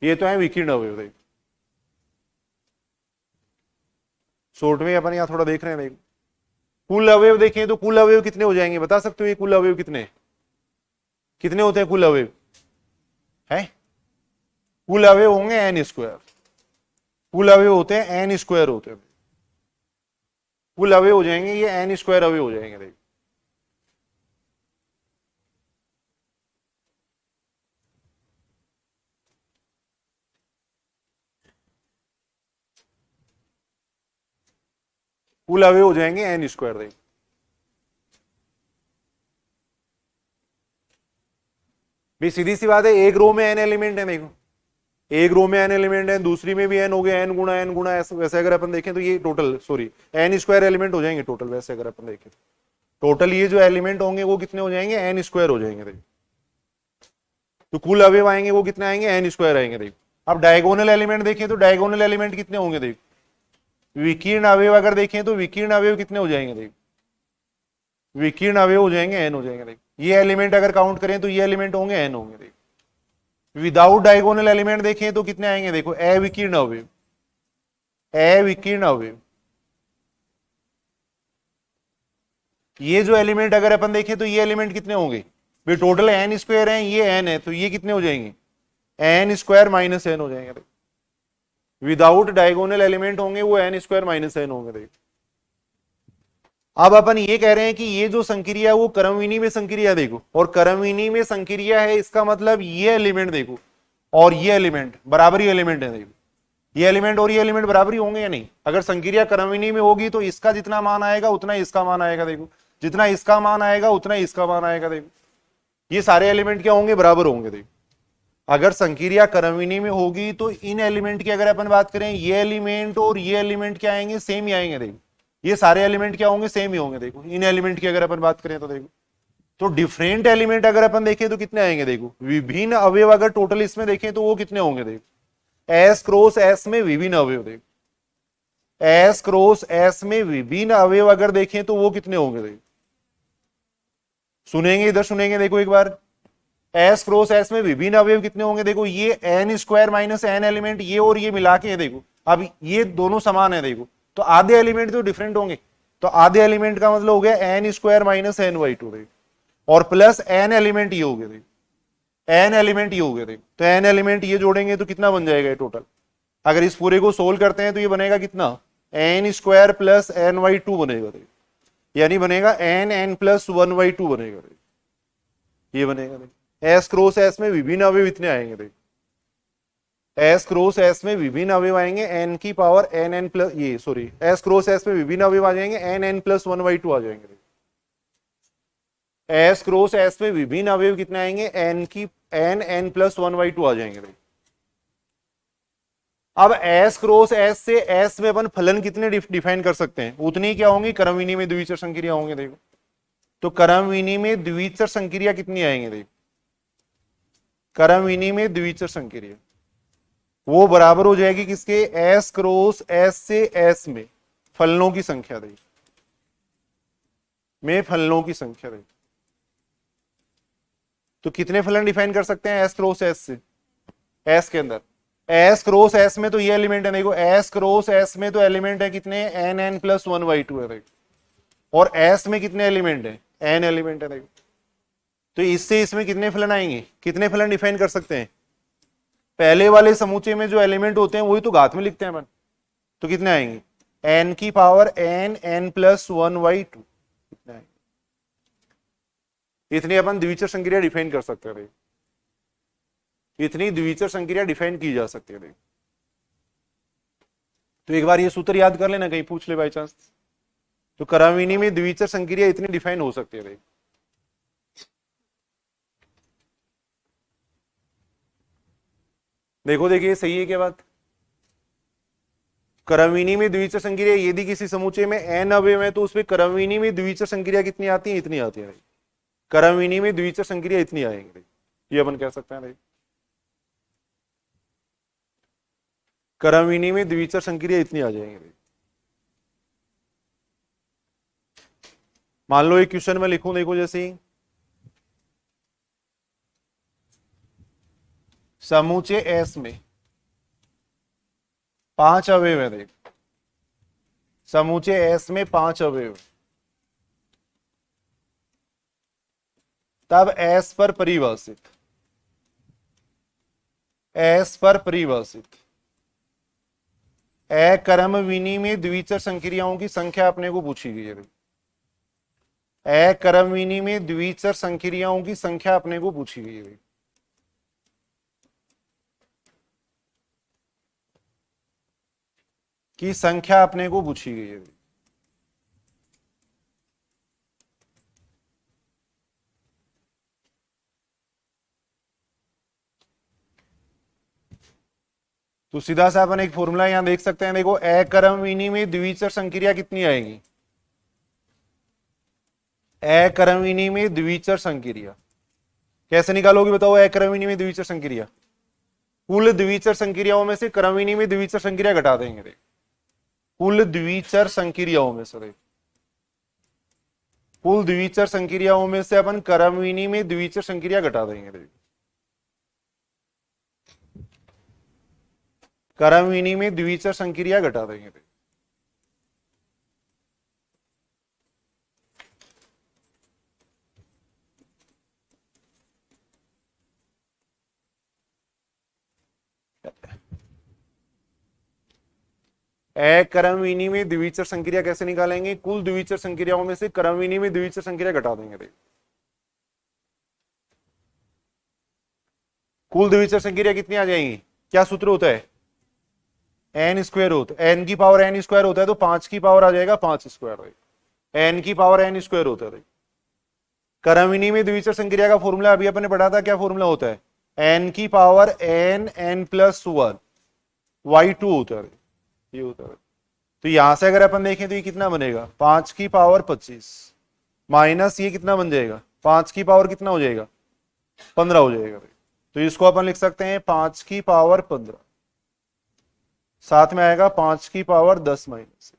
ये तो है विकीर्ण अवयव, देखो शॉर्ट में अपन यहां थोड़ा देख रहे हैं, देखो कुल अवयव देखें तो कुल अवयव कितने हो जाएंगे, बता सकते हो ये कुल अवयव कितने कितने होते हैं, कुल अवयव है, कुल अवयव होंगे एन स्क्वायर, कुल अवयव होते हैं एन स्क्वायर होते हैं, कुल अवयव हो जाएंगे ये एन स्क्वायर अवयव हो जाएंगे, देखो कुल अवयव हो जाएंगे एन स्क्वायर, देखो भाई सीधी सी बात है, एक रो में एन एलिमेंट है, देखो एक रो में एन एलिमेंट है, दूसरी में भी एन हो गया, एन गुणा ऐसे, वैसे अगर अपन देखें तो ये total sorry n square element हो जाएंगे टोटल, वैसे अगर अपन देखें टोटल ये जो एलिमेंट होंगे वो कितने हो जाएंगे, एन स्क्वायर हो जाएंगे, देखो तो कुल अवयव आएंगे वो कितने आएंगे, एन स्क्वायर आएंगे, देखो अब डायगोनल एलिमेंट देखें तो डायगोनल एलिमेंट कितने होंगे, देखो विकीर्ण अवयव अगर देखें तो विकीर्ण अवयव कितने हो जाएंगे, देखो विकीर्ण अवयव हो जाएंगे एन हो जाएंगे, देखो ये एलिमेंट अगर काउंट करें तो ये एलिमेंट होंगे एन होंगे, देखो विदाउट डायगोनल एलिमेंट देखें तो कितने आएंगे, देखो अविकीर्ण अवयव, अविकीर्ण अवयव ये जो एलिमेंट अगर अपन देखें तो ये एलिमेंट कितने होंगे भाई, टोटल एन स्क्वायर है, ये एन है, तो ये कितने हो जाएंगे, एन स्क्वायर माइनस एन हो जाएंगे। विदाउट डायगोनल एलिमेंट होंगे वो एन स्क्वायर माइनस एन होंगे। देखो अब अपन ये कह रहे हैं कि ये जो संक्रिया है वो क्रमविनी में संक्रिया, देखो, और क्रमविनी में संक्रिया है, इसका मतलब ये एलिमेंट देखो और ये एलिमेंट बराबरी एलिमेंट है। देखो ये एलिमेंट और ये एलिमेंट बराबरी होंगे या नहीं, अगर संक्रिया क्रमविनी में होगी तो इसका जितना मान आएगा उतना इसका मान आएगा। देखो जितना इसका मान आएगा उतना इसका मान आएगा। देखो ये सारे एलिमेंट क्या होंगे, बराबर होंगे। देखो अगर संक्रिया क्रमविनी में होगी तो इन एलिमेंट की अगर अपन बात करें, ये एलिमेंट और ये एलिमेंट क्या आएंगे, सेम ही आएंगे। देखो ये सारे एलिमेंट क्या होंगे, सेम ही होंगे। देखो इन एलिमेंट की अगर अपन बात करें तो देखो, तो डिफरेंट एलिमेंट अगर अपन देखें तो कितने आएंगे, देखो विभिन्न अवयव अगर टोटल इसमें देखें तो वो कितने होंगे। देखो एस क्रॉस एस में विभिन्न अवयव, देखो एस क्रॉस एस में विभिन्न अवयव अगर देखें तो वो कितने होंगे। देखो सुनेंगे, इधर सुनेंगे, देखो एक बार, एस क्रॉस एस में विभिन्न अवयव कितने होंगे। देखो ये n square minus n element, ये और ये मिला के है। देखो अब ये दोनों समान है, देखो तो आधे एलिमेंट तो डिफरेंट होंगे, तो आधे एलिमेंट का मतलब हो गया n square minus n by two, और प्लस एन एलिमेंट ये हो गए। देखो एन एलिमेंट ये हो गए। देखो तो एन एलिमेंट ये जोड़ेंगे तो कितना बन जाएगा टोटल, अगर इस पूरे को सोल्व करते हैं तो ये बनेगा कितना, n square plus n by two बनेगा। देखो यानी बनेगा n N plus one by two बनेगा। देखो ये बनेगा। देखो एस क्रॉस एस में विभिन्न अवयव इतने आएंगे। देखो एस क्रॉस एस में विभिन्न अवयव आएंगे एन की पावर एन एन प्लस, ये सॉरी, एस क्रॉस एस में विभिन्न अवयव आ जाएंगे N N plus one by two आ जाएंगे। एस क्रॉस एस में विभिन्न अवयव कितने आएंगे, एन की N N plus one by two आ जाएंगे। अब एस क्रॉस एस से एस में अपन फलन कितने डिफाइन कर सकते हैं, उतनी क्या होंगी, क्रमविनी में द्विचर संक्रिया होंगे। देखो तो क्रमविनी में द्विचर संक्रिया कितनी आएंगे। देखो क्रमविनी में द्विचर संक्रिया वो बराबर हो जाएगी किसके, एस क्रॉस एस से एस में फलनों की संख्या। देखो में फलनों की संख्या। देखो तो कितने फलन डिफाइन कर सकते हैं एस क्रॉस एस से, एस के अंदर, एस क्रॉस एस में तो ये एलिमेंट है। देखो एस क्रॉस एस में तो एलिमेंट है कितने, n N plus one by two है। देखो और एस में कितने एलिमेंट है, एन एलिमेंट है। देखो तो इससे इसमें कितने फलन आएंगे, कितने फलन डिफाइन कर सकते हैं, पहले वाले समूचे में जो एलिमेंट होते हैं वही तो घात में लिखते हैं अपन, तो कितने आएंगे, एन की power N N plus one by two, कितने आएंगे, इतनी अपन द्विचर संक्रिया डिफाइन कर सकते हैं। इतनी द्विचर संक्रिया डिफाइन की जा सकती है। तो एक बार ये सूत्र याद कर लेना, कहीं पूछ ले बाई चांस, तो क्रमविनी में द्विचर संक्रिया इतनी डिफाइन हो सकती है। देखो देखिए सही है क्या बात, क्रमविनी में द्विचर संक्रिया यदि किसी समुच्चय में एन अवयव है तो उसमें क्रमविनी में द्विचर संक्रिया कितनी आती है, इतनी आती है। क्रमविनी में द्विचर संक्रिया इतनी आएंगे, ये अपन कह सकते हैं। क्रमविनी में द्विचर संक्रिया इतनी आ जाएंगे। मान लो एक क्वेश्चन में लिखूं, देखो जैसे समुच्चय एस में 5 अवयव है। देख समुच्चय एस में 5 अवयव, तब एस पर परिभाषित, एस पर परिभाषित अक्रमविनी में द्विचर संक्रियाओं की संख्या अपने को पूछी गई है। अक्रमविनी में द्विचर संक्रियाओं की संख्या अपने को पूछी गई है। की संख्या अपने को पूछी गई है। तो सीधा सा अपन एक फॉर्मूला यहां देख सकते हैं। देखो अक्रमविनी में द्विचर संक्रिया कितनी आएगी, अक्रमविनी में द्विचर संक्रिया कैसे निकालोगे बताओ। अक्रमविनी में द्विचर संक्रिया, कुल द्विचर संक्रियाओं में से क्रमविनी में द्विचर संक्रिया घटा देंगे। देख कुल द्विचर संक्रियाओं में से, कुल द्विचर संक्रियाओं में से अपन क्रमविनी में द्विचर संक्रिया घटा देंगे। देख क्रमविनी में द्विचर संक्रिया घटा देंगे। अक्रमविनी में द्विचर संक्रिया कैसे निकालेंगे? कुल द्विचर संक्रियाओं में से क्रमविनी में द्विचर संक्रिया घटा देंगे। देखो कुल द्विचर संक्रिया कितनी आ जाएंगी? क्या सूत्र होता है? एन स्क्वायर होता है, एन की पावर एन स्क्वायर होता है तो 5 की पावर आ जाएगा 5 स्क्वायर, एन की पावर एन स्क्वायर होता है। क्रमविनी में द्विचर संक्रिया का फॉर्मूला अभी अपने पढ़ा था, क्या फॉर्मूला होता है? एन की power N N plus 1 y2 होता है, ये होता है। तो यहां से अगर अपन देखें तो ये कितना बनेगा? 5 की पावर 25 माइनस ये कितना बन जाएगा? 5 की पावर कितना हो जाएगा? 15 हो जाएगा। तो इसको अपन लिख सकते हैं 5 की पावर 15, साथ में आएगा 5 की पावर 10 माइनस,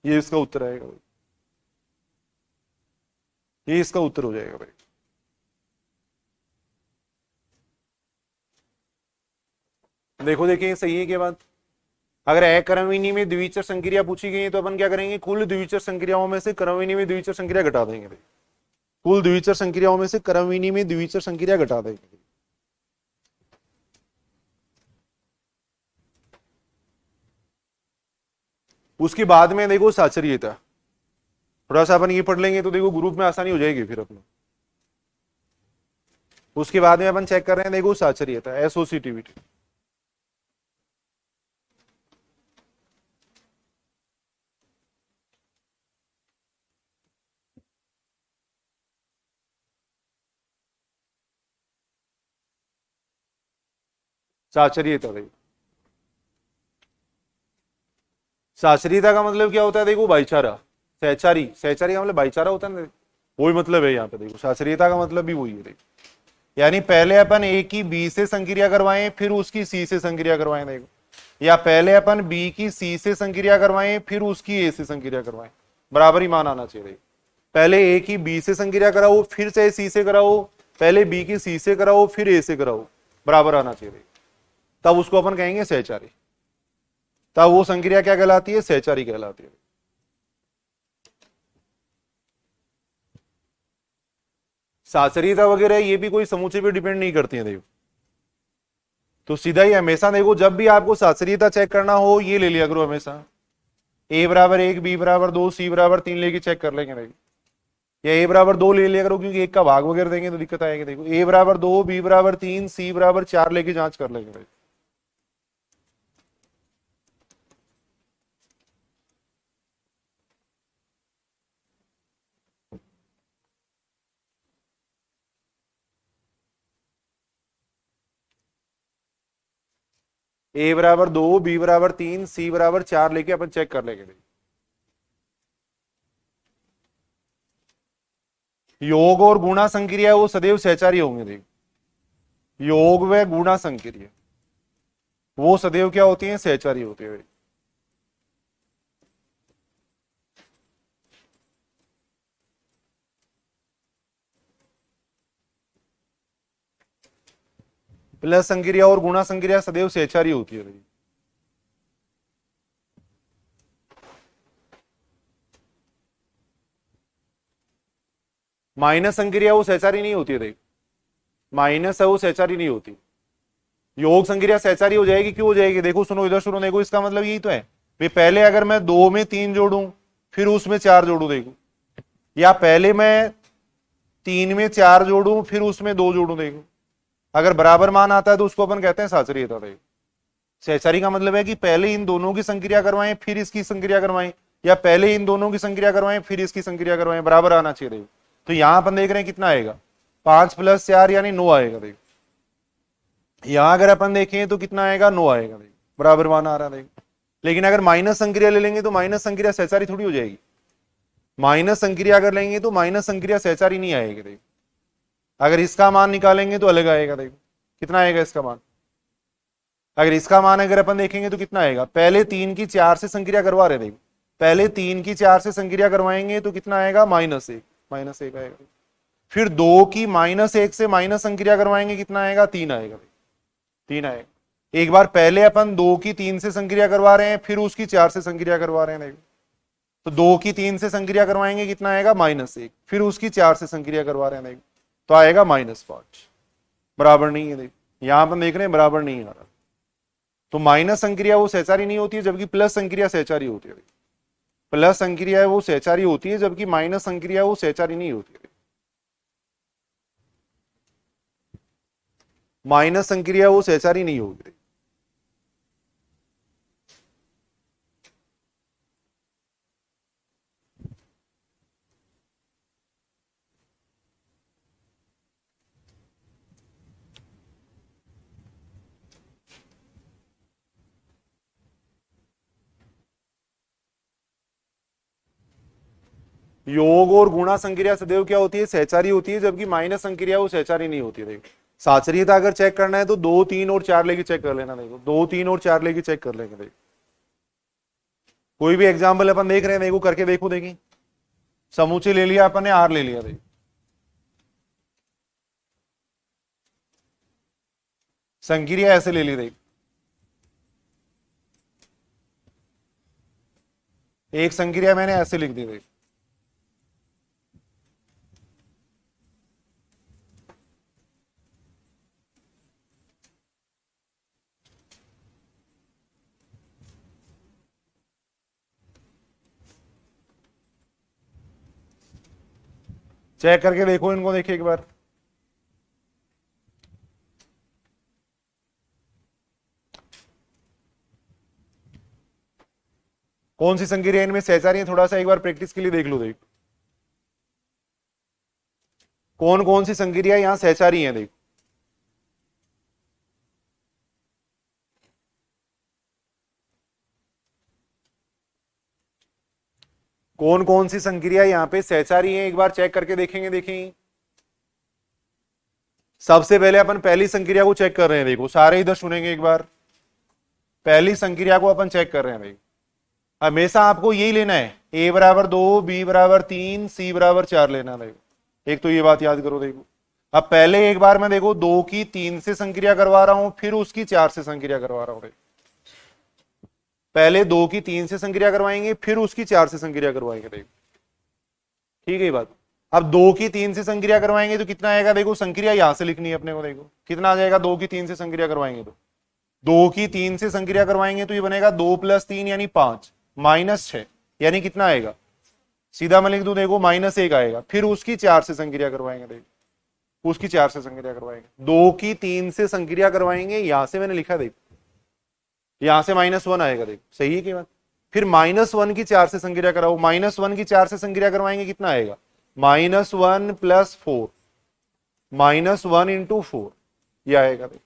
ये इसका उत्तर आएगा भाई, ये इसका उत्तर हो जाएगा भाई। देखो देखिए सही है क्या बात? अगर अक्रमविनी में द्विचर संक्रिया पूछी गई है तो अपन क्या करेंगे? कुल द्विचर संक्रियाओं में से क्रमविनी में द्विचर संक्रिया घटा देंगे भाई। कुल द्विचर संक्रियाओं में से क्रमविनी में द्विचर संक्रिया घटा देंगे। उसके बाद में देखो साचर्यता, थोड़ा सा अपन ये पढ़ लेंगे तो देखो ग्रुप में आसानी हो जाएगी फिर अपने। उसके बाद में अपन चेक कर रहे हैं, देखो साचर्यता, एसोसिएटिविटी। साचर्यता देखो, साचर्यता का मतलब क्या होता है? देखो भाईचारा, सहचारी, सहचारी का मतलब भाईचारा होता है ना, वही मतलब है यहाँ पे। देखो साचर्यता का मतलब भी वही है। देखो यानी पहले अपन ए की बी से संक्रिया करवाएं फिर उसकी सी से संक्रिया करवाएं। देखो, या पहले अपन बी की सी से संक्रिया करवाएं फिर उसकी ए से संक्रिया करवाएं, बराबर ही मान आना चाहिए। पहले ए की बी से संक्रिया कराओ फिर चाहे सी से कराओ, पहले बी की सी से कराओ फिर ए से कराओ, बराबर आना चाहिए, तब उसको अपन कहेंगे सहचारी। तब वो संक्रिया क्या कहलाती है? सहचारी कहलाती है। साचर्यता वगैरह ये भी कोई समुच्चय पे डिपेंड नहीं करती है। देखो तो सीधा ही हमेशा देखो, जब भी आपको साचर्यता चेक करना हो ये ले लिया करो हमेशा, ए बराबर 1, बी बराबर 2, सी बराबर 3 लेके चेक कर लेंगे। देखो या ए बराबर 2 ले लिया करो, क्योंकि एक का भाग वगैरह देंगे तो दिक्कत आएगी। देखो ए बराबर 2, बी बराबर 3, सी बराबर 4 लेके जांच कर लेंगे। ए बराबर 2, बी बराबर 3, सी बराबर 4 लेके अपन चेक कर लेंगे। योग और गुणा संक्रिया वो सदैव सहचारी होंगे। देखो योग व गुणा संक्रिया वो सदैव क्या होती है? सहचारी होती है। प्लस संक्रिया और गुणा संक्रिया सदैव सहचारी होती है। माइनस संक्रिया वो सहचारी नहीं होती है। देखो माइनस है वो सहचारी नहीं होती। योग संक्रिया सहचारी हो जाएगी, क्यों हो जाएगी? देखो सुनो, इधर सुनो, देखो इसका मतलब यही तो है भाई, पहले अगर मैं 2 में 3 जोड़ू फिर उसमें 4 जोड़ू, देखो, या पहले मैं 3 में 4 जोड़ू फिर उसमें 2 जोड़ू, देखो अगर बराबर मान आता है तो उसको अपन कहते हैं साचर्यता। देखो सहचारी का मतलब है कि पहले इन दोनों की संक्रिया करवाएं फिर इसकी संक्रिया करवाएं, या पहले इन दोनों की संक्रिया करवाएं फिर इसकी संक्रिया करवाएं, बराबर आना चाहिए। देखो तो यहां अपन देख रहे हैं कितना आएगा? 5 + 4 यानी 9 आएगा। देखो यहां अगर अपन देखें तो कितना आएगा? 9 आएगा। देखो बराबर मान आ रहा है। देखो लेकिन अगर माइनस संक्रिया ले लेंगे तो माइनस संक्रिया सहचारी थोड़ी हो जाएगी। माइनस संक्रिया अगर लेंगे तो माइनस संक्रिया सहचारी नहीं आएगी। देखो अगर इसका मान निकालेंगे तो अलग आएगा। देखो कितना आएगा इसका मान? अगर इसका मान अगर अपन देखेंगे तो कितना आएगा? पहले 3 की 4 से संक्रिया करवा रहे। देखो पहले 3 की 4 से संक्रिया करवाएंगे तो कितना आएगा? -1, -1 आएगा। फिर 2 की -1 से माइनस संक्रिया करवाएंगे, कितना आएगा? 3 आएगा। 3 आएगा। एक बार पहले अपन 2 की 3 से संक्रिया करवा रहे हैं फिर उसकी 4 से संक्रिया करवा रहे हैं। देखो तो 2 की 3 से संक्रिया करवाएंगे, कितना आएगा? -1, फिर उसकी 4 से संक्रिया करवा रहे हैं। देखो तो आएगा -5, बराबर नहीं है। देखो यहां अपन देख रहे हैं बराबर नहीं आ रहा। तो माइनस संक्रिया वो सहचारी नहीं होती है, जबकि प्लस संक्रिया सहचारी होती है। प्लस संक्रिया है वो सहचारी होती है, जबकि माइनस संक्रिया वो सहचारी नहीं होती है। माइनस संक्रिया वो सहचारी नहीं होगी। योग और गुणा संक्रिया सदैव क्या होती है, सहचारी होती है, जबकि माइनस संक्रिया वो सहचारी नहीं होती है। देखो साचरीयता अगर चेक करना है तो 2 3 और 4 लेके चेक कर लेना। देखो 2 3 और 4 लेके चेक कर लेंगे। देखो कोई भी एग्जाम्पल अपन देख रहे हैं, देखो करके देखो। देखिए समूचे ले लिया अपन ने, आर ले लिया। देखो संक्रिया ऐसे ले ली। देखो एक संक्रिया मैंने ऐसे लिख दी। देखो चेक करके देखो इनको। देखिए एक बार कौन सी संक्रिया इनमें सहचारी है, थोड़ा सा एक बार प्रैक्टिस के लिए देख लो। देखो कौन कौन सी संक्रिया यहां सहचारी है। देखो कौन कौन सी संक्रिया यहां पे सहचारी है, एक बार चेक करके देखेंगे। देखें सबसे पहले अपन पहली संक्रिया को चेक कर रहे हैं। देखो सारे इधर सुनेंगे एक बार। पहली संक्रिया को अपन चेक कर रहे हैं। देखो हमेशा आपको यही लेना है, a बराबर 2, b बराबर 3, c बराबर 4 लेना। देखो एक तो ये बात याद करो। देखो अब पहले एक बार मैं देखो 2 की 3 से संक्रिया करवा रहा हूं, फिर उसकी 4 से संक्रिया करवा रहा हूं। पहले 2 की 3 से संक्रिया करवाएंगे, फिर उसकी 4 से संक्रिया करवाएंगे। देखो ठीक है ये बात। अब 2 की 3 से संक्रिया करवाएंगे तो कितना आएगा, देखो संक्रिया यहां से लिखनी है अपने को। देखो कितना आ जाएगा, 2 की 3 से संक्रिया करवाएंगे तो 2 की 3 से संक्रिया करवाएंगे तो ये बनेगा 2 + 3 यानी 5 -6 यानी कितना आएगा, सीधा मैं लिख दूं देखो -1 आएगा। फिर उसकी 4 से संक्रिया करवाएंगे। देखो उसकी 4 से संक्रिया करवाएंगे, 2 की 3 से संक्रिया करवाएंगे, यहां से मैंने लिखा देखो यहां से -1 आएगा। देखो सही है कि बात। फिर -1 की 4 से संक्रिया कराओ, -1 की 4 से संक्रिया करवाएंगे कितना आएगा, -1 + 4 -1 × 4 ये आएगा। देखो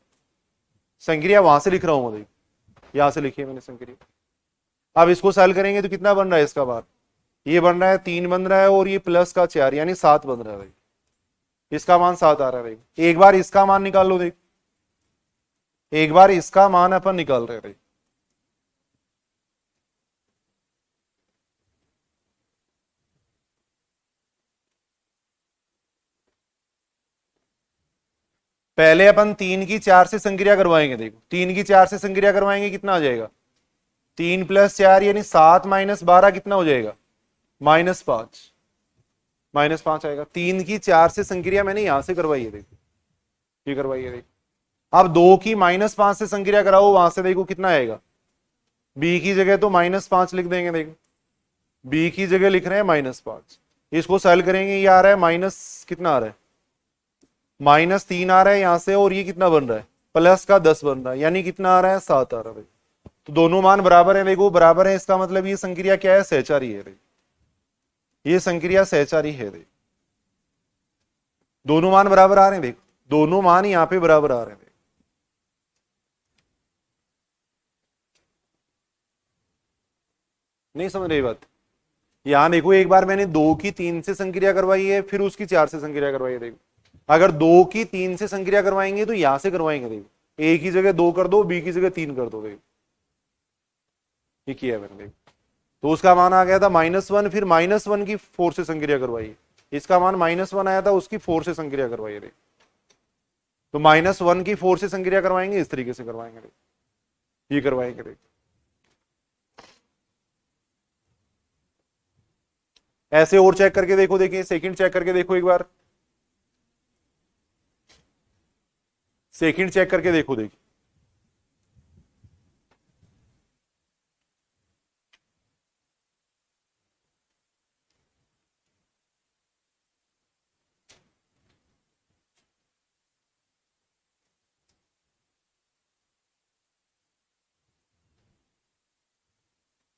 संक्रिया वहां से लिख रहा हूं। देखो यहां से लिखी है मैंने संक्रिया। अब इसको सॉल्व करेंगे तो कितना बन रहा है इसका बार, ये बन रहा है 3 बन रहा है, और ये प्लस का 4 यानी 7 बन रहा है। इसका मान 7 आ रहा है। एक बार इसका मान निकाल लो। देख एक बार इसका मान अपन निकाल रहे थे। पहले अपन 3 की 4 से संक्रिया करवाएंगे। देखो 3 की 4 से संक्रिया करवाएंगे कितना आ जाएगा, 3 + 4 यानी 7 - 12 कितना हो जाएगा, -5 -5 आएगा। 3 की 4 से संक्रिया मैंने यहां से करवाई है। देखो ये करवाई है। देखो अब 2 की -5 से संक्रिया कराओ, वहां से देखो कितना आएगा, b की जगह तो -5 लिख देंगे। देखो b की जगह लिख रहे हैं -5। इसको सॉल्व करेंगे, ये आ रहा है माइनस कितना आ रहा है, -3 आ रहा है यहां से, और ये कितना बन रहा है, प्लस का 10 बन रहा है, यानी कितना आ रहा है, 7 आ रहा है। तो दोनों मान बराबर है। देखो बराबर है, इसका मतलब ये संक्रिया क्या है, सहचारी है। ये संक्रिया सहचारी है। देखो दोनों मान बराबर आ रहे हैं। देखो दोनों मान यहां पे बराबर आ रहे हैं। नहीं समझ रही बात। यहां देखो एक बार मैंने 2 की 3 से संक्रिया करवाई है, फिर उसकी 4 से संक्रिया करवाई है। देखो अगर 2 की 3 से संक्रिया करवाएंगे तो यहां से करवाएंगे। देखो a की जगह 2 कर दो, b की जगह 3 कर दो। देखो ये किया है मैंने। देखो तो उसका मान आ गया था -1, फिर -1 की 4 से संक्रिया करवाई, इसका मान -1 आया था, उसकी 4 से संक्रिया करवाई। देखो तो -1 की 4 से संक्रिया करवाएंगे, इस तरीके से करवाएंगे। देखो ये करवाएंगे। देखो ऐसे और चेक करके देखो। देखिए सेकंड चेक करके देखो एक बार, सेकंड चेक करके देखो। देखिए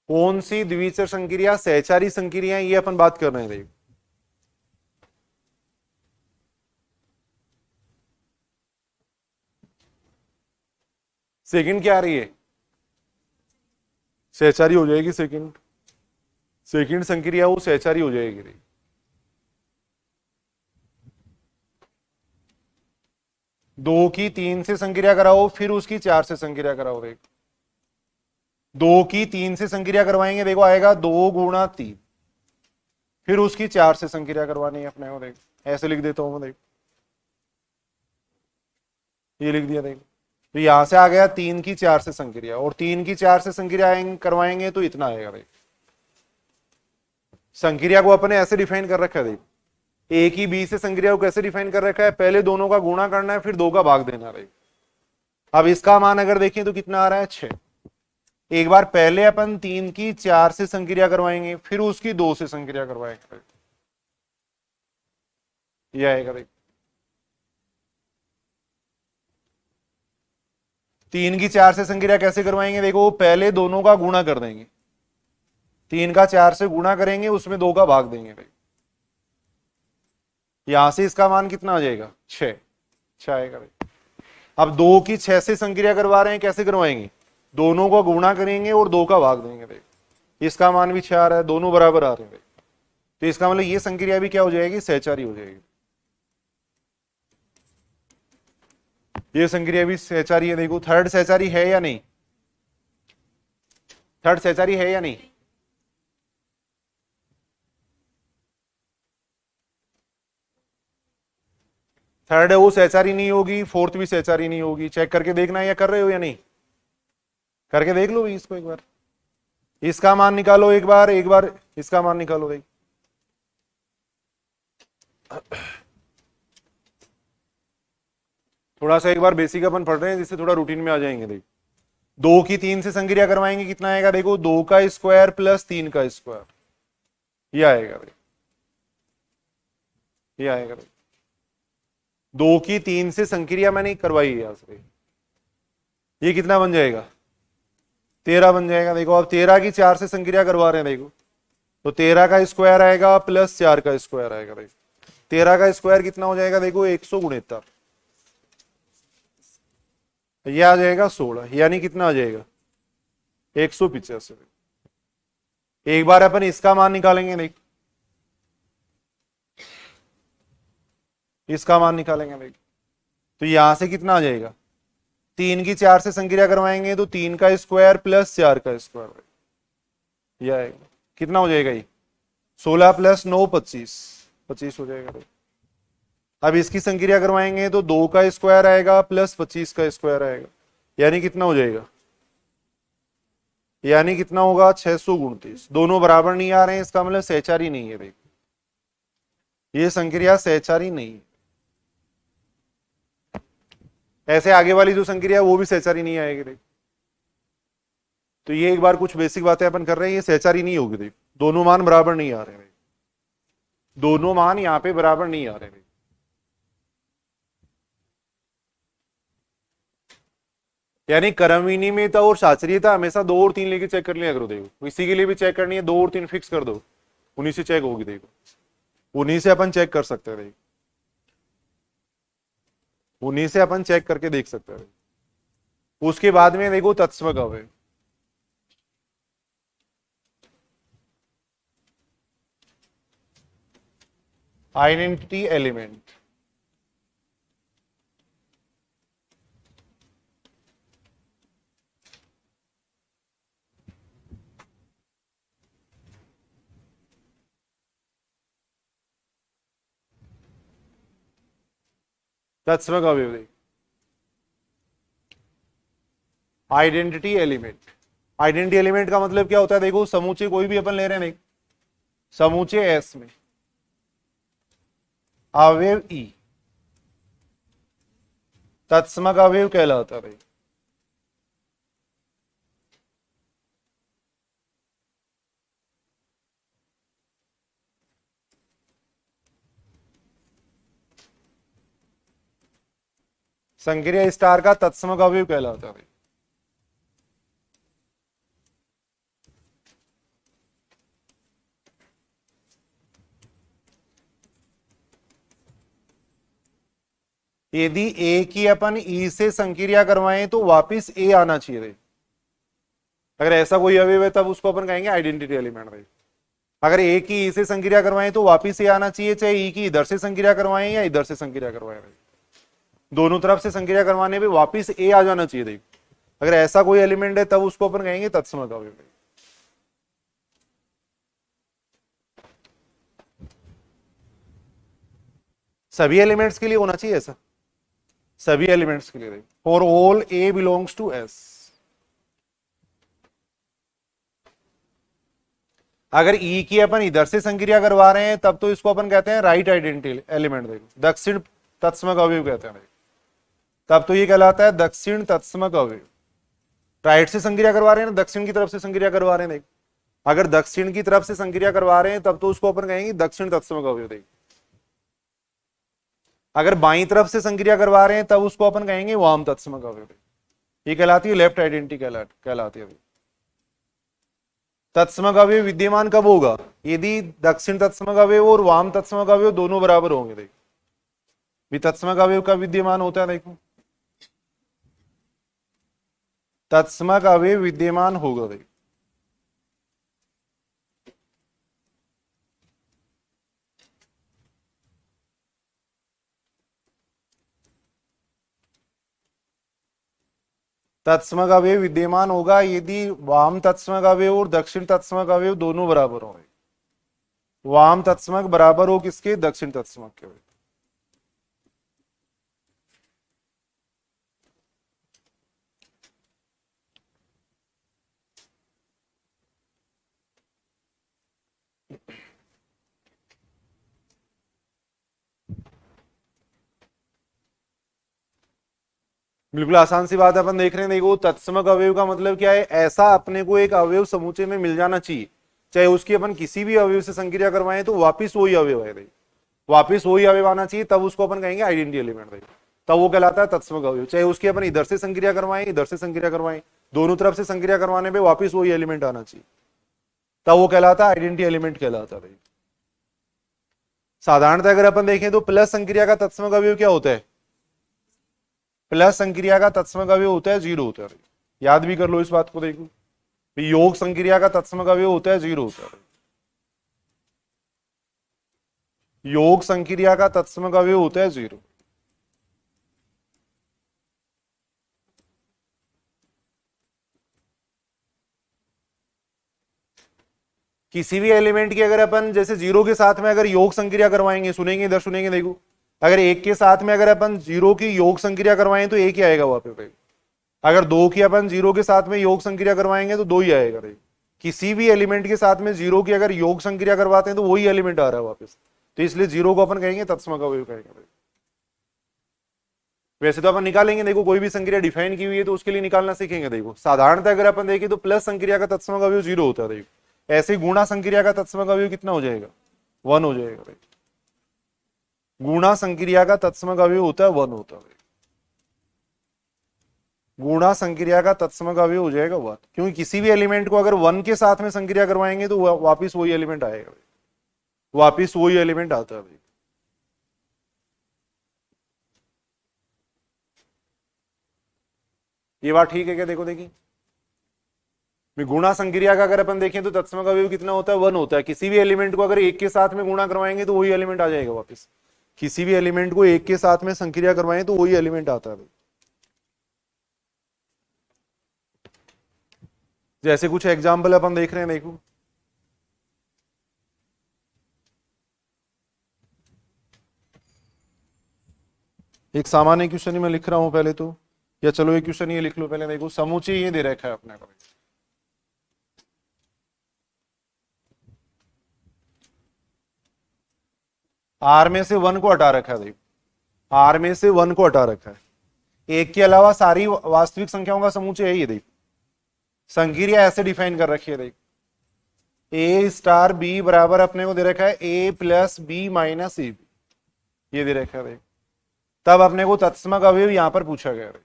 कौन सी द्विचर संक्रिया सहचारी संक्रिया है, ये अपन बात कर रहे हैं। देखो सेकंड क्या आ रही है, सहचारी हो जाएगी। सेकंड सेकंड संक्रिया वो सहचारी हो जाएगी। दो की तीन से संक्रिया कराओ, फिर उसकी चार से संक्रिया कराओ। देखो दो की तीन से संक्रिया करवाएंगे, देखो आएगा 2 × 3, फिर उसकी 4 से संक्रिया करवानी है अपने को। देखो ऐसे लिख देता हूं मैं। देखो ये लिख दिया। देखो तो यहां से आ गया 3 की 4 से संक्रिया, और 3 की 4 से संक्रिया करवाएंगे तो इतना आएगा। देखो संक्रिया को अपने ऐसे डिफाइन कर रखा है। देखो ए की बी से संक्रिया को कैसे डिफाइन कर रखा है, पहले दोनों का गुणा करना है, फिर 2 का भाग देना है। अब इसका मान अगर देखें तो कितना आ रहा है, 6। एक बार पहले अपन 3 की 4 से संक्रिया करवाएंगे, फिर उसकी 2 से संक्रिया करवाएंगे, ये आएगा। देखो 3 की 4 से संक्रिया कैसे करवाएंगे, देखो पहले दोनों का गुणा कर देंगे, 3 का 4 से गुणा करेंगे, उसमें 2 का भाग देंगे। देखो यहां से इसका मान कितना आ जाएगा, 6 आएगा। अब 2 की 6 से संक्रिया करवा रहे हैं, कैसे करवाएंगे, दोनों को गुणा करेंगे और 2 का भाग देंगे। देखो इसका मान भी 6 आ रहा है, दोनों बराबर आ रहे हैं। तो इसका मतलब ये संक्रिया भी क्या हो जाएगी, सहचारी हो जाएगी। ये संक्रिया भी सहचारी है। देखो थर्ड सहचारी है या नहीं, थर्ड सहचारी है या नहीं, थर्ड है वो सहचारी नहीं होगी, फोर्थ भी सहचारी नहीं होगी। चेक करके देखना है, या कर रहे हो या नहीं, करके देख लो इसको एक बार। इसका मान निकालो एक बार, इसका मान निकालो। देख थोड़ा सा एक बार बेसिक अपन पढ़ रहे हैं, जिससे थोड़ा रूटीन में आ जाएंगे। देख 2 की 3 से संक्रिया करवाएंगे, कितना आएगा, देखो 2 का स्क्वायर प्लस 3 का स्क्वायर, ये आएगा। देख ये आएगा। 2 की 3 से संक्रिया मैंने करवाई है यहां से, ये कितना बन जाएगा, 13 बन जाएगा। देखो अब 13 की 4 से संक्रिया करवा रहे हैं, देखो तो 13 का स्क्वायर आएगा प्लस 4 का स्क्वायर आएगा। देखो 13 का स्क्वायर कितना हो जाएगा, देखो 169, यह आ जाएगा 16, यानी कितना आ जाएगा, 185। एक बार अपन इसका मान निकालेंगे। देख इसका मान निकालेंगे। देख तो यहां से कितना आ जाएगा, 3 की 4 से संक्रिया करवाएंगे तो 3 का स्क्वायर प्लस 4 का स्क्वायर, यह आएगा। कितना हो जाएगा ये, 16 प्लस 9 25, 25 हो जाएगा। अब इसकी संक्रिया करवाएंगे तो 2 का स्क्वायर आएगा प्लस 25 का स्क्वायर आएगा, यानी कितना हो जाएगा, यानी कितना होगा, 629। दोनों बराबर नहीं आ रहे हैं, इसका मतलब सहचारी नहीं है। देखो ये संक्रिया सहचारी नहीं है। ऐसे आगे वाली जो संक्रिया है वो भी सहचारी नहीं आएगी। देखो तो ये एक बार कुछ बेसिक बातें अपन कर रहे हैं, ये सहचारी नहीं होगी। देखो दोनों मान बराबर नहीं आ रहे हैं, दोनों मान यहां पे बराबर नहीं आ रहे हैं। यानी क्रमविनिमयता और शास्त्रीयता हमेशा 2 और 3 लेके चेक कर लिया करो। देखो इसी के लिए भी चेक करनी है, 2 और 3 फिक्स कर दो, उन्हीं से चेक होगी। देखो उन्हीं से अपन चेक कर सकते हैं। देखो उन्हीं से अपन चेक करके देख सकते हैं। उसके बाद में देखो तत्सम का है, आइडेंटिटी एलिमेंट। तत्सम का अवयव, आइडेंटिटी एलिमेंट। आइडेंटिटी एलिमेंट का मतलब क्या होता है, देखो समूचे कोई भी अपन ले रहे हैं, समूचे एस में अवयव ई तत्समक अवयव कहलाता है। संक्रिया स्टार का तत्समक अवयव कहलाता है। यदि ए की अपन ई से संक्रिया करवाएं तो वापिस ए आना चाहिए। अगर ऐसा कोई अवयव है तब उसको अपन कहेंगे आइडेंटिटी एलिमेंट। अगर ए की ई से संक्रिया करवाएं तो वापिस ए आना चाहिए, चाहे ई की इधर से संक्रिया करवाएं या इधर से संक्रिया करवाएं, दोनों तरफ से संक्रिया करवाने पे वापिस ए आ जाना चाहिए। देखो अगर ऐसा कोई एलिमेंट है तब उसको अपन कहेंगे तत्समक अवयव। सभी एलिमेंट्स के लिए होना चाहिए ऐसा, सभी एलिमेंट्स के लिए। For all a belongs to s. अगर ई की अपन इधर से संक्रिया करवा रहे हैं तब तो इसको अपन कहते हैं राइट आइडेंटिटी एलिमेंट। देखो दक्षिण तत्समक अवयव कहते हैं, तब तो ये कहलाता है दक्षिण तत्समक अवयव। राइट से संक्रिया करवा रहे हैं ना, दक्षिण की तरफ से संक्रिया करवा रहे हैं। देखो अगर दक्षिण की तरफ से संक्रिया करवा रहे हैं तब तो उसको अपन कहेंगे दक्षिण तत्समक अवयव। देखो अगर बाईं तरफ से संक्रिया करवा रहे हैं तब उसको अपन कहेंगे वाम तत्समक अवयव। ये कहलाती है लेफ्ट आइडेंटिटी कहलाती है। तत्समक अवयव विद्यमान कब होगा? यदि दक्षिण तत्समक अवयव और वाम तत्समक अवयव दोनों बराबर होंगे। देखो भी तत्समक अवयव कब विद्यमान होता है? देखो तत्समक अवयव विद्यमान होगा। देखो तत्समक अवयव विद्यमान होगा यदि वाम तत्समक अवयव और दक्षिण तत्समक अवयव दोनों बराबर होंगे। वाम तत्समक बराबर हो किसके? दक्षिण तत्समक के। बिल्कुल आसान सी बात है, अपन देख रहे हैं। देखो तत्समक अवयव का मतलब क्या है? ऐसा अपने को एक अवयव समूचे में मिल जाना चाहिए, चाहे उसकी अपन किसी भी अवयव से संक्रिया करवाएं तो वापिस वही अवयव है। वापिस वही अवयव आना चाहिए, तब उसको अपन कहेंगे आइडेंटिटी एलिमेंट। तब वो कहलाता है तत्समक अवयव। चाहे उसकी अपन इधर से संक्रिया करवाएं इधर से संक्रिया करवाएं, दोनों तरफ से संक्रिया करवाने पे वापिस वही एलिमेंट आना चाहिए, तब वो कहलाता है आइडेंटिटी एलिमेंट कहलाता है। साधारणतः अगर अपन देखें तो प्लस संक्रिया का तत्समक अवयव क्या होता है? प्लस संक्रिया का तत्समक अवयव होता है जीरो होता है। याद भी कर लो इस बात को। देखो योग संक्रिया का तत्समक अवयव होता है जीरो होता है। योग संक्रिया का तत्समक अवयव होता है जीरो। किसी भी एलिमेंट की अगर अपन जैसे जीरो के साथ में अगर योग संक्रिया करवाएंगे, सुनेंगे इधर सुनेंगे। देखो अगर एक के साथ में अगर अपन जीरो की योग संक्रिया करवाएं तो एक ही आएगा वहां पे। अगर दो की अपन जीरो के साथ में योग संक्रिया करवाएंगे तो दो ही आएगा। किसी भी एलिमेंट के साथ में जीरो की अगर योग संक्रिया करवाते हैं तो वही एलिमेंट आ रहा है वापस, तो इसलिए जीरो को अपन कहेंगे तत्समक अवयव कहेंगे। वैसे तो अपन निकालेंगे। देखो कोई भी संक्रिया डिफाइन की हुई है तो उसके लिए निकालना सीखेंगे। देखो साधारणतः अगर अपन देखें तो प्लस संक्रिया का तत्समक अवयव जीरो होता है। देखो ऐसे गुणा संक्रिया का तत्समक अवयव कितना हो जाएगा? वन हो जाएगा। गुणा संक्रिया का तत्समक अवयव होता है वन होता है। गुणा संक्रिया का तत्समक अवयव हो जाएगा वन, क्योंकि किसी भी एलिमेंट को अगर वन के साथ में संक्रिया करवाएंगे तो वापिस वही एलिमेंट आएगा, वापिस वही एलिमेंट आता है। ये बात ठीक है क्या? देखो देखिए गुणा संक्रिया का अगर अपन देखें तो तत्समक अवयव कितना होता है? वन होता है। किसी भी एलिमेंट को अगर एक के साथ में गुणा करवाएंगे तो वही एलिमेंट आ जाएगा वापस। किसी भी एलिमेंट को एक के साथ में संक्रिया करवाएं तो वही एलिमेंट आता है। जैसे कुछ एग्जाम्पल अपन देख रहे हैं। देखो एक सामान्य क्वेश्चन ही मैं लिख रहा हूं पहले तो, या चलो एक क्वेश्चन ये लिख लो पहले। देखो समूचे ये दे रखा है अपने को, आर में से वन को हटा रखा है। देखो आर में से वन को हटा रखा है। एक के अलावा सारी वास्तविक संख्याओं का समूचे है ये। देखो संक्रिया ऐसे डिफाइन कर रखी है। देखो ए स्टार बी बराबर अपने को दे रखा है A plus B minus A B, ये दे रखा है। देखो तब अपने को तत्समक अवयव यहां पर पूछा गया है।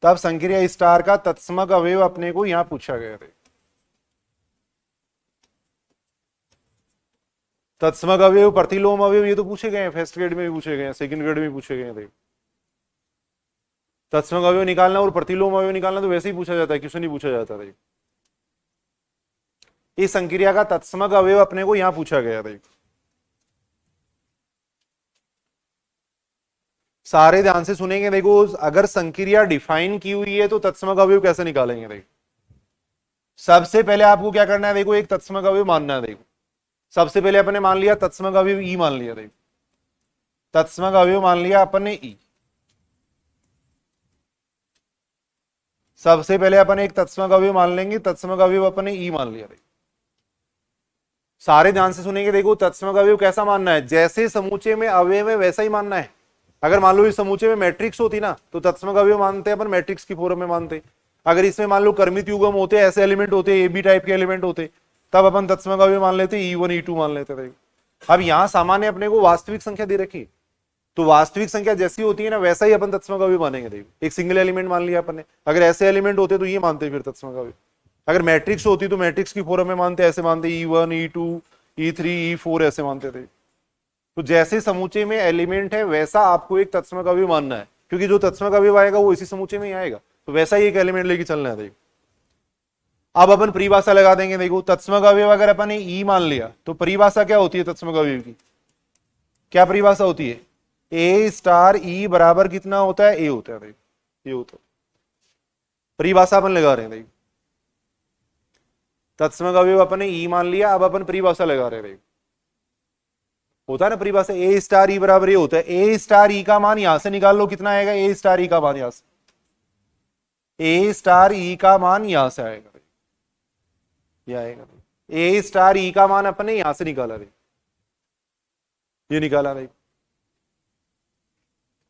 तब संक्रिया स्टार का तत्समक अवयव अपने को यहां पूछा गया है। तत्समक अवयव, प्रतिलोम अवयव, ये तो पूछे गए हैं, फर्स्ट ग्रेड में भी पूछे गए हैं, सेकंड ग्रेड में भी पूछे गए हैं। देखो तत्समक अवयव निकालना और प्रतिलोम अवयव निकालना तो वैसे ही पूछा जाता है, क्वेश्चन ही पूछा जाता है। इस संक्रिया का तत्समक अवयव अपने को यहां पूछा गया। देखो सारे ध्यान से सुनेंगे। देखो अगर संक्रिया डिफाइन की हुई है तो तत्समक अवयव कैसे निकालेंगे। देखो सबसे पहले आपको क्या करना है, देखो एक तत्समक अवयव मानना है। देखो सबसे पहले अपने मान लिया तत्समक अवयव ई मान लिया। देखो तत्समक अवयव मान लिया अपन ने ई। सबसे पहले अपन एक तत्समक अवयव मान लेंगे, तत्समक अवयव अपन ने ई मान लिया। देखो सारे ध्यान से सुनेंगे। देखो तत्समक अवयव कैसा मानना है, जैसे समूचे में अवयव है वैसा ही मानना है। अगर मान लो इस समूचे में मैट्रिक्स होती ना तो तत्समक अवयव मानते अपन मैट्रिक्स की फॉर्म में मानते। अगर इसमें मान लो कर्मित युग्म होते, ऐसे एलिमेंट होते, ए बी टाइप के एलिमेंट होते, तब अपन तत्समक अवयव मान लेते, E1 E2 मान लेते थे। अब यहां सामान्य अपने को वास्तविक संख्या दे रखी, तो वास्तविक संख्या जैसी होती है ना वैसा ही अपन तत्समक अवयव मानेंगे। देखो एक सिंगल एलिमेंट मान लिया अपन ने, अगर ऐसे एलिमेंट होते तो ये मानते फिर तत्समक अवयव। अगर मैट्रिक्स होती तो मैट्रिक्स की फॉर्म में मानते, ऐसे मानते E1 E2 E3 E4 ऐसे मानते थे। तो जैसे समूचे में एलिमेंट है वैसा आपको एक तत्समक अवयव मानना है, क्योंकि जो तत्समक अवयव आएगा वो इसी समूचे में ही आएगा, तो वैसा ही एक एलिमेंट लेके चलना है। देखो अब अपन परिभाषा लगा देंगे। देखो तत्समक अवयव अगर अपन ने ई मान लिया तो परिभाषा क्या होती है तत्समक अवयव की, क्या परिभाषा होती है, ए स्टार ई बराबर कितना होता है, ए होता है। देखो ये होता है परिभाषा अपन लगा रहे हैं। देखो तत्समक अवयव अपन ने ई मान लिया, अब अपन परिभाषा लगा रहे हैं। देखो होता है ना परिभाषा, ए स्टार ई बराबर ये होता है, ए स्टार ई का मान यहां से निकाल लो, कितना आएगा, ए स्टार ई का मान यहां से, ए स्टार ई का मान यहां से आएगा, ये आएगा। ए स्टार ई का मान अपन ने यहां से निकाला। ये निकाला। देखो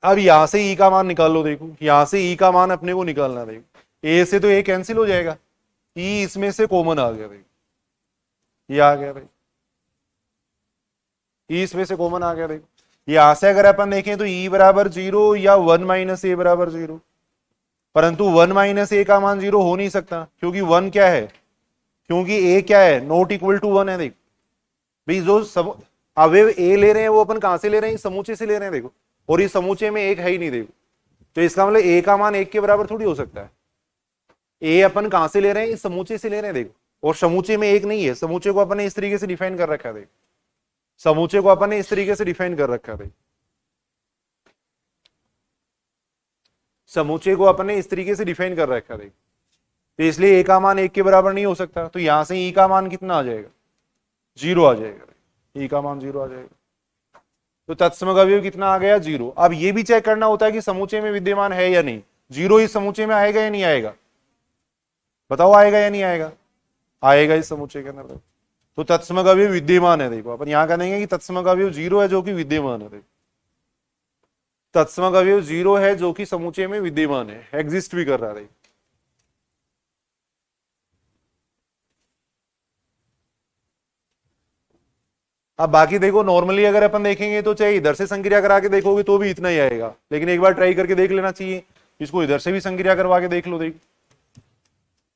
अब यहां से ई का मान निकाल लो। देखो यहां से ई का मान अपने को निकालना। देखो ए से तो ए कैंसिल हो जाएगा, ई इसमें से कॉमन आ गया। देखो ये आ गया। देखो ई इसमें से कॉमन आ गया। देखो यहां से अगर अपन देखें तो ई बराबर 0 या 1 माइनस ए बराबर 0, परंतु 1 माइनस ए का मान 0 हो नहीं सकता, क्योंकि 1 क्या है, क्योंकि ए क्या है, नॉट इक्वल टू 1 है। देखो भाई जो सब अवयव ए ले रहे हैं वो अपन कहां से ले रहे हैं, इस समूचे से ले रहे हैं। देखो और इस समूचे में एक है ही नहीं। देखो तो इसका मतलब ए का मान 1 के बराबर थोड़ी हो सकता है। ए अपन कहां से ले रहे हैं, इस समूचे से ले रहे हैं। देखो और समूचे में एक नहीं है, समूचे को अपन ने इस तरीके से डिफाइन कर रखा है। देखो समूचे को अपन ने इस तरीके से डिफाइन कर रखा है। समूचे को अपन ने इस तरीके से डिफाइन कर रखा है। तो इसलिए ए का मान 1 के बराबर नहीं हो सकता, तो यहां से ई का मान कितना आ जाएगा, 0 आ जाएगा। ई का मान 0 आ जाएगा, तो तत्समक अवयव कितना आ गया, 0। अब ये भी चेक करना होता है कि समूचे में विद्यमान है या नहीं। 0 इस समूचे में आएगा या नहीं आएगा, बताओ आएगा या नहीं आएगा, आएगा इस समूचे के अंदर। तो तत्समक अवयव विद्यमान है। देखो अपन यहां कह देंगे कि तत्समक अवयव 0 है जो कि विद्यमान है। देखो तत्समक अवयव 0 है जो कि समूचे में विद्यमान है, एग्जिस्ट भी कर रहा है। अब बाकी देखो नॉर्मली अगर अपन देखेंगे तो चाहे इधर से संक्रिया करा के देखोगे तो भी इतना ही आएगा, लेकिन एक बार ट्राई करके देख लेना चाहिए, इसको इधर से भी संक्रिया करवा के देख लो। देखो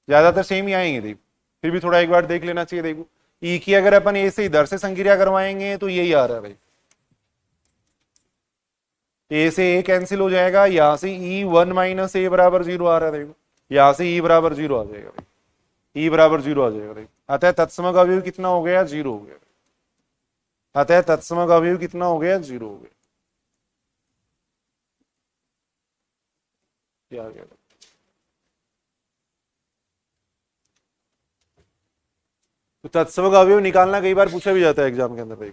ज्यादातर सेम ही आएंगे। देखो फिर भी थोड़ा एक बार देख लेना चाहिए। देखो ई की अगर अपन ए से इधर से संक्रिया करवाएंगे तो यही आ रहा है। भाई ए से ए कैंसिल हो जाएगा, यहां से ई 1 माइनस ए बराबर 0 आ रहा है। देखो यहां से ई बराबर 0 आ जाएगा, ई बराबर 0 आ जाएगा। देखो अतः तत्समक अवयव कितना हो गया, 0 हो गया। अतः तत्समक अवयव कितना हो गया, 0 हो गया। क्या आ गया, तो तत्समक अवयव निकालना कई बार पूछा भी जाता है एग्जाम के अंदर। भाई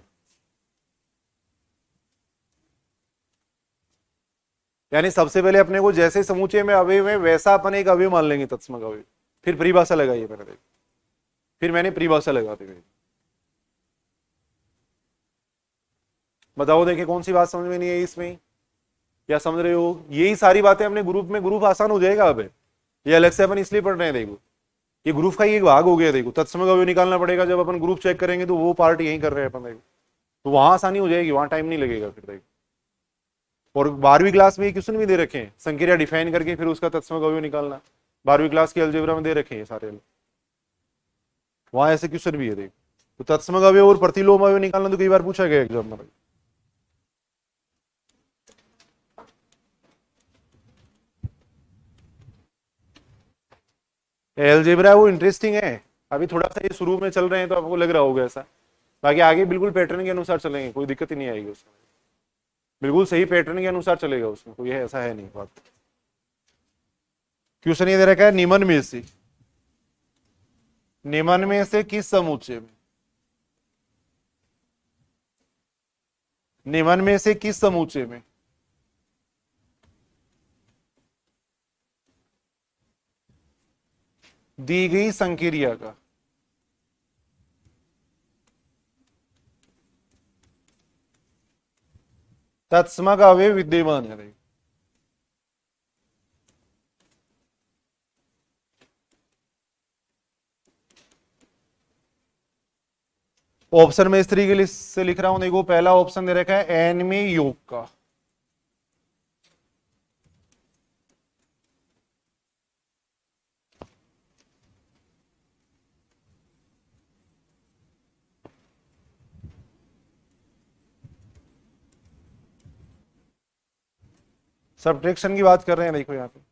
यानी सबसे पहले अपने को जैसे समूचे में अवयव है वैसा अपन एक अवयव मान लेंगे तत्समक अवयव, फिर परिभाषा लगाइए मैंने। देखो फिर मैंने परिभाषा लगा दी। बताओ देखें कौन सी बात समझ में नहीं है इसमें, क्या समझ रहे हो, यही सारी बातें अपने ग्रुप में, ग्रुप आसान हो जाएगा। अब ये अलग से अपन इसलिए पढ़ रहे हैं। देखो ये ग्रुप का ही एक भाग हो गया। देखो तत्समक अवयव निकालना पड़ेगा, जब अपन ग्रुप चेक करेंगे तो वो पार्ट यही कर रहे हैं अपन। देखो तो वहां आसानी हो जाएगी, वहां टाइम नहीं लगेगा फिर। देखो और 12वीं क्लास में क्वेश्चन भी दे रखे हैं, संक्रिया डिफाइन करके फिर उसका तत्समक अवयव निकालना, 12वीं क्लास के अलजेब्रा में दे रखे हैं सारे, वहां ऐसे क्वेश्चन भी है। देखो तो तत्समक अवयव और प्रतिलोम अवयव निकालना तो कई बार पूछा गया एग्जाम में। अलजेब्रा वो इंटरेस्टिंग है, अभी थोड़ा सा ये शुरू में चल रहे हैं तो आपको लग रहा होगा ऐसा, बाकी आगे बिल्कुल पैटर्न के अनुसार चलेंगे, कोई दिक्कत ही नहीं आएगी उसमें, बिल्कुल सही पैटर्न के अनुसार चलेगा उसमें, कोई ऐसा है नहीं बात। क्वेश्चन ये दे रखा है, निम्न में से किस समुच्चय में, निम्न में से किस समुच्चय में दी गई संक्रिया का तत्समक अवयव विद्यमान है। ऑप्शन में इस तरीके से लिख रहा हूं, देखो पहला ऑप्शन दे रखा है एन में योग का, सब्ट्रैक्शन की बात कर रहे हैं, देखो यहां पे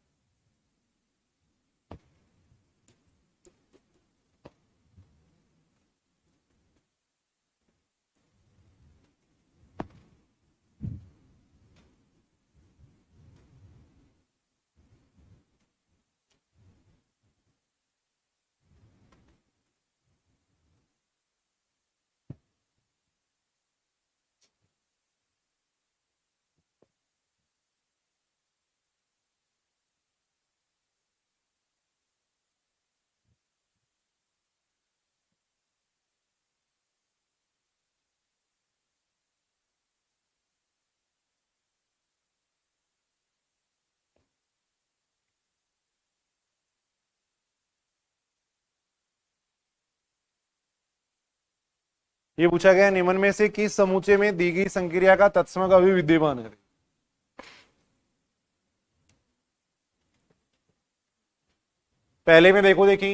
ये पूछा गया निम्न में से किस समुच्चय में दी गई संक्रिया का तत्समक अवयव विद्यमान है। पहले में देखो, देखी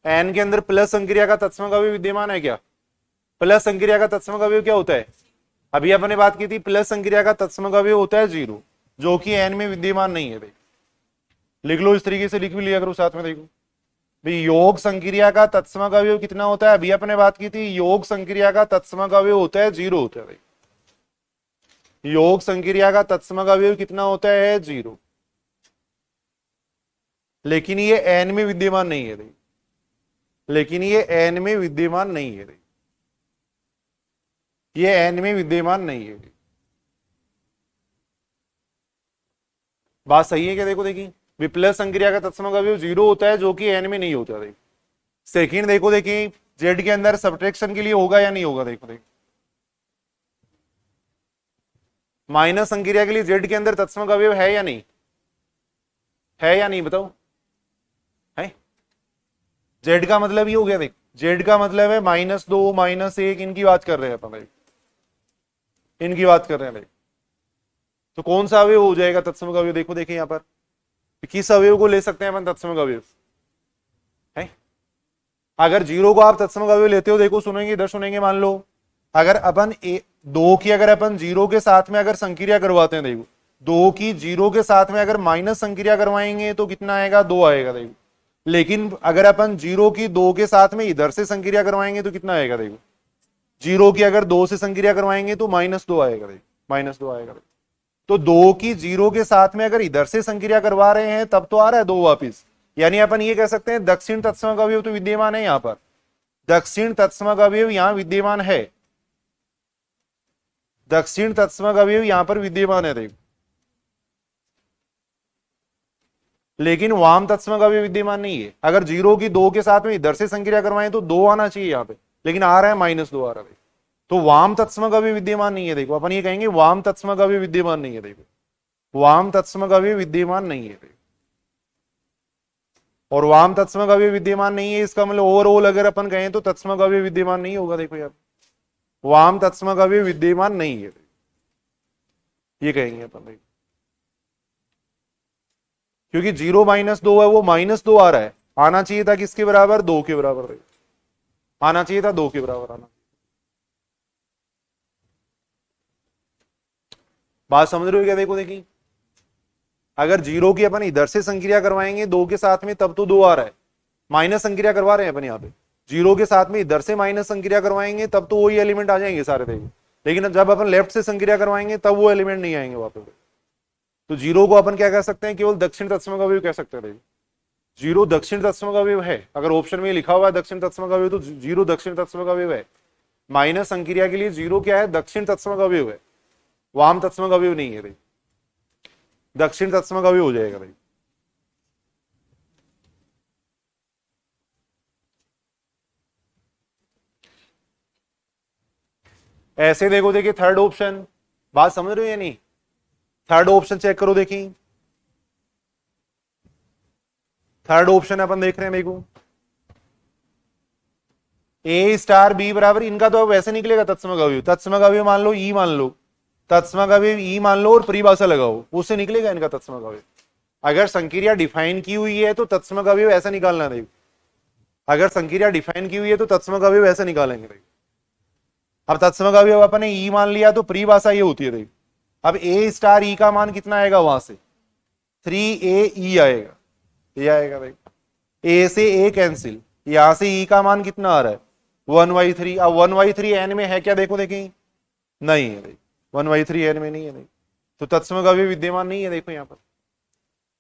एन के अंदर प्लस संक्रिया का तत्समक अवयव विद्यमान है क्या, प्लस संक्रिया का तत्समक अवयव क्या होता है, अभी अपने बात की थी प्लस संक्रिया का तत्समक अवयव होता है 0, जो कि एन में विद्यमान नहीं है। लिख लो, इस तरीके से लिख भी लिया करो साथ में, देखो भाई योग संक्रिया का तत्समक अवयव कितना होता है, अभी अपने बात की थी योग संक्रिया का तत्समक अवयव होता है 0 होता है। योग संक्रिया का तत्समक अवयव कितना होता है 0, लेकिन ये एन में विद्यमान नहीं है, लेकिन ये एन में विद्यमान नहीं है, ये एन में विद्यमान नहीं है। बात सही है क्या, देखो देखिए विप्लस संक्रिया का तत्समक अवयव 0 होता है, जो कि एन में नहीं होता। देखो सेकंड देखो, देखिए जेड के अंदर सब्ट्रैक्शन के लिए होगा या नहीं होगा, देखो देखो माइनस संक्रिया के लिए जेड के अंदर तत्समक अवयव है या नहीं, है या नहीं बताओ, है। जेड का मतलब ये हो गया, देख जेड का मतलब है -2 -1, इनकी बात कर रहे हैं अपन, इनकी बात कर रहे हैं। तो कौन सा अवयव हो जाएगा तत्समक अवयव, देखो देखिए यहां पर किस अवयव को ले सकते हैं अपन तत्समक अवयव है। अगर 0 को आप तत्समक अवयव लेते हो, देखो सुनेंगे, इधर सुनेंगे, मान लो अगर अपन 2 की अगर अपन 0 के साथ में अगर संक्रिया करवाते हैं, देखो 2 की 0 के साथ में अगर माइनस संक्रिया करवाएंगे तो कितना आएगा, 2 आएगा, देखो। लेकिन अगर अपन 0 की 2 के साथ में इधर से संक्रिया करवाएंगे तो कितना आएगा, देखो 0 की अगर 2 से संक्रिया करवाएंगे तो -2 आएगा, देखो -2 आएगा। तो 2 की 0 के साथ में अगर इधर से संक्रिया करवा रहे हैं तब तो आ रहा है 2 वापिस, यानी अपन ये कह सकते हैं दक्षिण तत्समक अवयव तो विद्यमान है, यहां पर दक्षिण तत्समक अवयव यहां विद्यमान है, दक्षिण तत्समक अवयव यहां पर विद्यमान है, देखो। लेकिन वाम तत्समक अवयव विद्यमान नहीं है। अगर 0 की 2 के साथ में इधर से संक्रिया करवाएं तो 2 आना चाहिए यहां पे, लेकिन आ रहा है -2 आ रहा है, तो वाम तत्समक अवयव विद्यमान नहीं है। देखो अपन ये कहेंगे वाम तत्समक अवयव विद्यमान नहीं है, देखो वाम तत्समक अवयव विद्यमान नहीं है, और वाम तत्समक अवयव विद्यमान नहीं है, इसका मतलब ओवरऑल अगर अपन कहें तो तत्समक अवयव विद्यमान नहीं होगा। देखो यार वाम तत्समक अवयव विद्यमान नहीं है, ये कहेंगे अपन, क्योंकि 0 -2 है, वो -2 आ रहा है, आना चाहिए था किसके बराबर, 2 के बराबर। आना चाहिए था 2 के बराबर आना। बात समझ रहे हो क्या? देखो देखिए, अगर 0 की अपन इधर से संक्रिया करवाएंगे 2 के साथ में तब तो 2 आ रहा है, माइनस संक्रिया करवा रहे हैं अपन यहाँ पे, 0 के साथ में इधर से माइनस संक्रिया करवाएंगे तब तो वही एलिमेंट आ जाएंगे सारे, देखिए। लेकिन जब अपन लेफ्ट से संक्रिया करवाएंगे तब वो एलिमेंट नहीं आएंगे वहां पे। तो 0 को अपन क्या कह सकते हैं? केवल दक्षिण तत्सम का अवयव कह सकते हैं। 0 दक्षिण तत्सम का अवयव है, अगर ऑप्शन में लिखा हुआ है दक्षिण तत्सम का अवयव तो 0 दक्षिण तत्सम का अवयव है। माइनस संक्रिया के लिए 0 क्या है? दक्षिण तत्सम का अवयव है, वाम तत्सम का अवयव नहीं है भाई, दक्षिण तत्सम का अवयव हो जाएगा भाई। ऐसे देखो, देखिए थर्ड ऑप्शन, बात समझ रहे हो या नहीं? थर्ड ऑप्शन चेक करो, देखिए थर्ड ऑप्शन अपन देख रहे हैं, देखो ए स्टार बी बराबर, इनका तो अब वैसे निकलेगा तत्सम का अवयव, तत्सम का अवयव मान लो ई मान लो, तत्सम का अवयव ई मान लो और परिभाषा लगाओ, उससे निकलेगा इनका तत्सम का अवयव। अगर संक्रिया डिफाइन की हुई है तो तत्सम का अवयव ऐसा निकालना, देखो अगर संक्रिया डिफाइन की हुई है तो तत्सम का अवयव ऐसे निकालेंगे, देखो। अब तत्सम का अवयव अपन ने ई मान लिया तो परिभाषा ये होती है, देखो अब ए स्टार ई का मान कितना आएगा? वहां से 3a ई आएगा, ये आएगा भाई, ए से ए कैंसिल, यहां से ई का मान कितना आ रहा है? 1/3। अब 1/3 एन में है क्या? देखो देखिए, नहीं है भाई, 1/3 एन में नहीं है, नहीं तो तत्सम का अवयव विद्यमान नहीं है। देखो यहां पर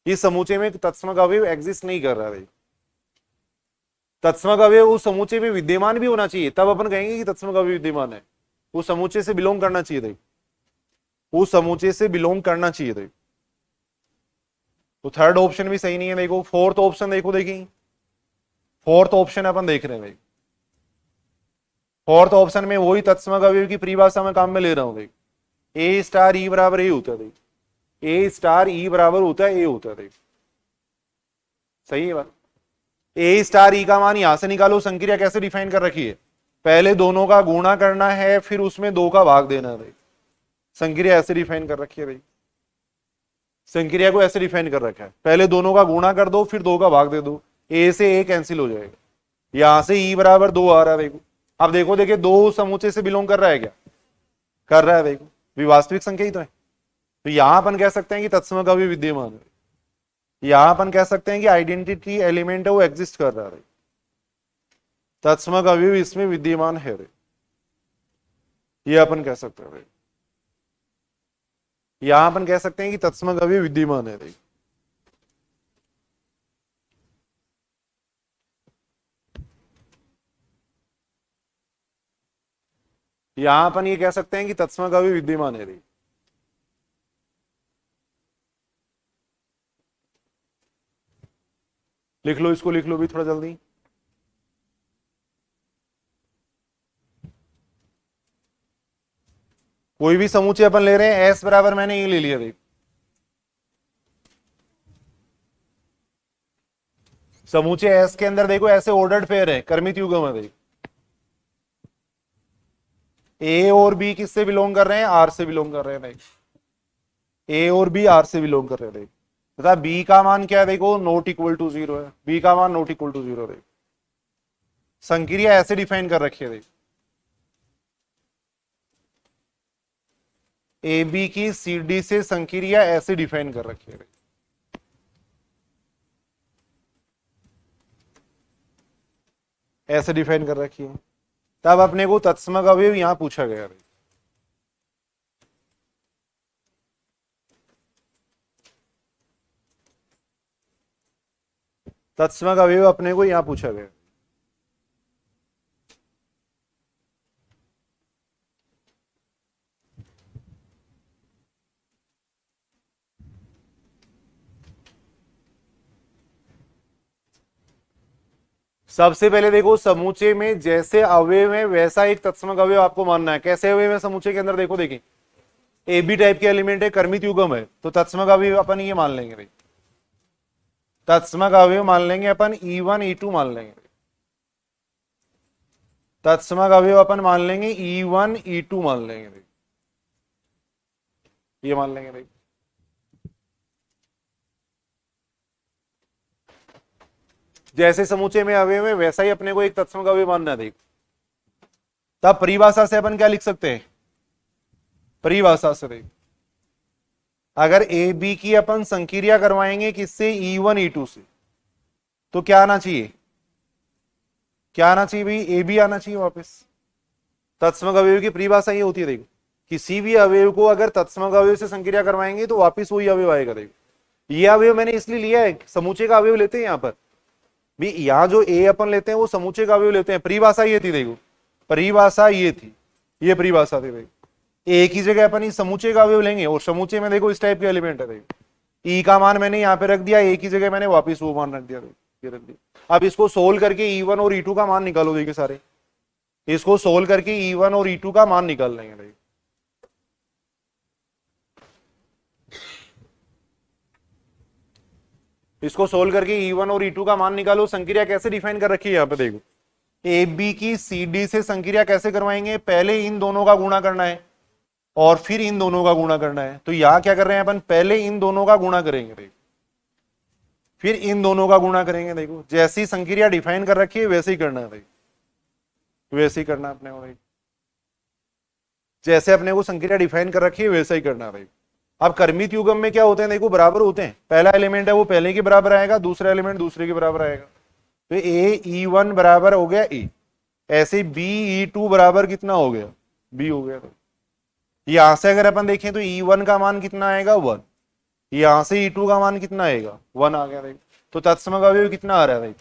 इस समूचे में तत्सम का अवयव एग्जिस्ट नहीं कर रहा है भाई। तत्सम का अवयव उस समूचे में विद्यमान भी होना चाहिए, तब अपन कहेंगे कि तत्सम का अवयव विद्यमान है, उस समूचे से बिलोंग करना चाहिए, देखो उस समूचे से बिलोंग करना चाहिए, देखो। तो थर्ड ऑप्शन भी सही नहीं है। देखो फोर्थ ऑप्शन देखो, देखिए फोर्थ ऑप्शन अपन देख रहे हैं भाई, फोर्थ ऑप्शन में वही तत्सम का अवयव की परिभाषा में काम में ले रहा हूं, देख ए स्टार ई बराबर ए होता है, देख ए स्टार ई बराबर होता है ए होता है, देख सही है बात। ए स्टार ई का मान यहां से निकालो, संक्रिया कैसे डिफाइन कर रखी है? पहले दोनों का गुणा करना है फिर उसमें 2 का भाग देना है, संक्रिया ऐसे डिफाइन कर रखी है भाई, संक्रिया को ऐसे डिफाइन कर रखा है, पहले दोनों का गुणा कर दो फिर 2 का भाग दे दो, ए से ए कैंसिल हो जाएगा, यहां से ई बराबर 2 आ रहा है, देखो अब देखो, देखिए 2 समूचे से बिलोंग कर रहा है क्या? कर रहा है, देखो भी वास्तविक संख्या ही तो है। तो यहां अपन कह सकते हैं कि तत्सम का भी विद्यमान है, यहां अपन कह सकते हैं कि आइडेंटिटी एलिमेंट है वो एग्जिस्ट कर रहा है, तत्सम का भी इसमें विद्यमान है, ये अपन कह सकते हैं। यहां अपन कह सकते हैं कि तत्सम का भी विद्यमान है, यहां अपन ये कह सकते हैं कि तत्सम का भी विद्यमान है। लिख लो इसको, लिख लो भी थोड़ा जल्दी। कोई भी समूचे अपन ले रहे हैं, एस बराबर मैंने ये ले लिया, देख समूचे एस के अंदर देखो ऐसे ऑर्डर्ड पेयर है, क्रमित युग्म है, देख ए और बी किससे बिलोंग कर रहे हैं? आर से बिलोंग कर रहे हैं, देख ए और बी आर से बिलोंग कर रहे हैं, देख तथा बी का मान क्या है? देखो नॉट इक्वल टू 0 है, बी का मान नॉट इक्वल टू 0, देख संक्रिया ऐसे डिफाइन कर रखी है, देख ए बी की सी डी से संक्रिया ऐसे डिफाइन कर रखी है, ऐसे डिफाइन कर रखी है। तब अपने को तत्सम का अवयव यहां पूछा गया, तत्सम का अवयव अपने को यहां पूछा गया। सबसे पहले देखो, समूचे में जैसे अवयव है वैसा एक तत्सम अवयव आपको मानना है। कैसे अवयव है समूचे के अंदर? देखो देखिए, ए बी टाइप के एलिमेंट है, कर्मित युग्म है, तो तत्सम अवयव अपन ये मान लेंगे भाई, तत्सम अवयव मान लेंगे अपन E1 E2 मान लेंगे, तत्सम अवयव अपन मान लेंगे E1 E2 मान लेंगे भाई, ये मान लेंगे भाई। जैसे समूचे में अवयव है वैसा ही अपने को एक तत्सम अवयव मानना है। देख तब परिभाषा से अपन क्या लिख सकते हैं, परिभाषा से देखो, अगर ए बी की अपन संक्रिया करवाएंगे किससे, E1 E2 से, तो क्या आना चाहिए, क्या आना चाहिए भाई, ए बी आना चाहिए वापस। तत्समक अवयव की परिभाषा ये होती है देखो, किसी भी अवयव को अगर तत्समक अवयव से संक्रिया करवाएंगे तो वापस वही अवयव आएगा देखो। ये अवयव मैंने इसलिए लिया है, समूचे का अवयव लेते हैं यहाँ पर भी, यहाँ जो ए अपन लेते हैं वो समूचे का अवयव लेते हैं, परिभाषा ये थी देखो, परिभाषा ये थी, ये परिभाषा थी देखो, ए की जगह अपन इस समूचे का अवयव लेंगे और समूचे में देखो इस टाइप के एलिमेंट है देखो, ई का मान मैंने यहाँ पे रख दिया, ए की जगह मैंने वापिस वो मान रख दिया, ये रख दिया। अब इसको सोल्व करके E1 और E2 का मान निकालो देखिए सारे, इसको सोल्व करके E1 और E2 का मान निकाल लेंगे देखिए। इसको सोल्व करके E1 और E2 का मान निकालो। संक्रिया कैसे डिफाइन कर रखी है यहाँ पे देखो, ए बी की सी डी से संक्रिया कैसे करवाएंगे, पहले इन दोनों का गुणा करना है और फिर इन दोनों का गुणा करना है। तो यहां क्या कर रहे हैं अपन, पहले इन दोनों का गुणा करेंगे देखो, फिर इन दोनों का गुणा करेंगे देखो, जैसी संक्रिया डिफाइन कर रखी है वैसे ही करना है देखो, वैसे ही करना है अपने को देखो, जैसे अपने को संक्रिया डिफाइन कर रखी है वैसा ही करना है देखो। अब कर्मित युग्म में क्या होते हैं देखो, बराबर होते हैं, पहला एलिमेंट है वो पहले के बराबर आएगा, दूसरा एलिमेंट दूसरे के बराबर आएगा, तो ए E1 बराबर हो गया ए, ऐसे बी E2 बराबर कितना हो गया, बी हो गया। यहां से अगर अपन देखें तो E1 का मान कितना आएगा 1, यहां से E2 का मान कितना आएगा 1 आ गया देखो। तो तत्समक अवयव कितना आ रहा है देखो,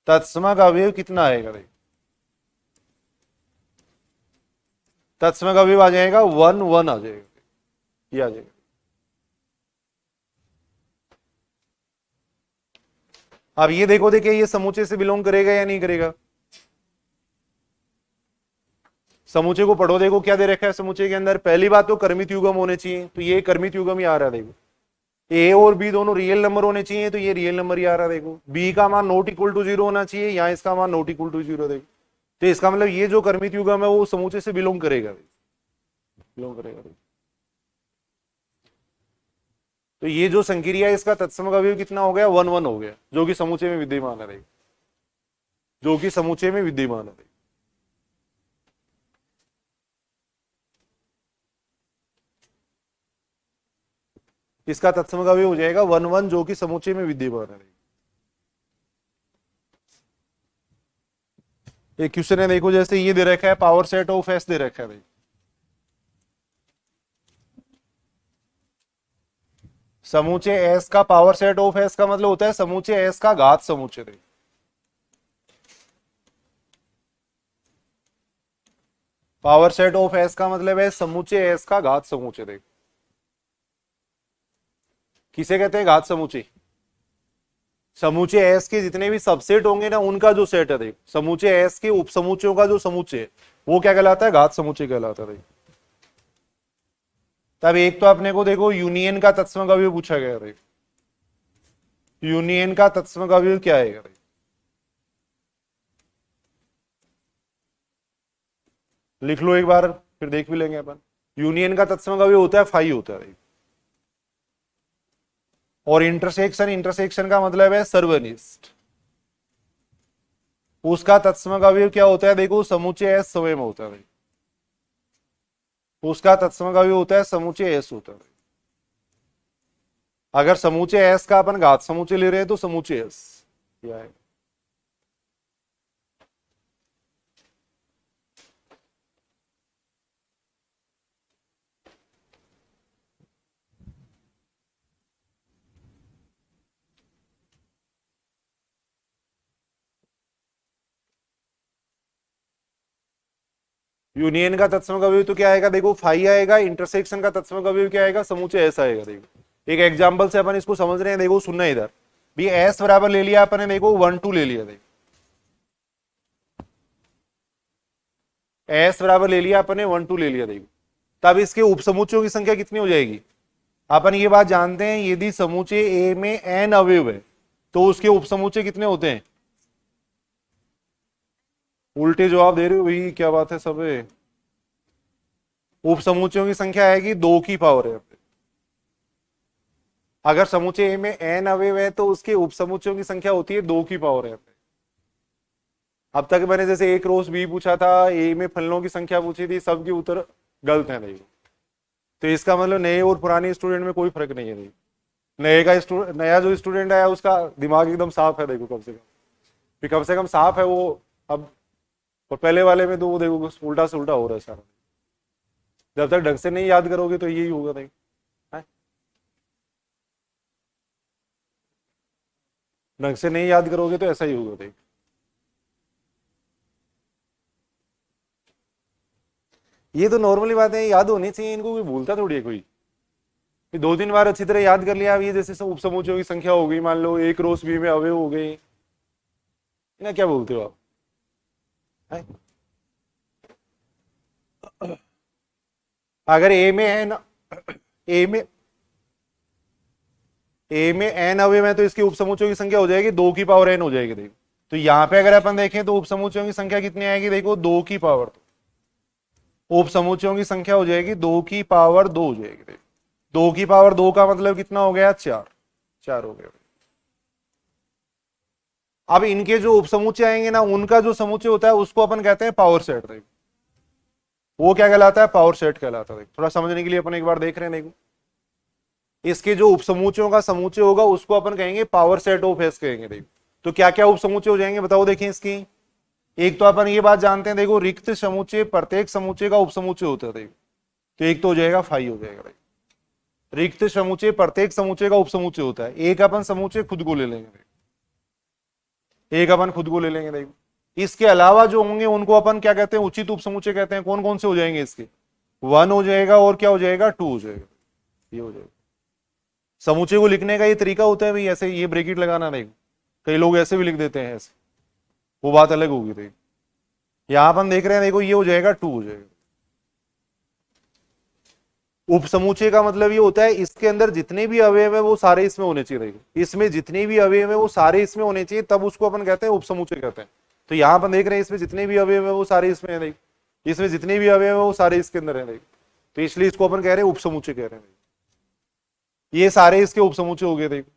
तत्समक अवयव कितना आएगा देखो, तत्समक अवयव आ जाएगा 1 1 आ जाएगा, ये आ जाएगा। अब ये देखो, देखिए ये समूचे से बिलोंग करेगा या नहीं करेगा, समूचे को पढ़ो देखो क्या दे रखा है समूचे के अंदर। पहली बात तो कर्मित युग्म होने चाहिए, तो ये कर्मित युग्म ही आ रहा है देखो, ए और बी दोनों रियल नंबर होने चाहिए, तो ये रियल नंबर ही आ रहा है देखो। बी का मान नॉट इक्वल टू 0 होना चाहिए, यहाँ इसका मान नॉट इक्वल टू 0 देखो, तो इसका मतलब ये जो कर्मित युग्म है वो समूचे से बिलोंग करेगा, बिलोंग करेगा। तो ये जो संक्रिया है इसका तत्समक अवयव कितना हो गया 1 1 हो गया, जो कि समूचे में विद्यमान है, जो कि समूचे में विद्यमान है। इसका तत्समक अवयव हो जाएगा 1 1, जो कि समूचे में विद्यमान है। एक क्वेश्चन है देखो, जैसे ये दे रखा है पावर सेट ऑफ एस दे रखा है भाई, समूचे एस का पावर सेट ऑफ एस का मतलब होता है समूचे एस का घात समूचे देखो, पावर सेट ऑफ एस का मतलब है समूचे एस का घात समूचे देखो। किसे कहते हैं घात समूचे, समूचे एस के जितने भी सबसेट होंगे ना उनका जो सेट है देखो, समूचे एस के उपसमूचों का जो समूचे है वो क्या कहलाता है, घात समूचे कहलाता है देखो। तब एक तो अपने को देखो यूनियन का तत्समक अवयव पूछा गया देखो, यूनियन का तत्समक अवयव क्या है देखो, लिख लो एक बार फिर देख भी लेंगे अपन। यूनियन का तत्समक अवयव होता है फाई होता है देखो, और इंटरसेक्शन, इंटरसेक्शन का मतलब है सर्वनिष्ठ, उसका तत्समक अवयव क्या होता है देखो, समूचे एस समय में होता है, उसका तत्समक अवयव होता है समूचे एस होता है। अगर समूचे एस का अपन घात समूचे ले रहे हैं तो समूचे एस क्या है। यूनियन का तत्समक अवयव तो क्या आएगा देखो, फाई आएगा। इंटरसेक्शन का तत्समक अवयव क्या आएगा, समूचे एस आएगा देखो। एक एग्जांपल से अपन इसको समझ रहे हैं देखो, सुनना इधर भी, एस बराबर ले लिया अपन ने देखो 1 2 ले लिया देखो, एस बराबर ले लिया अपन ने 1 2 ले लिया देखो। तब इसके उपसमुच्चयों की संख्या कितनी हो जाएगी, अपन ये बात जानते हैं यदि समूचे ए में एन अवयव है तो उसके उपसमुच्चय कितने होते हैं। उल्टे जवाब दे रहे हो भाई, क्या बात है सब। उपसमुच्चयों की संख्या आएगी 2 की पावर है। अगर समुच्चय ए में एन अवयव है तो उसके उपसमुच्चयों की संख्या होती है 2 की पावर है। अब तक मैंने जैसे ए क्रॉस बी पूछा था, ए में फलनों की संख्या पूछी थी, सबके उत्तर गलत है। नहीं, तो इसका मतलब नए और पुराने स्टूडेंट में कोई फर्क नहीं है। नहीं, नया जो स्टूडेंट आया उसका दिमाग एकदम साफ है, देखो कम से कम, फिर कम से कम साफ है वो अब। और पहले वाले में तो वो देखो उल्टा से उल्टा हो रहा है सारा। जब तक ढंग से नहीं याद करोगे तो यही होगा। देखो ढंग से नहीं याद करोगे तो ऐसा ही होगा। देखो ये तो नॉर्मली बात है, याद होनी चाहिए इनको, कोई भूलता थोड़ी है कोई। ये 2-3 बार अच्छी तरह याद कर लिया। अब ये जैसे सब उपसमुच्चयों की संख्या हो गई, मान लो एक रोस बी में अवयव हो गए, इन्हें क्या बोलते हो आप? हैं? अगर ए में है ना, ए में एन अवयव है तो इसके उपसमुच्चयों की संख्या हो जाएगी 2 की पावर एन हो जाएगी। देखो तो यहाँ पे अगर अपन देखें तो उपसमुच्चयों की संख्या कितनी आएगी, देखो 2 की पावर, तो उपसमुच्चयों की संख्या हो जाएगी 2 की पावर 2 हो जाएगी। देखो 2 की पावर 2 का मतलब कितना हो गया, 4, 4 हो गया। अब इनके जो उपसमुच्चय आएंगे ना, उनका जो समुच्चय होता है उसको अपन कहते हैं पावर सेट। देखो वो क्या कहलाता है, पावर सेट कहलाता है। थोड़ा समझने के लिए अपन एक बार देख रहे हैं। देखो इसके जो उपसमुच्चयों का समुच्चय होगा उसको अपन कहेंगे पावर सेट ऑफ एस कहेंगे। देखो तो क्या क्या उपसमुच्चय हो जाएंगे बताओ, देखें इसकी। एक तो अपन ये बात जानते हैं, देखो रिक्त समुच्चय प्रत्येक समुच्चय का उपसमुच्चय होता है। देखो तो एक तो हो जाएगा फाई हो जाएगा। रिक्त समुच्चय प्रत्येक समुच्चय का उपसमुच्चय होता है। एक अपन समुच्चय खुद को ले लेंगे, एक अपन खुद को ले लेंगे। देखो इसके अलावा जो होंगे उनको अपन क्या कहते हैं, उचित उपसमुच्चय कहते हैं। कौन कौन से हो जाएंगे इसके, 1 हो जाएगा और क्या हो जाएगा, 2 हो जाएगा। ये हो जाएगा। समुच्चय को लिखने का ये तरीका होता है भाई, ऐसे ये ब्रैकेट लगाना नहीं, कई लोग ऐसे भी लिख देते हैं ऐसे, वो बात अलग होगी। देखो यहां अपन देख रहे हैं, देखो ये हो जाएगा 2 हो जाएगा। उपसमुच्चय का मतलब ये होता है इसके अंदर जितने भी अवयव है वो सारे इसमें होने चाहिए। देखो इसमें जितने भी अवयव है वो सारे इसमें होने चाहिए, तब उसको अपन कहते हैं उपसमुच्चय कहते हैं। तो यहां अपन देख रहे हैं इसमें जितने भी अवयव है वो सारे इसमें है। देखो इसमें जितने भी अवयव है वो सारे इसके अंदर है। देखो तो इसलिए इसको अपन कह रहे हैं उपसमुच्चय कह रहे हैं। ये सारे इसके उपसमुच्चय हो गए। देखो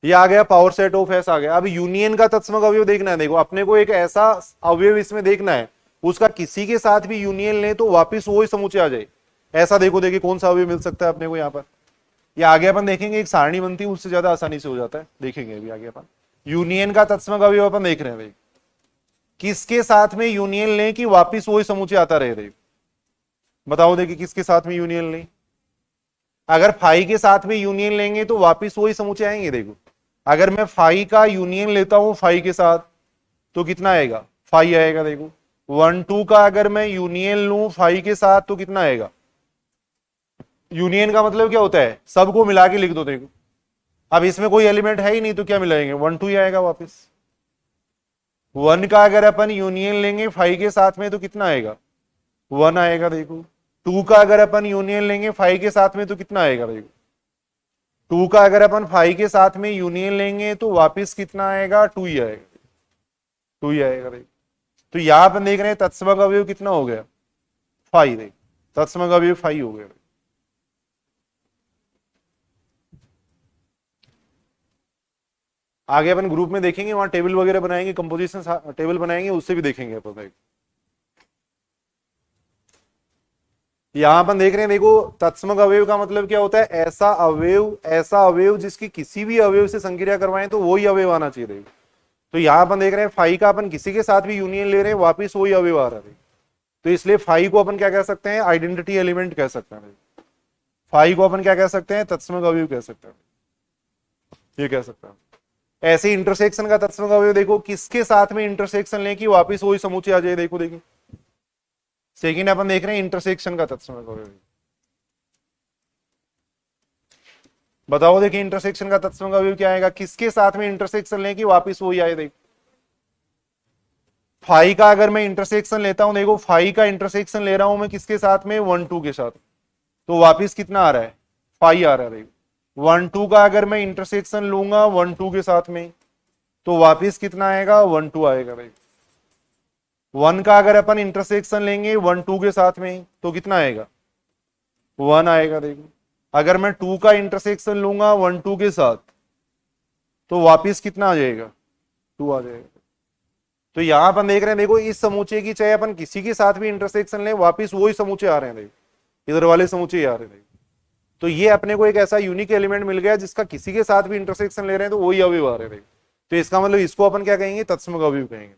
ये आ गया पावर सेट ऑफ एस आ गया। अब यूनियन का तत्समक अवयव देखना है। देखो अपने को एक ऐसा अवयव इसमें देखना है उसका किसी के साथ भी यूनियन ले तो वापिस वही समुच्चय आ जाए। ऐसा देखो, देखिए कौन सा अवयव मिल सकता है अपने को यहाँ पर। ये आगे अपन देखेंगे, एक सारणी बनती है उससे ज्यादा आसानी से हो जाता है, देखेंगे अभी आगे अपन। यूनियन का तत्समक अवयव अपन देख रहे हैं भाई, किसके साथ में यूनियन लें कि वापिस वही समुच्चय आता रहे। देखो बताओ, देखिए किसके साथ में यूनियन लें। अगर फाई के साथ में यूनियन लेंगे तो वापिस वही समुच्चय आएंगे। देखो अगर मैं फाई का यूनियन लेता हूं फाई के साथ तो कितना आएगा, फाई आएगा। देखो 1 2 का अगर मैं यूनियन लूं फाई के साथ तो कितना आएगा। यूनियन का मतलब क्या होता है, सबको मिला के लिख दो। देखो अब इसमें कोई एलिमेंट है ही नहीं तो क्या मिलाएंगे, 1 2 ही आएगा वापिस। 1 का अगर अपन यूनियन लेंगे फाई के साथ में तो कितना आएगा, 1 आएगा। देखो 2 का अगर अपन यूनियन लेंगे फाई के साथ में तो कितना आएगा। देखो 2 का अगर अपन फाई के साथ में यूनियन लेंगे तो वापिस कितना आएगा, 2 ही आएगा। 2 ही आएगा। देखो तो यहां पर देख रहे हैं तत्समक अवयव कितना हो गया, फाई। देख तत्समक अवयव फाई हो गया। आगे अपन ग्रुप में देखेंगे, वहां टेबल वगैरह बनाएंगे, कंपोजिशन टेबल बनाएंगे, उससे भी देखेंगे अपन। यहां अपन देख रहे हैं, देखो तत्समक अवयव का मतलब क्या होता है, ऐसा अवयव जिसकी किसी भी अवयव से संक्रिया करवाएं तो वही अवयव आना चाहिए। देखो तो यहां अपन देख रहे हैं फाई का अपन किसी के साथ भी यूनियन ले रहे हैं वापिस वही अवयव आ रहा है। तो इसलिए फाई को अपन क्या कह सकते हैं, आइडेंटिटी एलिमेंट कह सकते हैं। फाई को अपन क्या कह सकते हैं, तत्समक अवयव कह सकते हैं, ये कह सकते हैं। ऐसे इंटरसेक्शन का तत्समक अवयव देखो किसके साथ में इंटरसेक्शन लें कि वापिस वही समुच्चय आ जाए। देखो देखिए सेकेंड अपन देख रहे हैं इंटरसेक्शन का तत्समक अवयव। बताओ देखिए इंटरसेक्शन का तत्समक अवयव क्या आएगा, किसके साथ में इंटरसेक्शन लें कि वापिस वही आए। देखो फाई का अगर मैं इंटरसेक्शन लेता हूं, देखो फाई का इंटरसेक्शन ले रहा हूं मैं किसके साथ में, 1 2 के साथ, तो वापिस कितना आ रहा है, फाई आ रहा है। देखो 1 2 का अगर मैं इंटरसेक्शन लूंगा 1 2 के साथ में तो वापिस कितना आएगा, 1 2 आएगा। देखो 1 का अगर अपन इंटरसेक्शन लेंगे 1 2 के साथ में तो कितना आएगा, 1 आएगा। देखो अगर मैं 2 का इंटरसेक्शन लूंगा 1 2 के साथ तो वापिस कितना आ जाएगा, 2 आ जाएगा। तो यहां अपन देख रहे हैं, देखो इस समूचे की चाहे अपन किसी के साथ भी इंटरसेक्शन लें, वापिस वही समूचे आ रहे हैं, देखो इधर वाले समूचे आ रहे हैं। तो ये अपने को एक ऐसा यूनिक एलिमेंट मिल गया जिसका किसी के साथ भी इंटरसेक्शन ले रहे हैं तो वही अवयव आ रहे हैं। तो इसका मतलब इसको अपन क्या कहेंगे, तत्सम अवयव कहेंगे।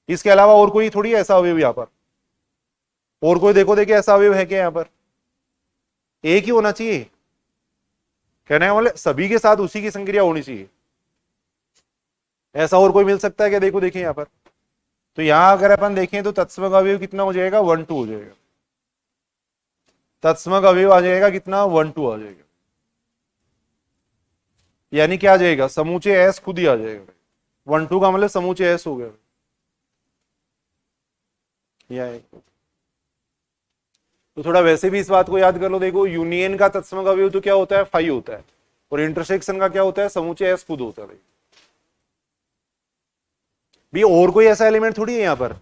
इसके अलावा और कोई थोड़ी ऐसा अवयव यहाँ पर, और कोई देखो देखिए ऐसा अवयव है क्या यहाँ पर, एक ही होना चाहिए। कहने का मतलब सभी के साथ उसी की संक्रिया होनी चाहिए, ऐसा और कोई मिल सकता है क्या? देखो देखिए यहाँ पर, तो यहां अगर अपन देखें तो तत्सम अवयव कितना हो जाएगा, 1 2 हो जाएगा। तत्सम अवयव आ जाएगा कितना, 1 2 आ जाएगा। यानी क्या आ जाएगा, समूचे एस खुद ही आ जाएगा। 1 2 का मतलब समूचे एस हो गया। तो थोड़ा वैसे भी इस बात को याद कर लो, देखो यूनियन का तत्सम अवयव तो क्या होता है, 5 होता है, और इंटरसेक्शन का क्या होता है, समूचे एस खुद होता है। भी और कोई ऐसा एलिमेंट थोड़ी है यहां पर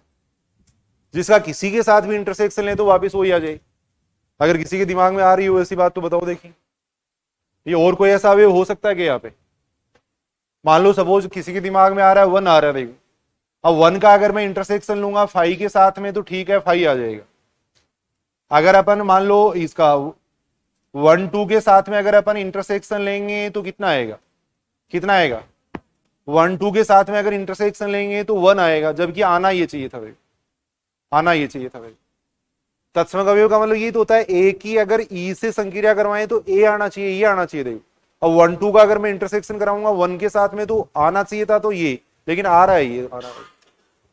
जिसका किसी के साथ भी इंटरसेक्शन ले तो वापस वही आ जाए। अगर किसी के दिमाग में आ रही हो ऐसी बात तो बताओ देखिए, ये और कोई ऐसा अवयव हो सकता है कि यहाँ पे? मान लो सपोज किसी के दिमाग में आ रहा है 1 आ रहा है, देखो अब 1 का अगर मैं इंटरसेक्शन लूंगा 5 के साथ में तो ठीक है, 5 आ जाएगा। अगर अपन मान लो इसका 1 2 के साथ में अगर अपन इंटरसेक्शन लेंगे तो कितना आएगा, कितना आएगा, 1 2 के साथ में अगर इंटरसेक्शन लेंगे तो 1 आएगा, जबकि आना ये चाहिए था भाई, आना ये चाहिए था भाई। तत्सम अवयव का मतलब ये तो होता है ए की अगर ई से संक्रिया करवाएं तो ए आना चाहिए, ये आना चाहिए। देखो अब 1 2 का अगर मैं इंटरसेक्शन कराऊंगा 1 के साथ में तो आना चाहिए था, तो ये, लेकिन आ रहा है, ये आ रहा है,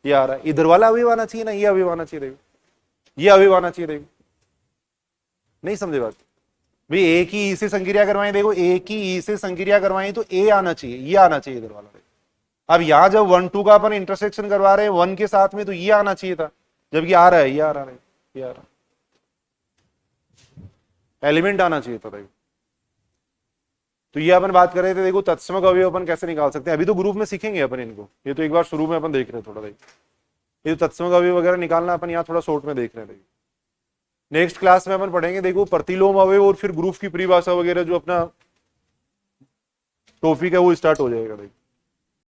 ये आ रहा है। इधर वाला अवयव आना चाहिए ना, ये अवयव आना चाहिए। देखो ये अवयव आना चाहिए। देखो नहीं समझे बात भाई, ए की ई से संक्रिया करवाएं, देखो ए की ई से संक्रिया करवाएं तो ए आना चाहिए, ये आना चाहिए इधर वाला। अब यहां जब 1 2 का अपन इंटरसेक्शन करवा रहे हैं 1 के साथ में तो ये आना चाहिए था, जबकि आ रहा है, ये आ रहा है, ये आ रहा है, एलिमेंट आना चाहिए था। देखो तो ये अपन बात कर रहे थे, देखो तत्सम अवयव अपन कैसे निकाल सकते हैं, अभी तो ग्रुप में सीखेंगे अपन इनको, ये तो एक बार शुरू में अपन देख रहे हैं थोड़ा। देखो ये तो तत्सम अवयव वगैरह निकालना अपन यहाँ थोड़ा शॉर्ट में देख रहे हैं। नेक्स्ट क्लास में अपन पढ़ेंगे देखो प्रतिलोम अवयव और फिर ग्रुप की परिभाषा वगैरह, जो अपना टॉपिक है वो स्टार्ट हो जाएगा। देखो